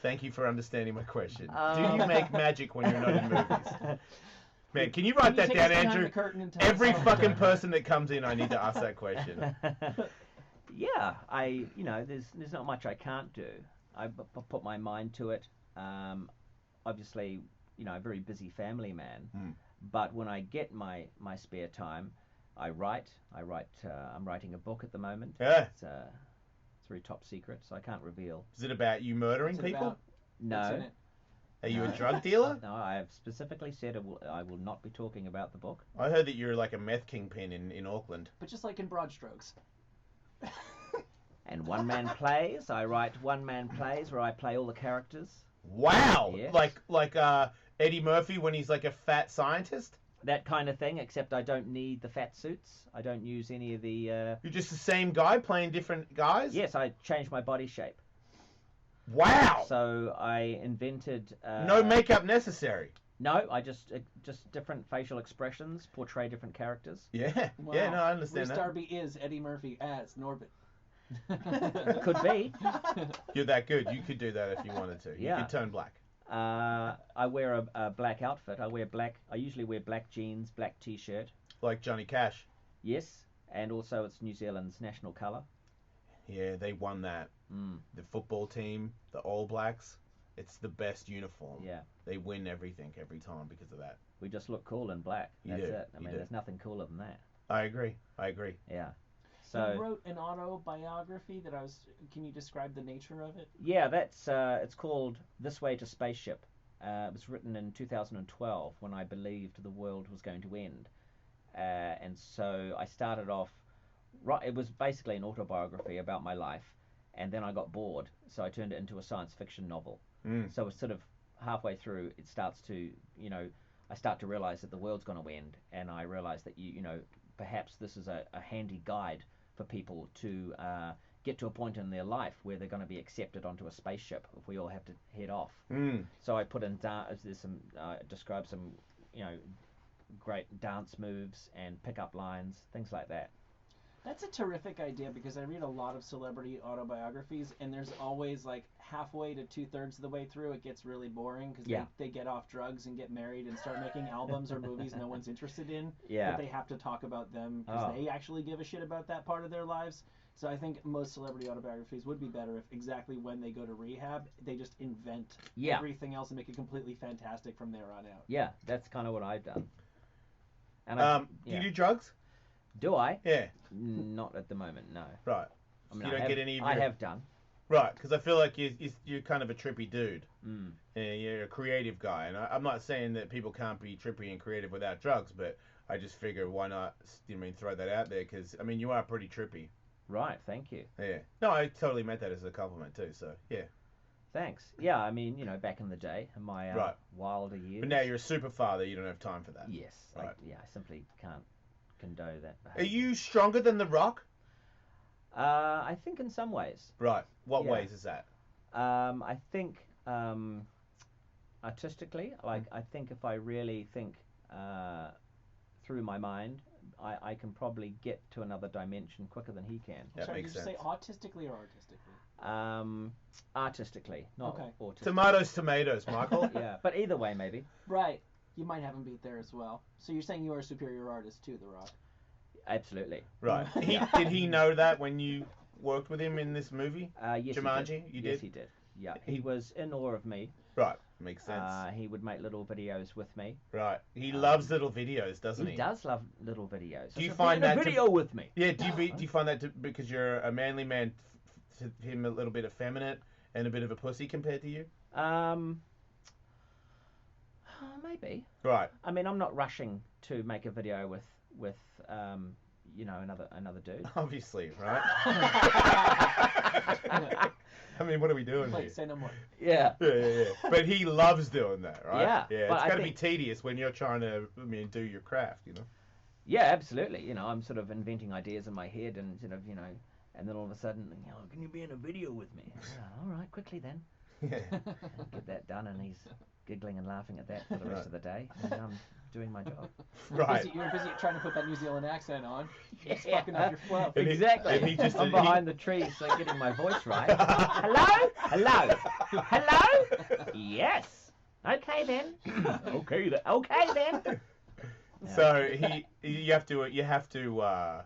Thank you for understanding my question. Do Um, you make magic when you're not in movies? Man, can you write that Can you take down, us behind Andrew? the curtain and tell us Every how it's fucking done? person that comes in, I need to ask that question. Yeah, there's not much I can't do. I put my mind to it. Obviously, a very busy family man. But when I get my spare time, I write. I'm writing a book at the moment. Yeah. It's very top secret, so I can't reveal. Is it about you murdering What's it people? about? What's in No. it? Are you a No. drug dealer? No, I have specifically said I will not be talking about the book. I heard that you're like a meth kingpin in Auckland. But just like in broad strokes. And one man plays. I write one man plays where I play all the characters. Wow. Yes. Like Eddie Murphy when he's like a fat scientist? That kind of thing, except I don't need the fat suits. I don't use any of the... You're just the same guy playing different guys? Yes, I changed my body shape. Wow. So I invented... No makeup necessary. No, I just different facial expressions portray different characters. Yeah. Wow. Yeah, no, I understand Rhys that. Darby is Eddie Murphy as Norbit. Could be. You're that good. You could do that if you wanted to. You Yeah. could turn black. I wear a black outfit. I usually wear black jeans, black t-shirt. Like Johnny Cash. Yes, and also it's New Zealand's national colour. Yeah, they won that. The football team, the All Blacks, it's the best uniform. Yeah. They win everything every time because of that. We just look cool in black. You That's do, it. I you mean, do. there's nothing cooler than that. I agree. Yeah. You So wrote an autobiography that Can you describe the nature of it? yeah, that's it's called This Way to Spaceship. It was written in 2012 when I believed the world was going to end, and so I started off. Right, it was basically an autobiography about my life, and then I got bored, so I turned it into a science fiction novel. So it's sort of halfway through, it starts to, I start to realize that the world's going to end, and I realize that perhaps this is a handy guide for people to get to a point in their life where they're going to be accepted onto a spaceship if we all have to head off. So I put in there's some describe some great dance moves and pickup lines, things like that. That's a terrific idea because I read a lot of celebrity autobiographies, and there's always like halfway to 2/3 of the way through it gets really boring because they get off drugs and get married and start making albums or movies no one's interested in. Yeah. But they have to talk about them because they actually give a shit about that part of their lives. So I think most celebrity autobiographies would be better if exactly when they go to rehab, they just invent everything else and make it completely fantastic from there on out. Yeah, that's kind of what I've done. And do you do drugs? Do I? Yeah. Not at the moment, no. Right. I mean, you don't get any of I your... have done. Right, because I feel like you're kind of a trippy dude. Yeah, you're a creative guy, and I'm not saying that people can't be trippy and creative without drugs, but I just figure why not? Throw that out there because you are pretty trippy. Right, thank you. Yeah. No, I totally meant that as a compliment too. So yeah. Thanks. Yeah, I mean, back in the day, in my wilder years. But now you're a super father. You don't have time for that. Yes. Right. I simply can't condone that behavior. Are you stronger than The Rock? I think in some ways. Right. What ways is that? I think artistically, I think if I really think through my mind, I can probably get to another dimension quicker than he can. That makes sense. Did you say autistically or artistically? Artistically, not autistically. Tomatoes, Michael. Yeah, but either way, maybe. Right. You might have him beat there as well. So you're saying you are a superior artist to The Rock? Absolutely. Right. Did he know that when you worked with him in this movie? Yes, Jumanji? he did. Yes, he did. Yeah, he was in awe of me. Right. Makes sense. He would make little videos with me. Right. He loves little videos, doesn't he? He does love little videos. Do you find that video with me? Yeah. Do you find that because you're a manly man, to him a little bit effeminate and a bit of a pussy compared to you? Maybe. Right. I mean, I'm not rushing to make a video with another dude. Obviously, right? I mean, what are we doing here? Say no more. Yeah. Yeah. But he loves doing that, right? Yeah. Yeah. It's got to be tedious when you're trying to, do your craft, Yeah, absolutely. I'm sort of inventing ideas in my head, and and then all of a sudden, can you be in a video with me? All right, quickly then. Yeah. Get that done, and he's giggling and laughing at that for the rest of the day, and I'm doing my job. Right. You're busy trying to put that New Zealand accent on. It's fucking up your flow. Exactly. I'm behind the trees, so getting my voice right. Hello. Yes. Okay then. Okay then. So you have to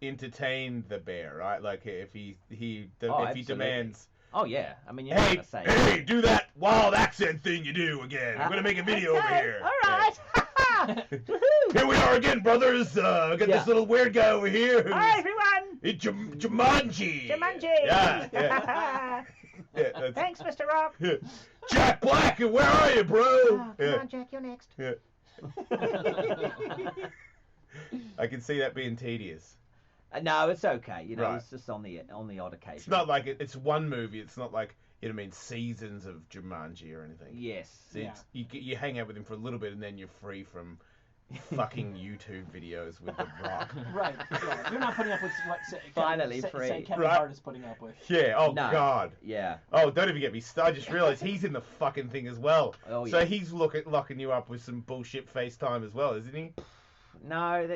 entertain the bear, right? Like if he demands. Oh yeah, I mean, you're not gonna say. Hey, do that wild accent thing you do again. I'm gonna make a video over here. All right. Here we are again, brothers. Got this little weird guy over here. Hi everyone. It's Jumanji. Yeah. Thanks, Mr. Rock. Jack Black, where are you, bro? Oh, come on, Jack, you're next. Yeah. I can see that being tedious. No, it's okay. You know, Right. it's just on the odd occasion. It's not like it's one movie. It's not like, you know what I mean, seasons of Jumanji or anything. Yes. So you hang out with him for a little bit and then you're free from fucking YouTube videos with The Rock. Right. Yeah. You're not putting up with what Finally Kevin, free. say Kevin Right. Hart is putting up with. Yeah. Oh No. God. Yeah. Oh, don't even get me started. I just realised he's in the fucking thing as well. Oh, So yeah. he's locking you up with some bullshit FaceTime as well, isn't he? No,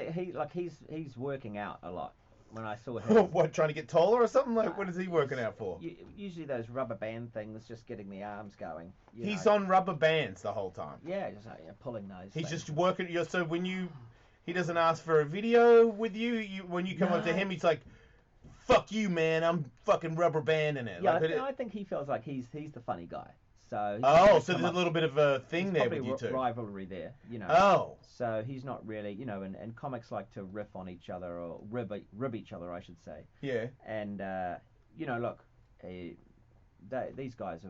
he's working out a lot. When I saw him, What, trying to get taller or something? Like, what is he working out for? Usually those rubber band things, just getting the arms going. He's on rubber bands the whole time. Yeah, just pulling those. He's things. just working. So when he doesn't ask for a video with you. When you come up to him, he's like, "Fuck you, man! I'm fucking rubber banding it." Yeah, Like, I think he feels like he's the funny guy. So so there's a little bit of a thing there with you two. Rivalry there, you know. Oh. So he's not really, you know, and comics like to riff on each other or rib each other, I should say. Yeah. And you know, look, these guys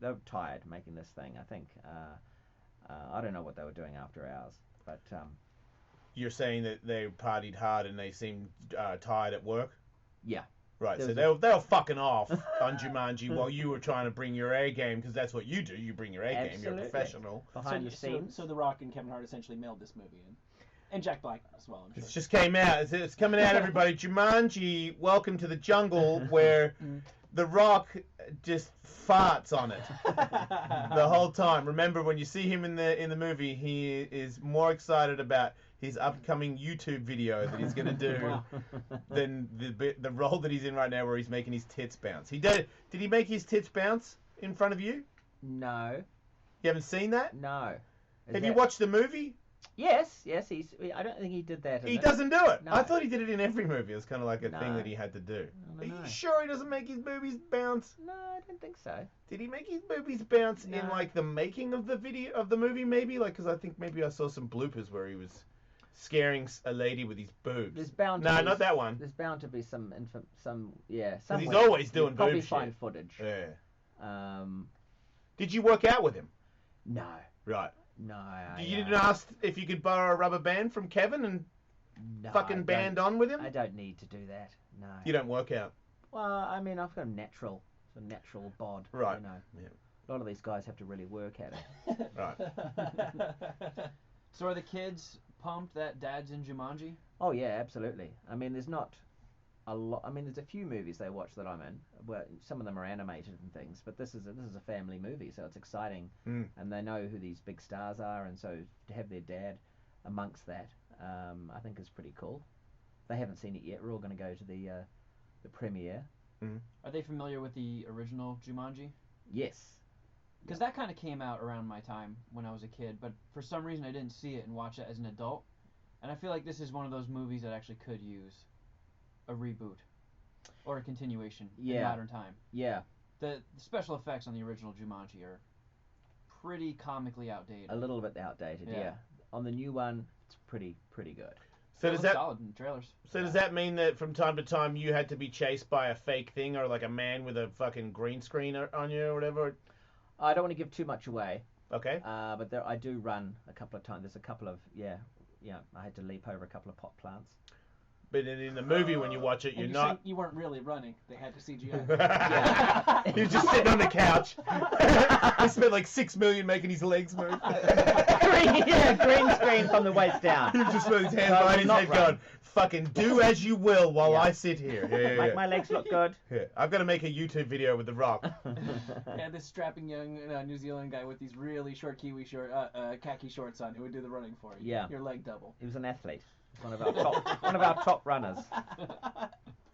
they're tired making this thing. I think I don't know what they were doing after hours, but You're saying that they partied hard and they seemed tired at work? yeah. Right, There so was they were fucking off on Jumanji while you were trying to bring your A game, because that's what you do. You bring your A game. You're a Absolutely. professional. Behind the scenes. So The Rock and Kevin Hart essentially mailed this movie in. And Jack Black as well, I'm sure. It just came out. It's coming out, everybody. Jumanji, Welcome to the Jungle, where The Rock just farts on it the whole time. Remember, when you see him in the movie, he is more excited about his upcoming YouTube video that he's going to do than the role that he's in right now, where he's making his tits bounce. Did he make his tits bounce in front of you? No. You haven't seen that? No. Have you watched the movie? Yes. I don't think he did that. He doesn't do it. No. I thought he did it in every movie. It's kind of like a thing No. that he had to do. I Are don't know. you sure he doesn't make his boobies bounce? No, I don't think so. Did he make his boobies bounce in No. like the making of the video of the movie? Maybe because I think maybe I saw some bloopers where he was scaring a lady with his boobs. There's bound to No, be, not that one. There's bound to be some He's always doing probably boob find shit. footage. Yeah. Did you work out with him? No. Right. No. You didn't ask if you could borrow a rubber band from Kevin and No, fucking I band don't- on with him? I don't need to do that. No. You don't work out. Well, I mean, I've got a natural bod. Right. You know. Yeah. A lot of these guys have to really work at it. Right. So are the kids pumped that Dad's in Jumanji? Oh yeah, absolutely. I mean, there's not a lot. I mean, there's a few movies they watch that I'm in. Where some of them are animated and things, but this is a family movie, so it's exciting, and they know who these big stars are, and so to have their dad amongst that, I think is pretty cool. They haven't seen it yet. We're all going to go to the premiere. Are they familiar with the original Jumanji? Yes. Because that kind of came out around my time when I was a kid, but for some reason I didn't see it and watch it as an adult. And I feel like this is one of those movies that actually could use a reboot or a continuation in modern time. Yeah. The special effects on the original Jumanji are pretty comically outdated. A little bit outdated, yeah. On the new one, it's pretty good. So It does looks that solid in the trailers. So does that mean that from time to time you had to be chased by a fake thing, or like a man with a fucking green screen on you or whatever? I don't want to give too much away. Okay. But I do run a couple of times. There's a couple of I had to leap over a couple of pot plants. But in the movie, when you watch it, you're And not. you weren't really running. They had to CGI. He was just sitting on the couch. He spent like $6 million making his legs move. green screen from the waist down. He was just with his hand So I behind will his not head run. going, fucking do as you will while Yeah. I sit here. Yeah. Make my legs look good. Yeah. I've got to make a YouTube video with The Rock. Yeah, this strapping young New Zealand guy with these really short khaki shorts on who would do the running for you. Yeah. Your leg double. He was an athlete. One of our top runners.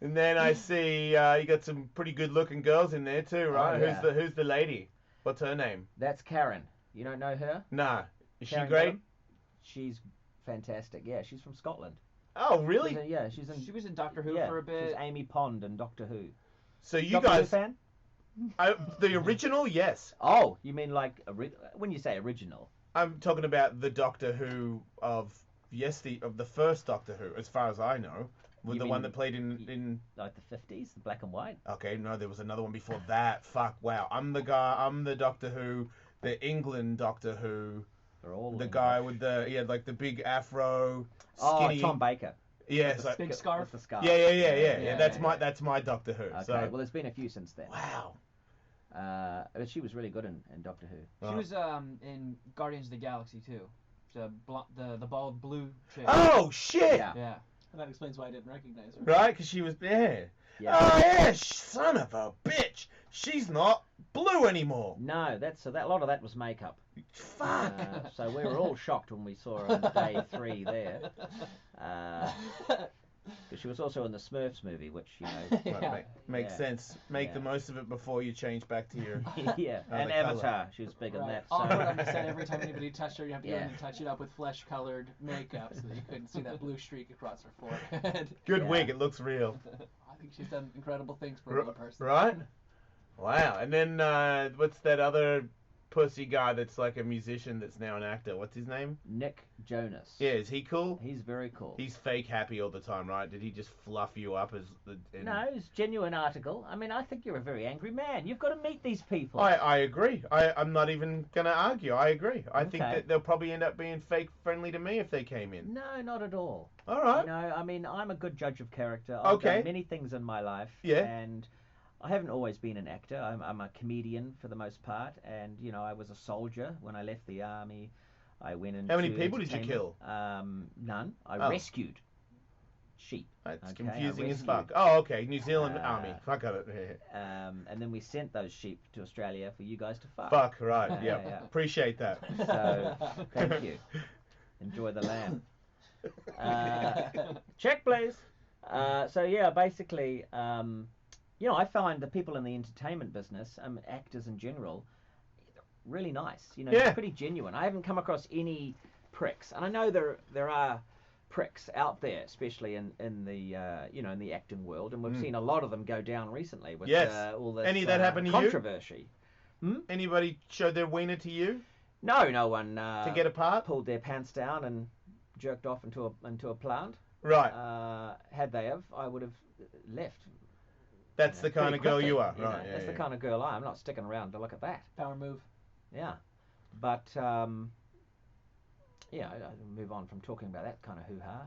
And then I see you got some pretty good looking girls in there too, right? Oh, yeah. Who's the lady? What's her name? That's Karen. You don't know her? Nah. Is she Karen great? Gillum? She's fantastic. Yeah, she's from Scotland. Oh, really? She was in Doctor Who yeah, for a She was bit. Amy Pond in Doctor Who. So you Doctor Who guys, fan? the original, yes. Oh, you mean like when you say original? I'm talking about the Doctor Who of the first Doctor Who, as far as I know, with You the one mean that played in like the 50s, the black and white. Okay, no, there was another one before that. Fuck, wow. I'm the Doctor Who, the England Doctor Who. They're all The in guy with he had like the big afro, Oh, skinny. Tom Baker. Yeah, With so, the Big with scarf? the scarf. yeah. That's yeah. that's my Doctor Who. Okay, So well, there's been a few since then. wow. But she was really good in Doctor Who. She Oh. was in Guardians of the Galaxy too. The bald blue chick. Oh shit! Yeah. Yeah. And that explains why I didn't recognize her. Right, because she was Yeah. Oh yeah, son of a bitch. She's not blue anymore. No, a lot of that was makeup. Fuck. So we were all shocked when we saw her on day 3 there. Because she was also in the Smurfs movie, which, you know... Yeah. Makes Yeah. sense. Make the Yeah. most of it before you change back to your... yeah, Oh, and the Avatar, colour. she was big in Right. that. All So. put on the set every time anybody touched her, you have to go in Yeah. and touch it up with flesh-colored makeup so that you couldn't see that blue streak across her forehead. Good Yeah. wig, it looks real. I think she's done incredible things for a blue person. Right? Wow. And then, what's that other pussy guy that's like a musician that's now an actor? What's his name? Nick Jonas. Yeah, is he cool? He's very cool. He's fake happy all the time, right? Did he just fluff you up as the... No, it's a genuine article. I mean, I think you're a very angry man. You've got to meet these people. I agree. I'm not even going to argue. I agree. I think Okay. that they'll probably end up being fake friendly to me if they came in. No, not at all. All right. You know, I mean, I'm a good judge of character. I've Okay. done many things in my life. Yeah. And I haven't always been an actor. I'm a comedian for the most part. And, you know, I was a soldier when I left the army. I went into How many people did you entertainment. kill? None. I Oh. rescued sheep. That's Okay, I confusing as rescued. fuck. Oh, okay. New Zealand Uh, Army. Fuck it. And then we sent those sheep to Australia for you guys to fuck. Fuck, right. Yeah, Yep. yeah. Appreciate that. So, thank you. Enjoy the lamb. Check, please. So, yeah, basically, you know, I find the people in the entertainment business, actors in general, really nice. You know, Yeah. pretty genuine. I haven't come across any pricks. And I know there are pricks out there, especially in the you know, in the acting world, and we've seen a lot of them go down recently with Yes. all this Any that happened to you? controversy. Anybody showed their wiener to you No one to get apart? pulled their pants down and jerked off into a plant. Right. Had they have, I would have left. That's the kind pretty of girl quickly, you are. know. Right. Yeah, That's yeah. the kind of girl I am. I'm not sticking around to look at that. Power move. Yeah. But yeah, I move on from talking about that kind of hoo-ha.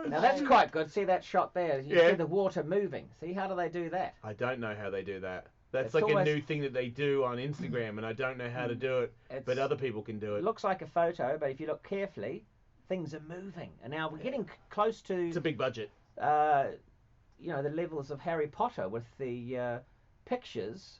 Now that's quite good. See that shot there? You Yeah. see the water moving. See, how do they do that? I don't know how they do that. That's It's like always- a new thing that they do on Instagram, and I don't know how to do it, but other people can do It it. looks like a photo, but if you look carefully, things are moving. And now we're getting close to It's a big budget. you know, the levels of Harry Potter with the pictures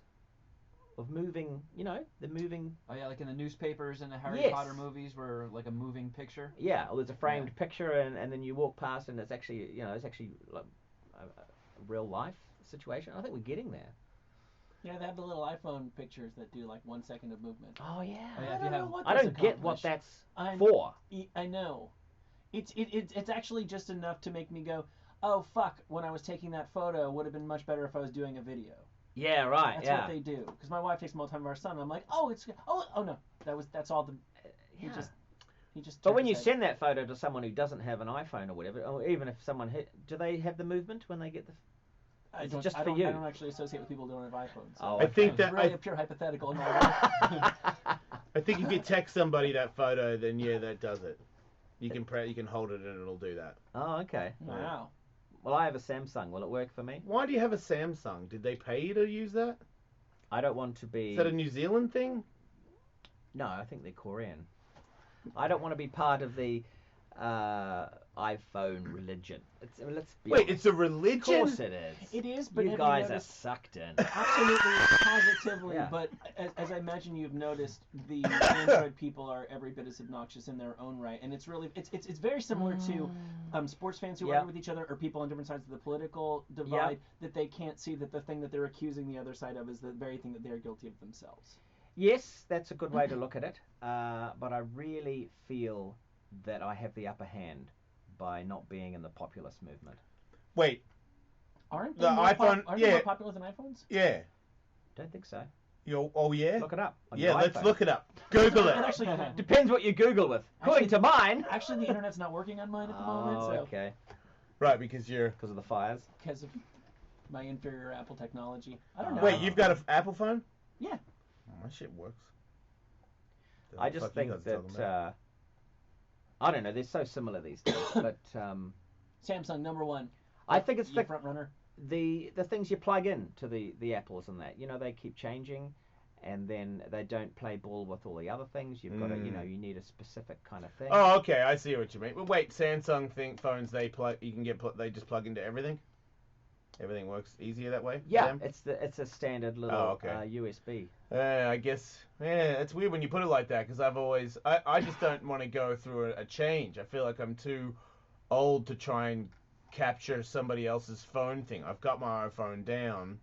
of moving, you know, the moving. Oh yeah, like in the newspapers and the Harry Yes. Potter movies, where like a moving picture. Yeah, or there's a framed picture, and then you walk past, and it's actually, you know, it's actually like a real life situation. I think we're getting there. Yeah, they have the little iPhone pictures that do like 1 second of movement. Oh yeah. Oh, yeah, I if don't you know have- what I those don't get what accomplish. that's I'm- for. I know. It's actually just enough to make me go, oh fuck! When I was taking that photo, it would have been much better if I was doing a video. Yeah, right. That's yeah. what they do. Because my wife takes them all the time of our son. And I'm like, oh, no, that's all the. He Yeah. just. But turned when you his head. send that photo to someone who doesn't have an iPhone or whatever, or even if someone do they have the movement when they get the? Is it just for you? I don't actually associate with people who don't have iPhones. So Oh, I think it's that really a pure hypothetical in my life. I think if you text somebody that photo, then yeah, that does it. You can hold it and it'll do that. Oh, okay. Wow. Well, I have a Samsung. Will it work for me? Why do you have a Samsung? Did they pay you to use that? I don't want to be. Is that a New Zealand thing? No, I think they're Korean. I don't want to be part of the iPhone religion. Let's be Wait, honest. it's a religion? Of course it is. It is, but you have guys you are noticed, sucked in. absolutely, positively. Yeah. But as I imagine you've noticed, the Android people are every bit as obnoxious in their own right, and it's really it's very similar to sports fans who Yeah. argue with each other, or people on different sides of the political divide, that they can't see that the thing that they're accusing the other side of is the very thing that they're guilty of themselves. Yes, that's a good way to look at it. But I really feel that I have the upper hand by not being in the populist movement. Wait, Aren't The they more iPhone- aren't yeah. they more popular than iPhones? yeah. Don't think so. Oh yeah? Look it up. on Yeah, your let's iPhone. look it up. Google And it. actually, Depends what you Google with. According to mine. actually, the internet's not working on mine at the moment, Oh, so okay. Right, because you're... Because of the fires. because of my inferior Apple technology. I don't know. Wait, you've got an Apple phone? Yeah. Oh, my shit works. I just Fuck you think guys are talking about. that I don't know. They're so similar these days, but Samsung #1. I think it's Your the front runner. the things you plug in to the Apples and that. You know, they keep changing, and then they don't play ball with all the other things. You've got to, you know, you need a specific kind of thing. Oh, okay, I see what you mean. Well, wait, Samsung phones they they just plug into everything. Everything works easier that way. Yeah, it's a standard little okay. USB. I guess, yeah, it's weird when you put it like that because I just don't want to go through a change. I feel like I'm too old to try and capture somebody else's phone thing. I've got my iPhone down,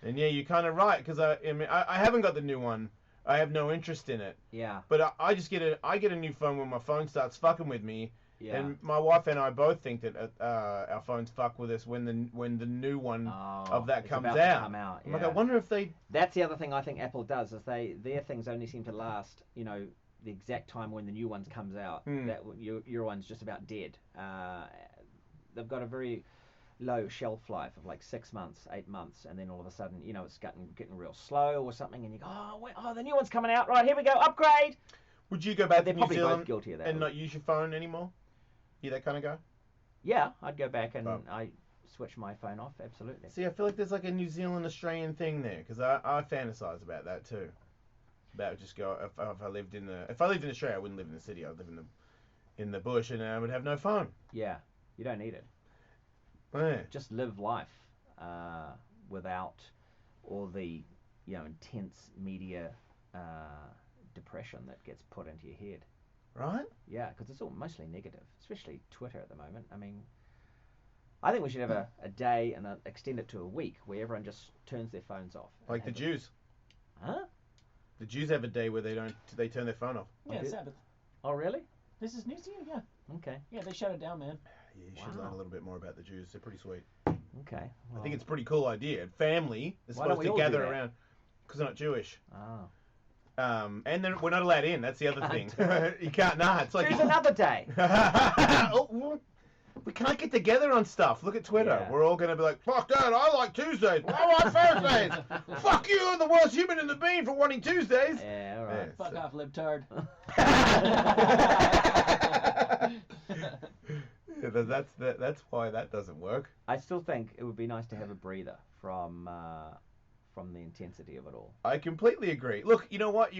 and yeah, you're kind of right because I haven't got the new one. I have no interest in it. Yeah. But I just get a new phone when my phone starts fucking with me. Yeah. And my wife and I both think that our phones fuck with us when the new one of that comes about out. to come out. I'm like, Yeah. I wonder if they. That's the other thing I think Apple does is their things only seem to last, you know, the exact time when the new one comes out. That your one's just about dead. They've got a very low shelf life of like 6 months, 8 months, and then all of a sudden, you know, it's getting real slow or something, and you go, oh, the new one's coming out, right? Here we go, upgrade. Would you go back to New probably Zealand both guilty of that, and not use your phone anymore? You that kind of guy? Yeah, I'd go back and I switch my phone off. Absolutely. See, I feel like there's like a New Zealand Australian thing there because I fantasize about that too. About just go if I lived in Australia, I wouldn't live in the city. I'd live in the bush and I would have no phone. Yeah, you don't need it. Yeah. Just live life without all the, you know, intense media depression that gets put into your head. Right? Yeah, because it's all mostly negative, especially Twitter at the moment. I mean, I think we should have a day and extend it to a week where everyone just turns their phones off. Like the Jews. Huh? The Jews have a day where they turn their phone off. Yeah, Sabbath. Oh, really? This is news to you? Yeah. Okay. Yeah, they shut it down, man. Yeah, you should learn a little bit more about the Jews. They're pretty sweet. Okay. Well, I think it's a pretty cool idea. Family is Why don't supposed we to all do gather that? around because they're not Jewish. Oh. And then we're not allowed in. That's the other thing. You can't. Nah, it's like Choose another day. We can't get together on stuff. Look at Twitter. Yeah. We're all going to be like, fuck that, I like Tuesdays. Well, I like Thursdays. Fuck you, I'm the worst human in the bean for wanting Tuesdays. Yeah, all right. Fuck off, libtard. Yeah, that's why that doesn't work. I still think it would be nice to have a breather from the intensity of it all. I completely agree. Look, you know what?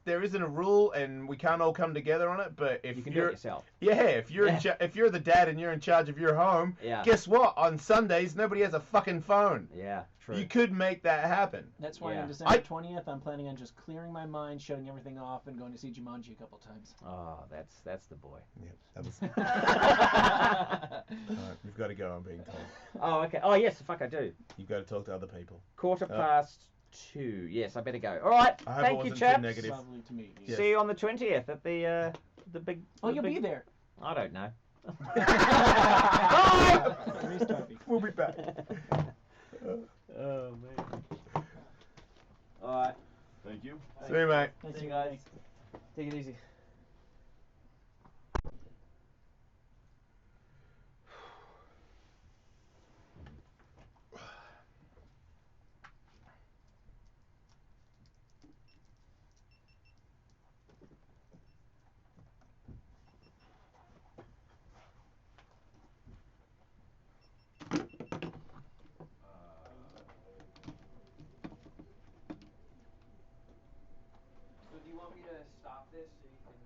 There isn't a rule, and we can't all come together on it. But if You can do it yourself. yeah, if you're if you're the dad and you're in charge of your home, Yeah. guess what? On Sundays, nobody has a fucking phone. Yeah, true. You could make that happen. That's why Yeah. on December 20th, I'm planning on just clearing my mind, shutting everything off, and going to see Jumanji a couple times. Oh, that's the boy. Yeah, that was. Alright, you've got to go. I'm being told. Oh, okay. Oh, yes, fuck, I do. You've got to talk to other people. 2:15. Yes, I better go. All right. I hope it Thank you, wasn't too chaps. negative. Lovely to meet you. Yes. See you on the 20th at the big. Oh, the you'll big... be there. I don't know. Bye! Rhys, Darby. We'll be back. Oh man. All right. Thank you. See you, mate. Thanks, See you you guys. guys. Take it easy. So do you want me to stop this so you can?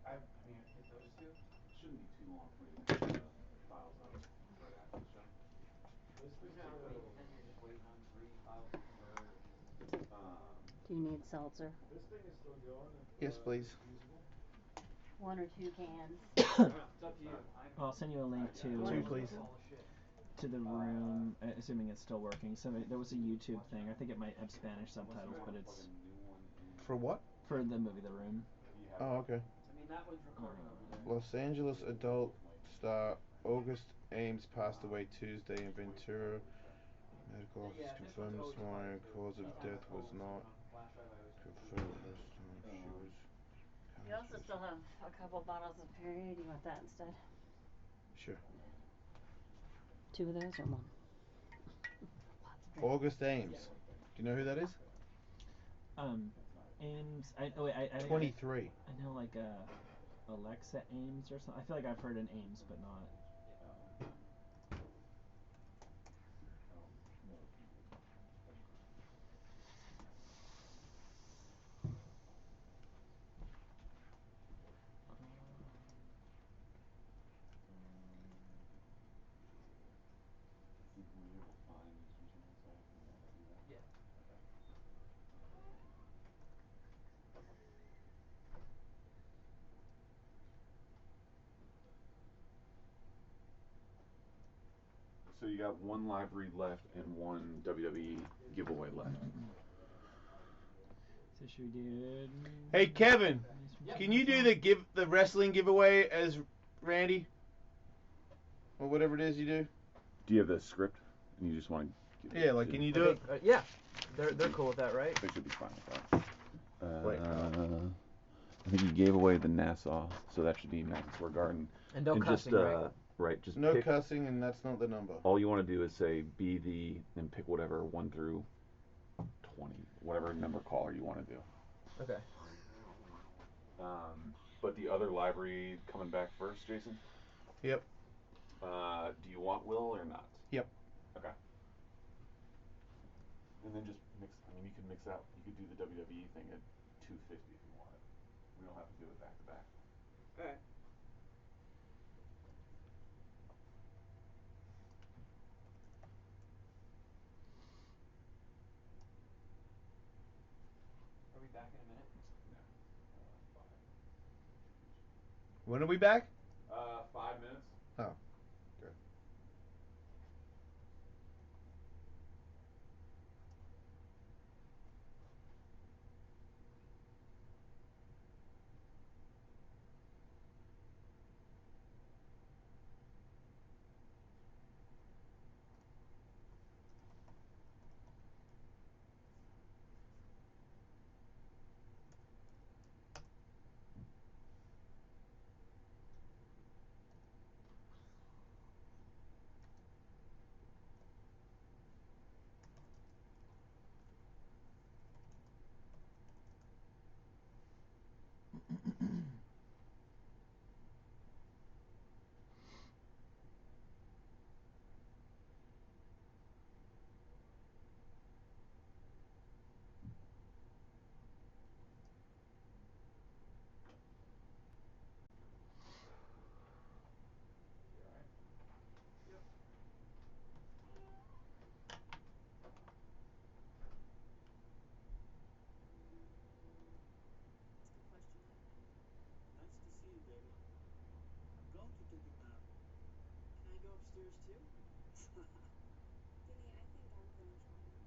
I mean, hit those two. Shouldn't be too long for you to get the files out right after the show. Because you're just waiting on 3 files to convert. Do you need seltzer? This thing is still going. Yes, please. Usable. 1 or 2 cans? It's up to you. I'll send you a link to Two, please. to the room, assuming it's still working. So there was a YouTube thing. I think it might have Spanish subtitles, but it's For what? for the movie The Room. Oh, okay. I mean, that one's recording over there. Los Angeles adult star August Ames passed away Tuesday in Ventura. Medical office confirmed this morning cause of death was not confirmed. She was. You also still have a couple bottles of Perrier. Do you want that instead? Sure. 2 of those or 1? August Ames. Do you know who that is? Ames. I 23. I know like Alexa Ames or something. I feel like I've heard an Ames, but not. Were you able to find his username so I can do that? Yeah. Okay. So you got one live read left and one WWE giveaway left. So should we do? Hey Kevin, Yep. can you do the wrestling giveaway as Randy? Or whatever it is you do? Do you have the script? And you just want to? Yeah, like can you do it? Yeah. They're cool with that, right? They should be fine with that. Wait. I think you gave away the Nassau, so that should be Madison Square Garden. And no cussing, just, right? Right, just No pick, cussing, and that's not the number. all you want to do is say be the, and pick whatever 1 through 20, whatever number caller you want to do. Okay. But the other live read coming back first, Jason? Yep. Do you want Will or not? Yep. Okay. And then just mix, I mean, you could mix out, you could do the WWE thing at 250 if you wanted. We don't have to do it back to back. Alright. Are we back in a minute? No. 5. When are we back? 5 minutes. Oh. Good. Ask a question yet? Nice to see you, baby. I'm going to take a nap. Can I go upstairs too? Denny, I think I'm finished already.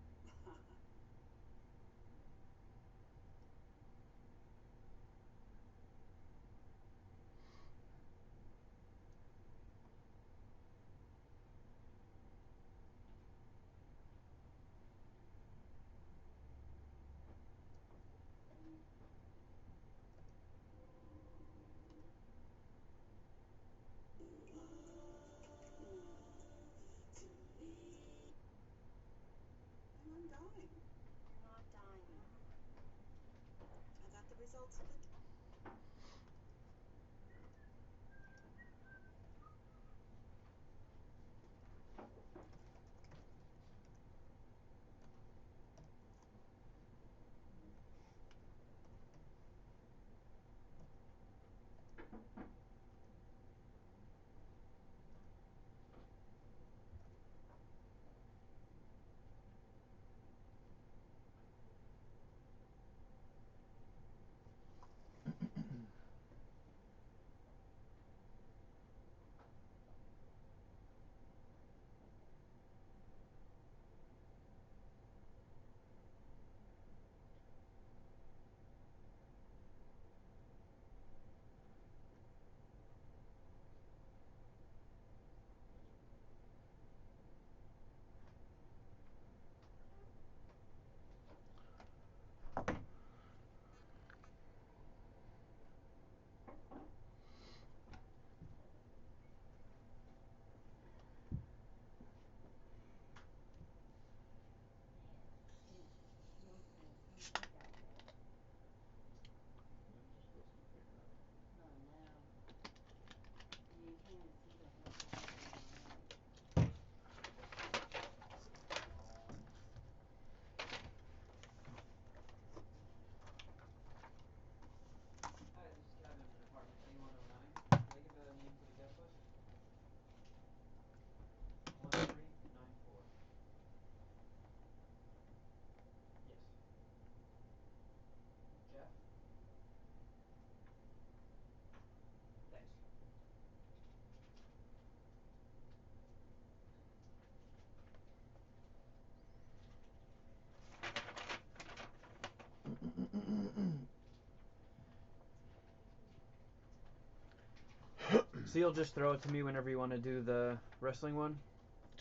So you'll just throw it to me whenever you want to do the wrestling one?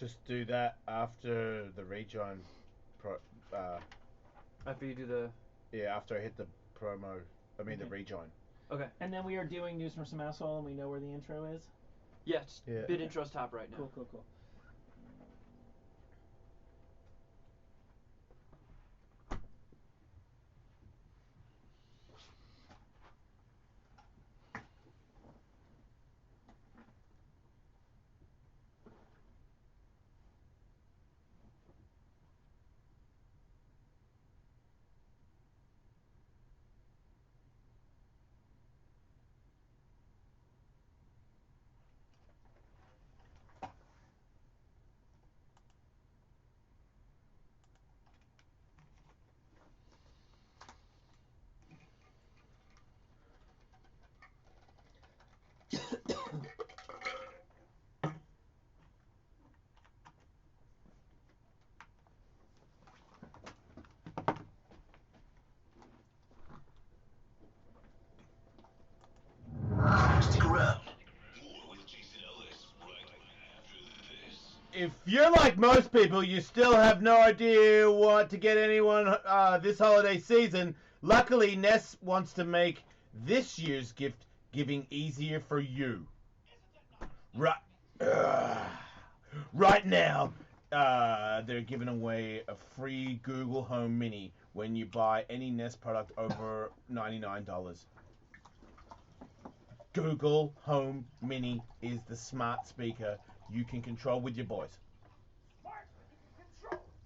Just do that after the rejoin. After you do the... Yeah, after I hit the promo. I mean the Okay. rejoin. Okay. And then we are doing News from Some Asshole, and we know where the intro is? Yeah, it's Yeah. bid intro's top right now. Cool. Stick around. More with Jason Ellis right after this. If you're like most people, you still have no idea what to get anyone this holiday season. Luckily, Ness wants to make this year's gift giving easier for you. Right now, they're giving away a free Google Home Mini when you buy any Nest product over $99. Google Home Mini is the smart speaker you can control with your voice.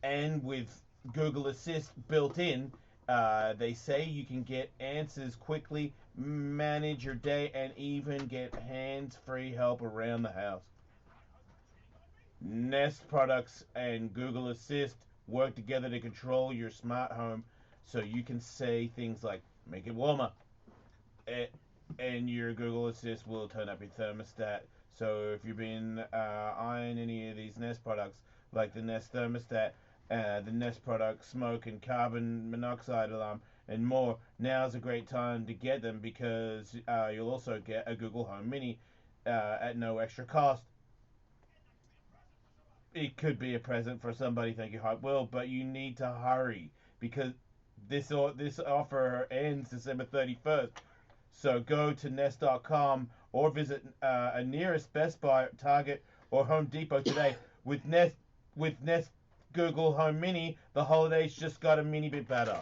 And with Google Assist built in, they say you can get answers quickly, manage your day, and even get hands-free help around the house. Nest products and Google Assist work together to control your smart home, so you can say things like, make it warmer, and your Google Assist will turn up your thermostat. So if you've been eyeing any of these Nest products, like the Nest thermostat, the Nest product smoke and carbon monoxide alarm, and more, now's a great time to get them, because you'll also get a Google Home Mini at no extra cost. It could be a present for somebody, thank you, Hot Will, but you need to hurry, because this offer ends December 31st. So go to Nest.com or visit a nearest Best Buy, Target, or Home Depot today. With Nest Google Home Mini, the holidays just got a mini bit better.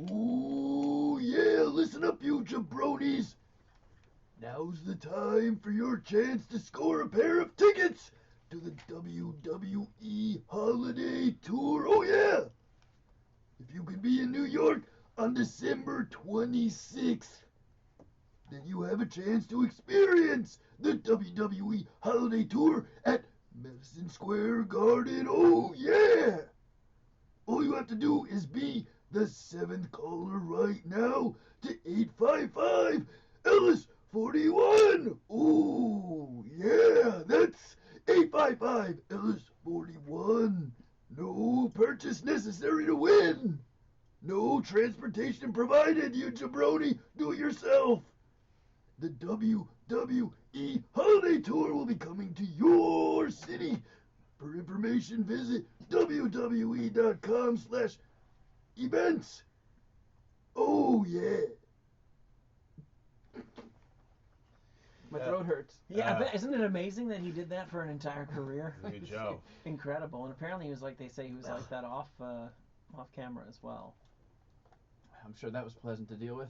Ooh, yeah, listen up, you jabronis. Now's the time for your chance to score a pair of tickets to the WWE Holiday Tour. Oh, yeah! If you can be in New York on December 26th, then you have a chance to experience the WWE Holiday Tour at Madison Square Garden. Oh, yeah! All you have to do is be the 7th caller right now to 855 Ellis 41. Ooh, yeah, that's 855 Ellis 41. No purchase necessary to win. No transportation provided, you jabroni. Do it yourself. The WWE Holiday Tour will be coming to your city. For information, visit wwe.com/events. Oh, yeah. My throat hurts. Yeah, I bet, isn't it amazing that he did that for an entire career? Good job. Incredible. And apparently he was like, they say he was like that off camera as well. I'm sure that was pleasant to deal with.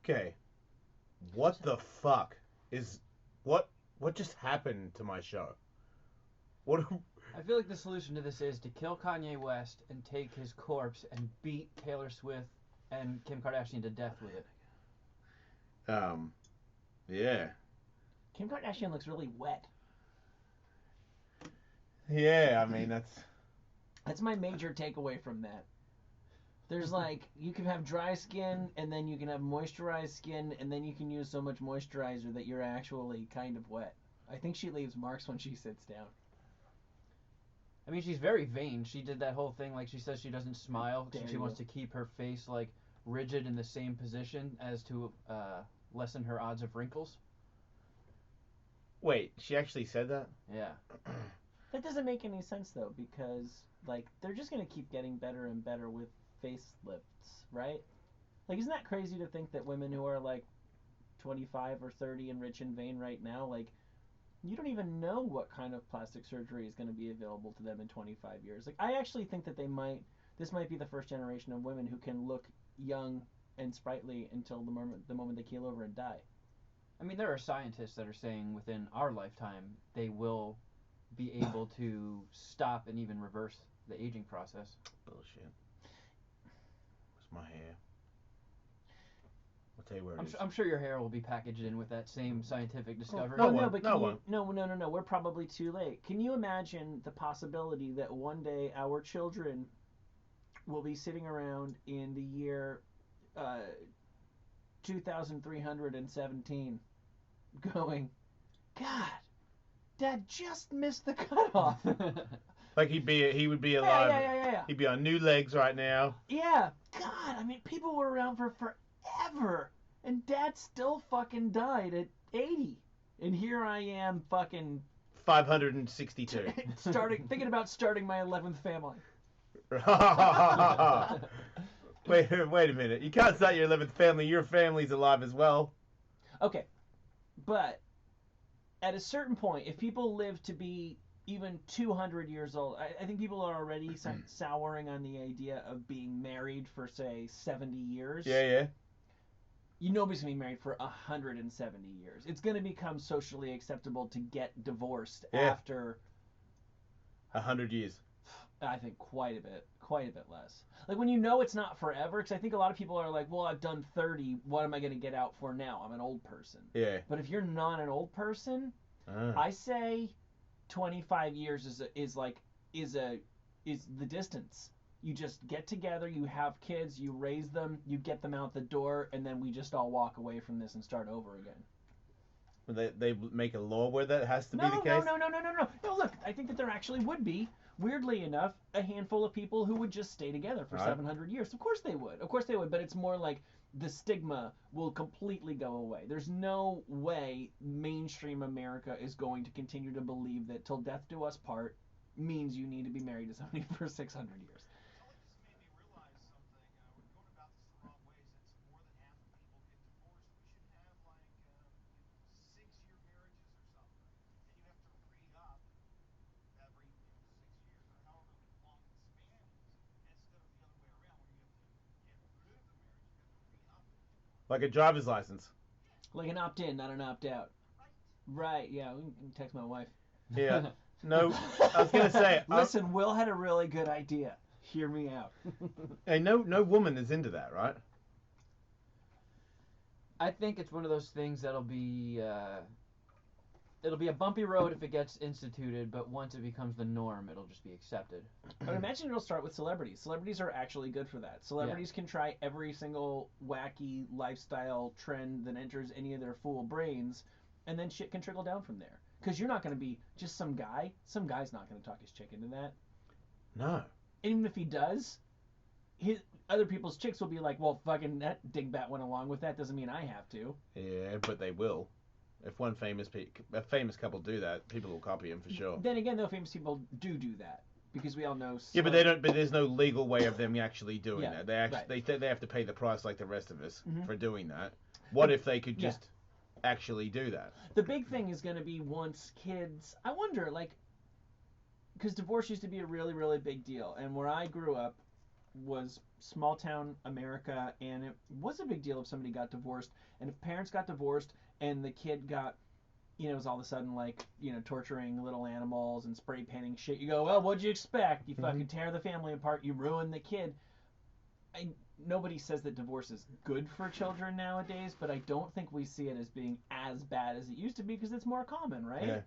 Okay. What the fuck is what just happened to my show? What? I feel like the solution to this is to kill Kanye West and take his corpse and beat Taylor Swift and Kim Kardashian to death with it. Yeah. Kim Kardashian looks really wet. Yeah, I mean That's my major takeaway from that. There's like, you can have dry skin, and then you can have moisturized skin, and then you can use so much moisturizer that you're actually kind of wet. I think she leaves marks when she sits down. I mean, she's very vain. She did that whole thing, like she says she doesn't smile because she wants to keep her face like rigid in the same position as to lessen her odds of wrinkles. Wait, she actually said that? Yeah. That doesn't make any sense though, because like they're just gonna keep getting better and better with facelifts, right? Like, isn't that crazy to think that women who are like 25 or 30 and rich and vain right now, like, you don't even know what kind of plastic surgery is going to be available to them in 25 years. Like, I actually think that this might be the first generation of women who can look young and sprightly until the moment they keel over and die. I mean, there are scientists that are saying within our lifetime they will be able to stop and even reverse the aging process. Bullshit. Where's my hair? I'll tell you where it is. I'm sure your hair will be packaged in with that same scientific discovery. No, we're probably too late. Can you imagine the possibility that one day our children will be sitting around in the year 2317 going, God, Dad just missed the cutoff. Like he would be alive. Yeah. He'd be on new legs right now. Yeah. God, I mean, people were around for forever. And Dad still fucking died at 80. And here I am fucking 562. thinking about starting my 11th family. Wait a minute. You can't start your 11th family. Your family's alive as well. Okay. But at a certain point, if people live to be even 200 years old, I think people are already souring on the idea of being married for, say, 70 years. Yeah. Nobody's going to be married for 170 years. It's going to become socially acceptable to get divorced after 100 years. I think quite a bit less. Like, when you know it's not forever, because I think a lot of people are like, well, I've done 30, what am I going to get out for now? I'm an old person. Yeah. But if you're not an old person, I say 25 years is the distance. You just get together, you have kids, you raise them, you get them out the door, and then we just all walk away from this and start over again. They make a law where that has to be the case? No. No, look, I think that there actually would be, weirdly enough, a handful of people who would just stay together for 700 years. Of course they would, but it's more like the stigma will completely go away. There's no way mainstream America is going to continue to believe that till death do us part means you need to be married to somebody for 600 years. Like a driver's license. Like an opt-in, not an opt-out. Right, yeah, we can text my wife. Yeah. No, I was going to say... Listen, Will had a really good idea. Hear me out. Hey, no woman is into that, right? I think it's one of those things that'll be... it'll be a bumpy road if it gets instituted, but once it becomes the norm, it'll just be accepted. I would imagine it'll start with celebrities. Celebrities are actually good for that. Celebrities can try every single wacky lifestyle trend that enters any of their fool brains, and then shit can trickle down from there. Because you're not going to be just some guy. Some guy's not going to talk his chick into that. No. And even if he does, other people's chicks will be like, well, fucking that dingbat went along with that, doesn't mean I have to. Yeah, but they will. If a famous couple do that, people will copy him for sure. Then again, though, famous people do that because we all know. Yeah, but they don't. But there's no legal way of them actually doing that. They right. they have to pay the price like the rest of us for doing that. What if they could just actually do that? The big thing is going to be once kids. I wonder, like, because divorce used to be a really, really big deal, and where I grew up, was small town America, and it was a big deal if somebody got divorced. And if parents got divorced and the kid got, it was all of a sudden like, torturing little animals and spray painting shit. You go, well, what'd you expect? You fucking tear the family apart. You ruin the kid. Nobody says that divorce is good for children nowadays, but I don't think we see it as being as bad as it used to be because it's more common, right? Yeah.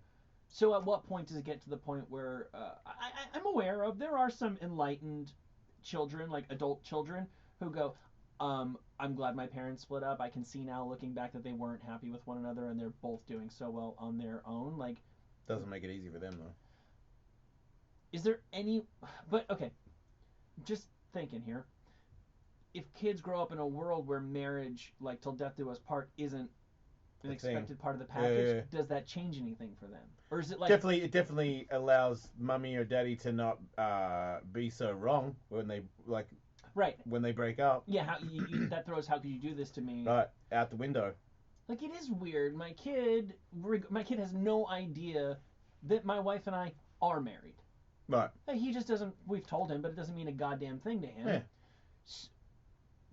So at what point does it get to the point where I'm aware of there are some enlightened children, like adult children, who go, I'm glad my parents split up. I can see now looking back that they weren't happy with one another and they're both doing so well on their own. Like, Doesn't make it easy for them though. is there any? But okay, just thinking here. If kids grow up in a world where marriage, like till death do us part, isn't an expected part of the package, does that change anything for them, or is it like it definitely allows mummy or daddy to not be so wrong when they when they break up. Yeah, how that throws how could you do this to me? Right, out the window. Like, it is weird. My kid has no idea that my wife and I are married. Right. Like, he just doesn't. We've told him, but it doesn't mean a goddamn thing to him. Yeah.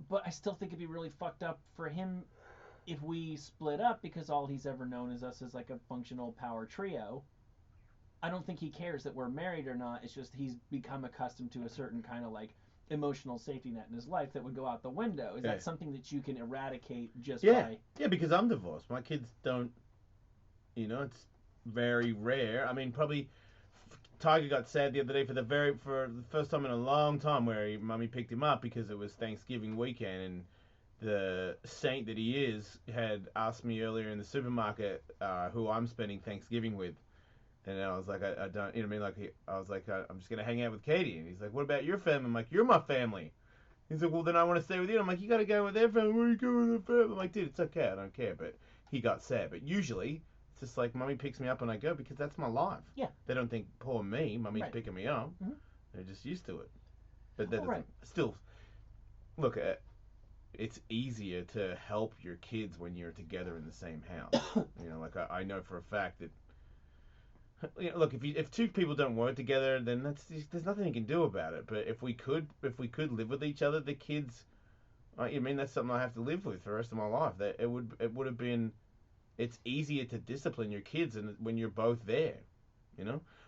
But I still think it'd be really fucked up for him if we split up because all he's ever known is us as like a functional power trio. I don't think he cares that we're married or not. It's just he's become accustomed to a certain kind of like emotional safety net in his life that would go out the window. Is that something that you can eradicate just by... Yeah, because I'm divorced. My kids don't, it's very rare. I mean, probably Tiger got sad the other day for the first time in a long time where mummy picked him up because it was Thanksgiving weekend and the saint that he is had asked me earlier in the supermarket who I'm spending Thanksgiving with. And I was like, I don't, I was like, I'm just going to hang out with Katie. And he's like, what about your family? I'm like, you're my family. He's like, well, then I want to stay with you. I'm like, you got to go with their family. Where are you going with their family? I'm like, dude, it's okay. I don't care. But he got sad. But usually, it's just like, mummy picks me up and I go because that's my life. Yeah. They don't think, poor me, mummy's picking me up. Mm-hmm. They're just used to it. But that doesn't, still, look, it's easier to help your kids when you're together in the same house. I know for a fact that, look, if two people don't work together, then there's nothing you can do about it. But if we could live with each other, the kids, that's something I have to live with for the rest of my life. That it would have been, it's easier to discipline your kids and when you're both there,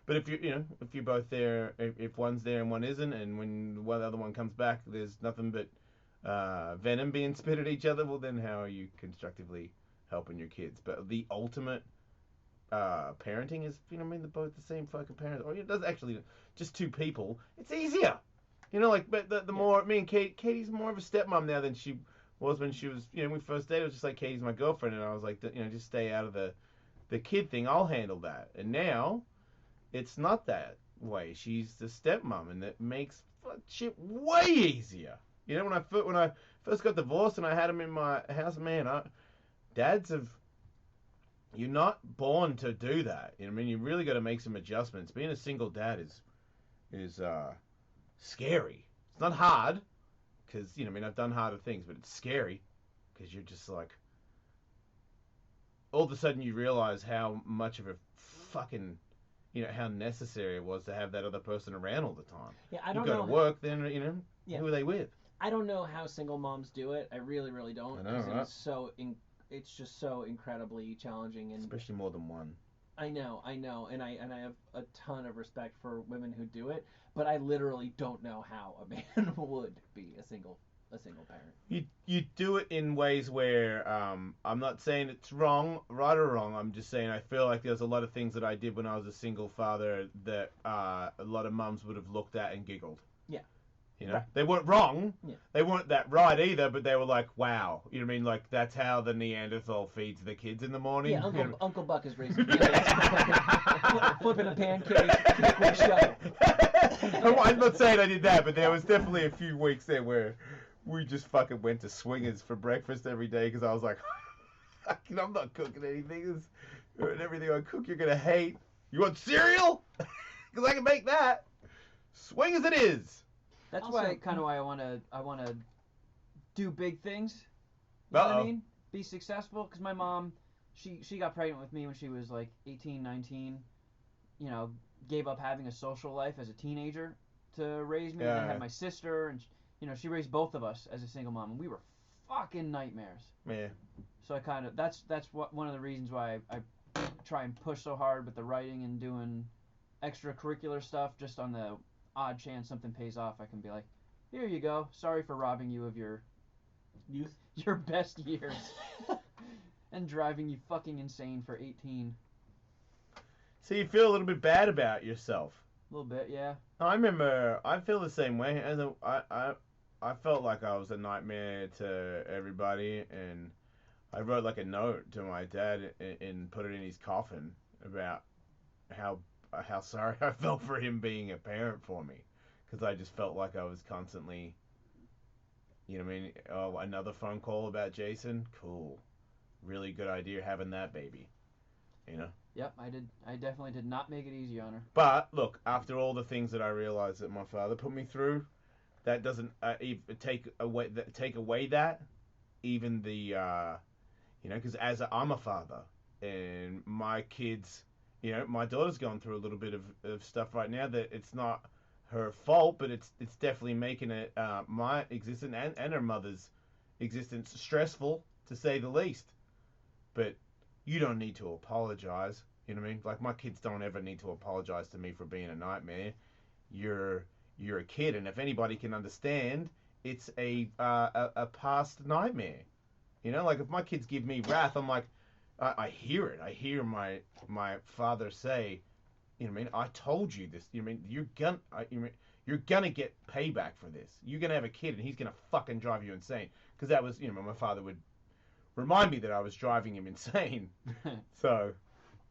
But if you're both there, if one's there and one isn't, and when the other one comes back, there's nothing but venom being spit at each other. Well, then how are you constructively helping your kids? But the ultimate parenting is, they're both the same fucking parents. Or it does actually just two people. It's easier, But the more me and Katie's more of a stepmom now than she was when she was, we first dated. It was just like Katie's my girlfriend, and I was like, just stay out of the kid thing. I'll handle that. And now, it's not that way. She's the stepmom, and that makes shit way easier. When I first got divorced and I had him in my house, man, dads have. You're not born to do that. You really got to make some adjustments. Being a single dad is scary. It's not hard, because I've done harder things, but it's scary because you're just like, all of a sudden you realize how much of a fucking, how necessary it was to have that other person around all the time. Yeah, I don't know. You go to work, then yeah. Who are they with? I don't know how single moms do it. I really, really don't. I know, right? It's just so incredibly challenging, and especially more than one. I know, and I have a ton of respect for women who do it, but I literally don't know how a man would be a single parent. You do it in ways where I'm not saying it's right or wrong. I'm just saying I feel like there's a lot of things that I did when I was a single father that a lot of mums would have looked at and giggled. Yeah. Right. They weren't wrong. Yeah. They weren't that right either, but they were like, wow. Like that's how the Neanderthal feeds the kids in the morning. Yeah, Uncle Buck is raising pancakes, flipping a pancake with a shovel. I'm not saying I did that, but there was definitely a few weeks there where we just fucking went to Swingers for breakfast every day because I was like, I'm not cooking anything. And everything I cook you're going to hate. You want cereal? Because I can make that. Swingers it is. That's Also, why I want to do big things. You know what I mean? Be successful. Because my mom, she got pregnant with me when she was like 18, 19. Gave up having a social life as a teenager to raise me. And I had my sister, and she raised both of us as a single mom, and we were fucking nightmares. Yeah. So I kind of that's one of the reasons why I try and push so hard with the writing and doing extracurricular stuff. Just on the odd chance something pays off, I can be like, here you go. Sorry for robbing you of your Youth. your best years and driving you fucking insane for 18. So you feel a little bit bad about yourself. A little bit, yeah. I remember. I feel the same way. I felt like I was a nightmare to everybody, and I wrote like a note to my dad and put it in his coffin about how sorry I felt for him being a parent for me, because I just felt like I was constantly, you know what I mean? Oh, another phone call about Jason? Cool. Really good idea having that baby. You know? Yep, I definitely did not make it easy on her. But look, after all the things that I realized that my father put me through, that doesn't take away that even the because I'm a father and my kids, my daughter's going through a little bit of stuff right now that it's not her fault, but it's definitely making it my existence and her mother's existence stressful, to say the least. But you don't need to apologize. You know what I mean? Like, my kids don't ever need to apologize to me for being a nightmare. You're a kid, and if anybody can understand, it's a past nightmare. Like, if my kids give me wrath, I'm like, I hear it. I hear my father say, you know what I mean? I told you this. You know what I mean? You're gonna get payback for this. You're gonna have a kid, and he's gonna fucking drive you insane. Because that was, my father would remind me that I was driving him insane. So,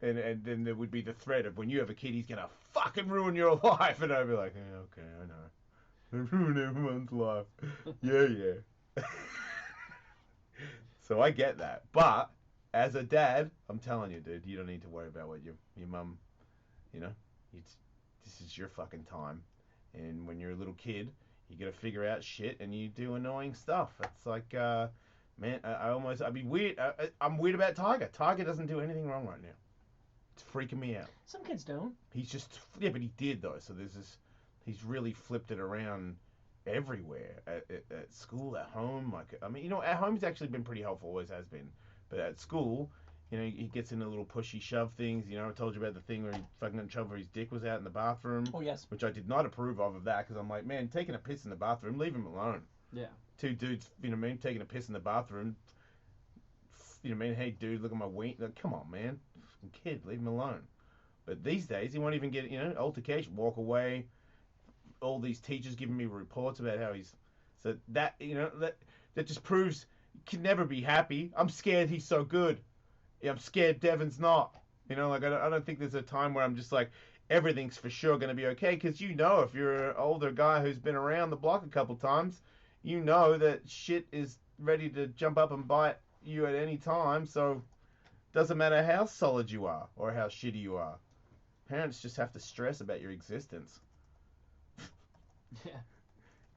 and then there would be the threat of, when you have a kid, he's gonna fucking ruin your life. And I'd be like, yeah, okay, I know. I ruined everyone's life. Yeah. So I get that. But as a dad, I'm telling you, dude, you don't need to worry about what your mum, this is your fucking time. And when you're a little kid, you gotta figure out shit, and you do annoying stuff. It's like, man, I'd be weird. I'm weird about Tiger. Tiger doesn't do anything wrong right now. It's freaking me out. Some kids don't. He's just, yeah, but he did though. So there's this, he's really flipped it around everywhere. At school, at home. Like, I mean, at home he's actually been pretty helpful, always has been. But at school, he gets into little pushy shove things. I told you about the thing where he fucking got in trouble where his dick was out in the bathroom. Oh, yes. Which I did not approve of that, because I'm like, man, taking a piss in the bathroom, leave him alone. Yeah. Two dudes, taking a piss in the bathroom. Hey, dude, look at my wiener. Like, come on, man. Fucking kid, leave him alone. But these days, he won't even get, altercation, walk away. All these teachers giving me reports about how he's... So that, that just proves you can never be happy. I'm scared he's so good. Yeah, I'm scared Devin's not. I don't think there's a time where I'm just like, everything's for sure going to be okay. Because if you're an older guy who's been around the block a couple times, you know that shit is ready to jump up and bite you at any time. So doesn't matter how solid you are or how shitty you are. Parents just have to stress about your existence. Yeah.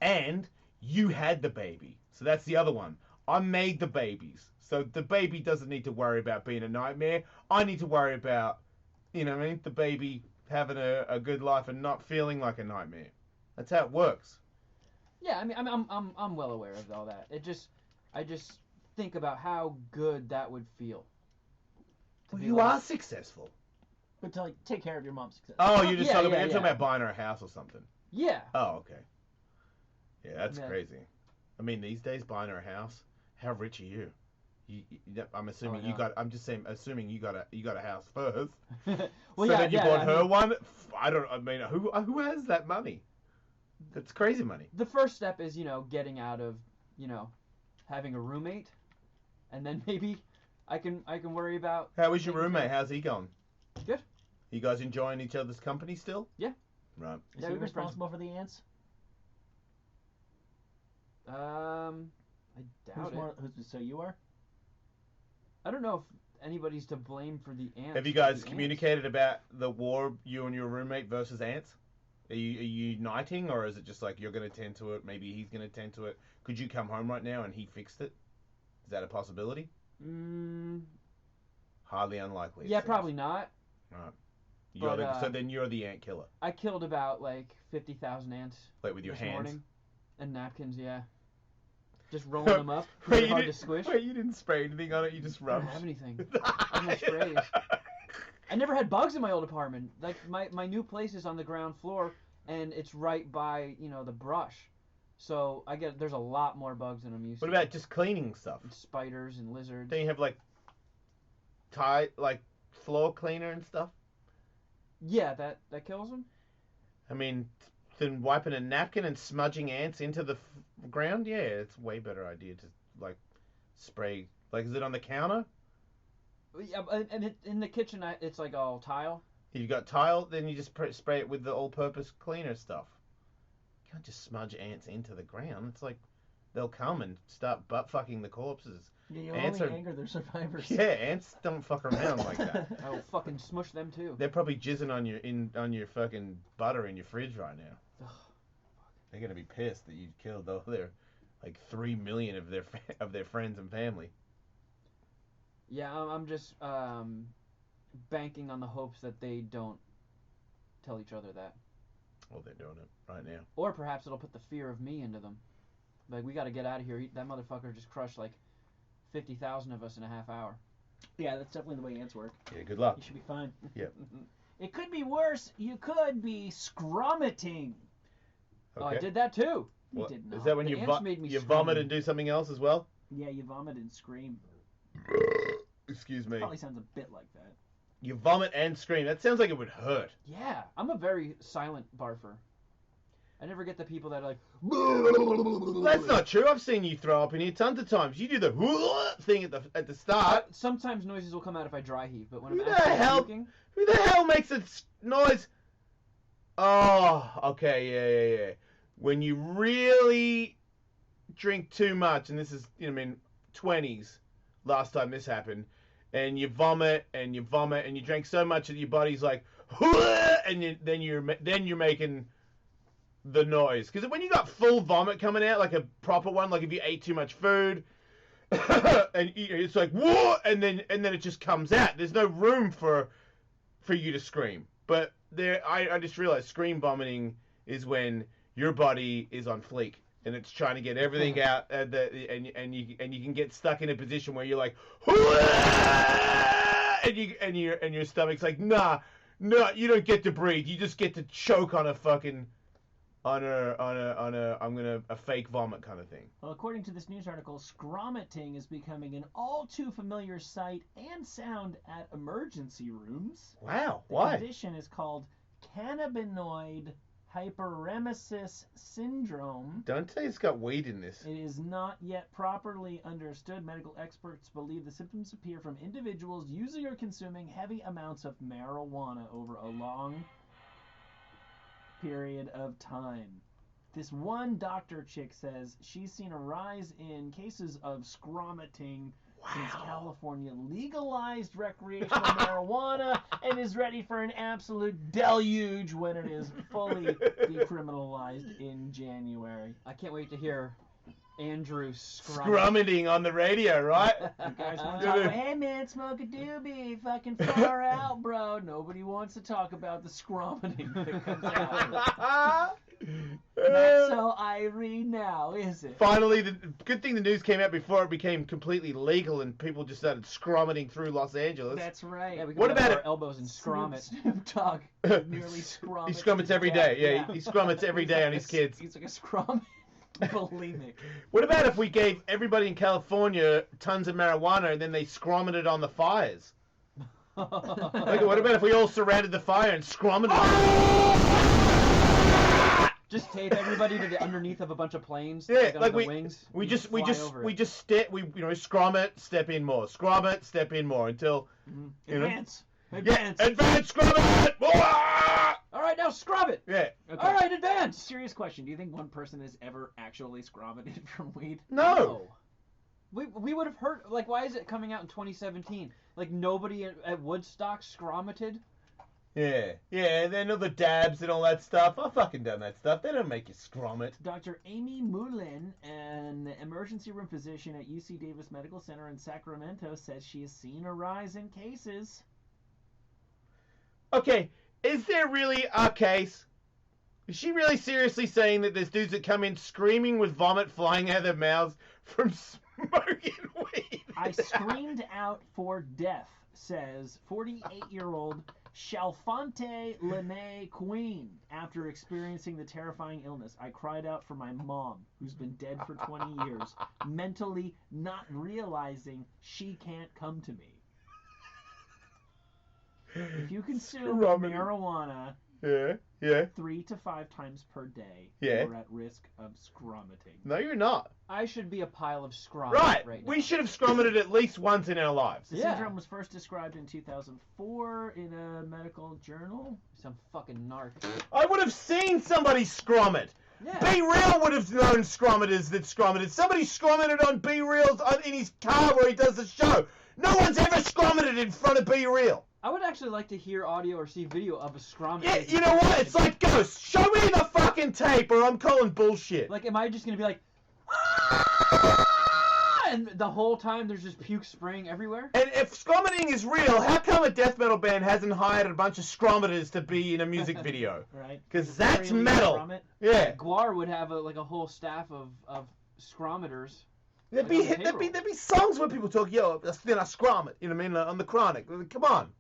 And you had the baby. So that's the other one. I made the babies. So the baby doesn't need to worry about being a nightmare. I need to worry about, the baby having a good life and not feeling like a nightmare. That's how it works. Yeah, I mean, I'm well aware of all that. I just think about how good that would feel. Well, you are successful. But to take care of your mom's success. Oh, you're just talking about buying her a house or something. Yeah. Oh, okay. Yeah, that's crazy. I mean, these days, buying her a house, how rich are you? I'm assuming you got. I'm just saying, assuming you got a house first. Well, so then you bought her one. I mean, who has that money? That's crazy money. The first step is, getting out of, having a roommate, and then maybe I can worry about. How is your roommate? How's he going? Good. You guys enjoying each other's company still? Yeah. Right. Is he responsible for the ants? I doubt it. So you are? I don't know if anybody's to blame for the ants. Have you guys communicated about the war, you and your roommate versus ants? Are you uniting, or is it just like you're going to tend to it, maybe he's going to tend to it? Could you come home right now and he fixed it? Is that a possibility? Highly unlikely. Yeah, probably not. Right. So then you're the ant killer. I killed about 50,000 ants. Like with your this hands? morning. And napkins, yeah. Just rolling them up. Wait, Really you hard to didn't, squish. wait, you didn't spray anything on it. You just I don't rubbed. have anything. I have no sprays. I never had bugs in my old apartment. Like my new place is on the ground floor, and it's right by the brush, so there's a lot more bugs than I'm used What to. about just cleaning stuff? And spiders and lizards? Don't you have like floor cleaner and stuff? Yeah, that kills them. I mean, than wiping a napkin and smudging ants into the ground. Yeah, it's a way better idea to spray. Like, is it on the counter? Yeah, and in the kitchen, it's like all tile. You've got tile, then you just spray it with the all-purpose cleaner stuff. You can't just smudge ants into the ground. It's like they'll come and start butt-fucking the corpses. Yeah, you Ants only are- anger their survivors. Yeah, ants don't fuck around like that. I'll fucking smush them too. They're probably jizzing on your fucking butter in your fridge right now. Ugh. They're gonna be pissed that you killed all their 3 million of their friends and family. Yeah, I'm just banking on the hopes that they don't tell each other that. Oh, they're doing it right now. Or perhaps it'll put the fear of me into them. Like, we got to get out of here. That motherfucker just crushed like 50,000 of us in a half hour. Yeah, that's definitely the way ants work. Yeah, good luck. You should be fine. Yep. It could be worse. You could be scrummeting. Oh, I did that too. You What- did not. Is that when The you ants made me you scream. vomit and do something else as well? Yeah, you vomit and scream. Excuse me. Probably sounds a bit like that. You vomit and scream. That sounds like it would hurt. Yeah, I'm a very silent barfer. I never get the people that are like, That's not true. I've seen you throw up in here tons of times. You do the thing at the start. sometimes noises will come out if I dry heave, but when Who I'm the actually hell- puking, Who the hell makes a noise? Oh, okay, yeah. When you really drink too much, and this is, 20s, last time this happened, and you vomit and you drank so much that your body's like, and then you're making the noise. Because when you got full vomit coming out, like a proper one, like if you ate too much food, and it's like whoa, and then it just comes out. There's no room for you to scream. But I just realized scream vomiting is when your body is on fleek and it's trying to get everything out, and you can get stuck in a position where you're like, and your stomach's like, no, you don't get to breathe. You just get to choke on a fucking a fake vomit kind of thing. Well, according to this news article, scrummeting is becoming an all too familiar sight and sound at emergency rooms. Wow, The why? condition is called cannabinoid hyperemesis syndrome. Don't say it's got weed in this. It is not yet properly understood. Medical experts believe the symptoms appear from individuals using or consuming heavy amounts of marijuana over a long period of time. This one doctor chick says she's seen a rise in cases of scrummeting since California legalized recreational marijuana and is ready for an absolute deluge when it is fully decriminalized in January. I can't wait to hear Andrew Scrummeting on the radio, right? You guys want to talk about, hey man, smoke a doobie, fucking far out, bro. Nobody wants to talk about the scrummeting that comes out. Not so irie now, is it? Finally, the good thing the news came out before it became completely legal and people just started scrummeting through Los Angeles. That's right. Yeah, we can What rub about our it? elbows and scrum it. Snoop Dogg nearly scrummets. He scrummets every day. Yeah, he scrummets every He's day like on his kids. He's like a scrum bulimic. What about if we gave everybody in California tons of marijuana and then they scrummed it on the fires? Like, what about if we all surrounded the fire and scrummed it? Just tape everybody to the underneath of a bunch of planes. Yeah, on like the wings. we You just fly over it. scrum it, step in more, scrum it, step in more until you know. Advance. Yeah, Advance. advance, scrum it. All right, now scrub it. Yeah. Okay. All right, advance. Serious question. Do you think one person has ever actually scrummeted from weed? No. We would have heard, like, why is it coming out in 2017? Like, nobody at Woodstock scrummeted? Yeah, then all the dabs and all that stuff. I've fucking done that stuff. They don't make you scrum it. Dr. Amy Moulin, an emergency room physician at UC Davis Medical Center in Sacramento, says she has seen a rise in cases. Okay, is there really a case? Is she really seriously saying that there's dudes that come in screaming with vomit flying out of their mouths from smoking weed? I screamed out for death, says 48-year-old Chalfonte LeMay Queen. After experiencing the terrifying illness, I cried out for my mom, who's been dead for 20 years, mentally not realizing she can't come to me. If you consume marijuana Yeah. 3 to 5 times per day, Yeah. you're at risk of scromating. No, you're not. I should be a pile of scrum Right. now. We should have scrummated at least once in our lives. The syndrome was first described in 2004 in a medical journal. Some fucking narc. I would have seen somebody scrum it. Yeah. Be Real would have known scrummators that scrummated. Somebody scrummated on Be Real's in his car where he does the show. No one's ever scrummated in front of Be Real. I would actually like to hear audio or see video of a scrum. Yeah, you know what? It's like Ghost. Show me the fucking tape or I'm calling bullshit. Like, am I just gonna be like, and the whole time there's just puke spraying everywhere? And if scrummating is real, how come a death metal band hasn't hired a bunch of scrummators to be in a music video? Right. Because that's Really metal. scrum it? Yeah. Guar would have a whole staff of scrummators. There'd be songs where people talk, yo, then I scrum it, you know what I mean, on the Chronic. Come on.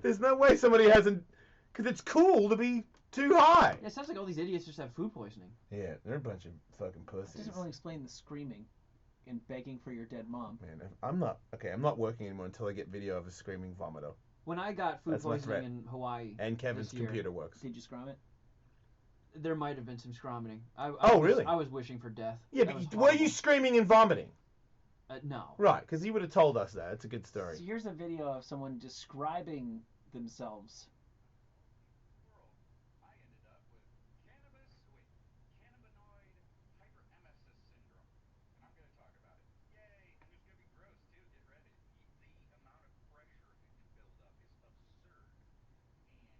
There's no way somebody hasn't, because it's cool to be too high. It sounds like all these idiots just have food poisoning. Yeah, they're a bunch of fucking It pussies. doesn't really explain the screaming and begging for your dead mom. Man, I'm not working anymore until I get video of a screaming vomito. When I got food That's my poisoning threat. in Hawaii, And Kevin's this year, computer works. Did you scrum it? there might have been some scromming. Really? I was wishing for death. Yeah, That was but were you horrible. screaming and vomiting? No. Right, because he would have told us that. It's a good story. So here's a video of someone describing themselves. I ended up with cannabinoid hyperemesis syndrome. And I'm going to talk about it. Yay! And there's going to be gross, too. Get ready. The amount of pressure that can build up is absurd. And it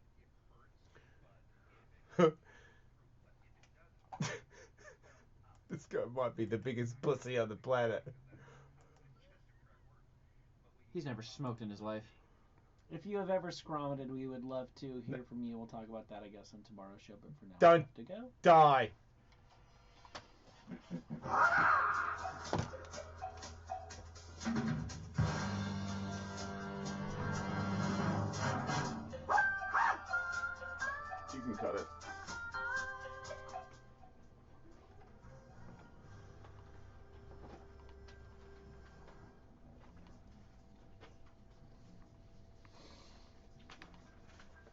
hurts, but if it doesn't, This guy might be the biggest pussy on the planet. He's never smoked in his life. If you have ever scrummated, we would love to hear from you. We'll talk about that, I guess, on tomorrow's show. But for now, Don't we have to go. die.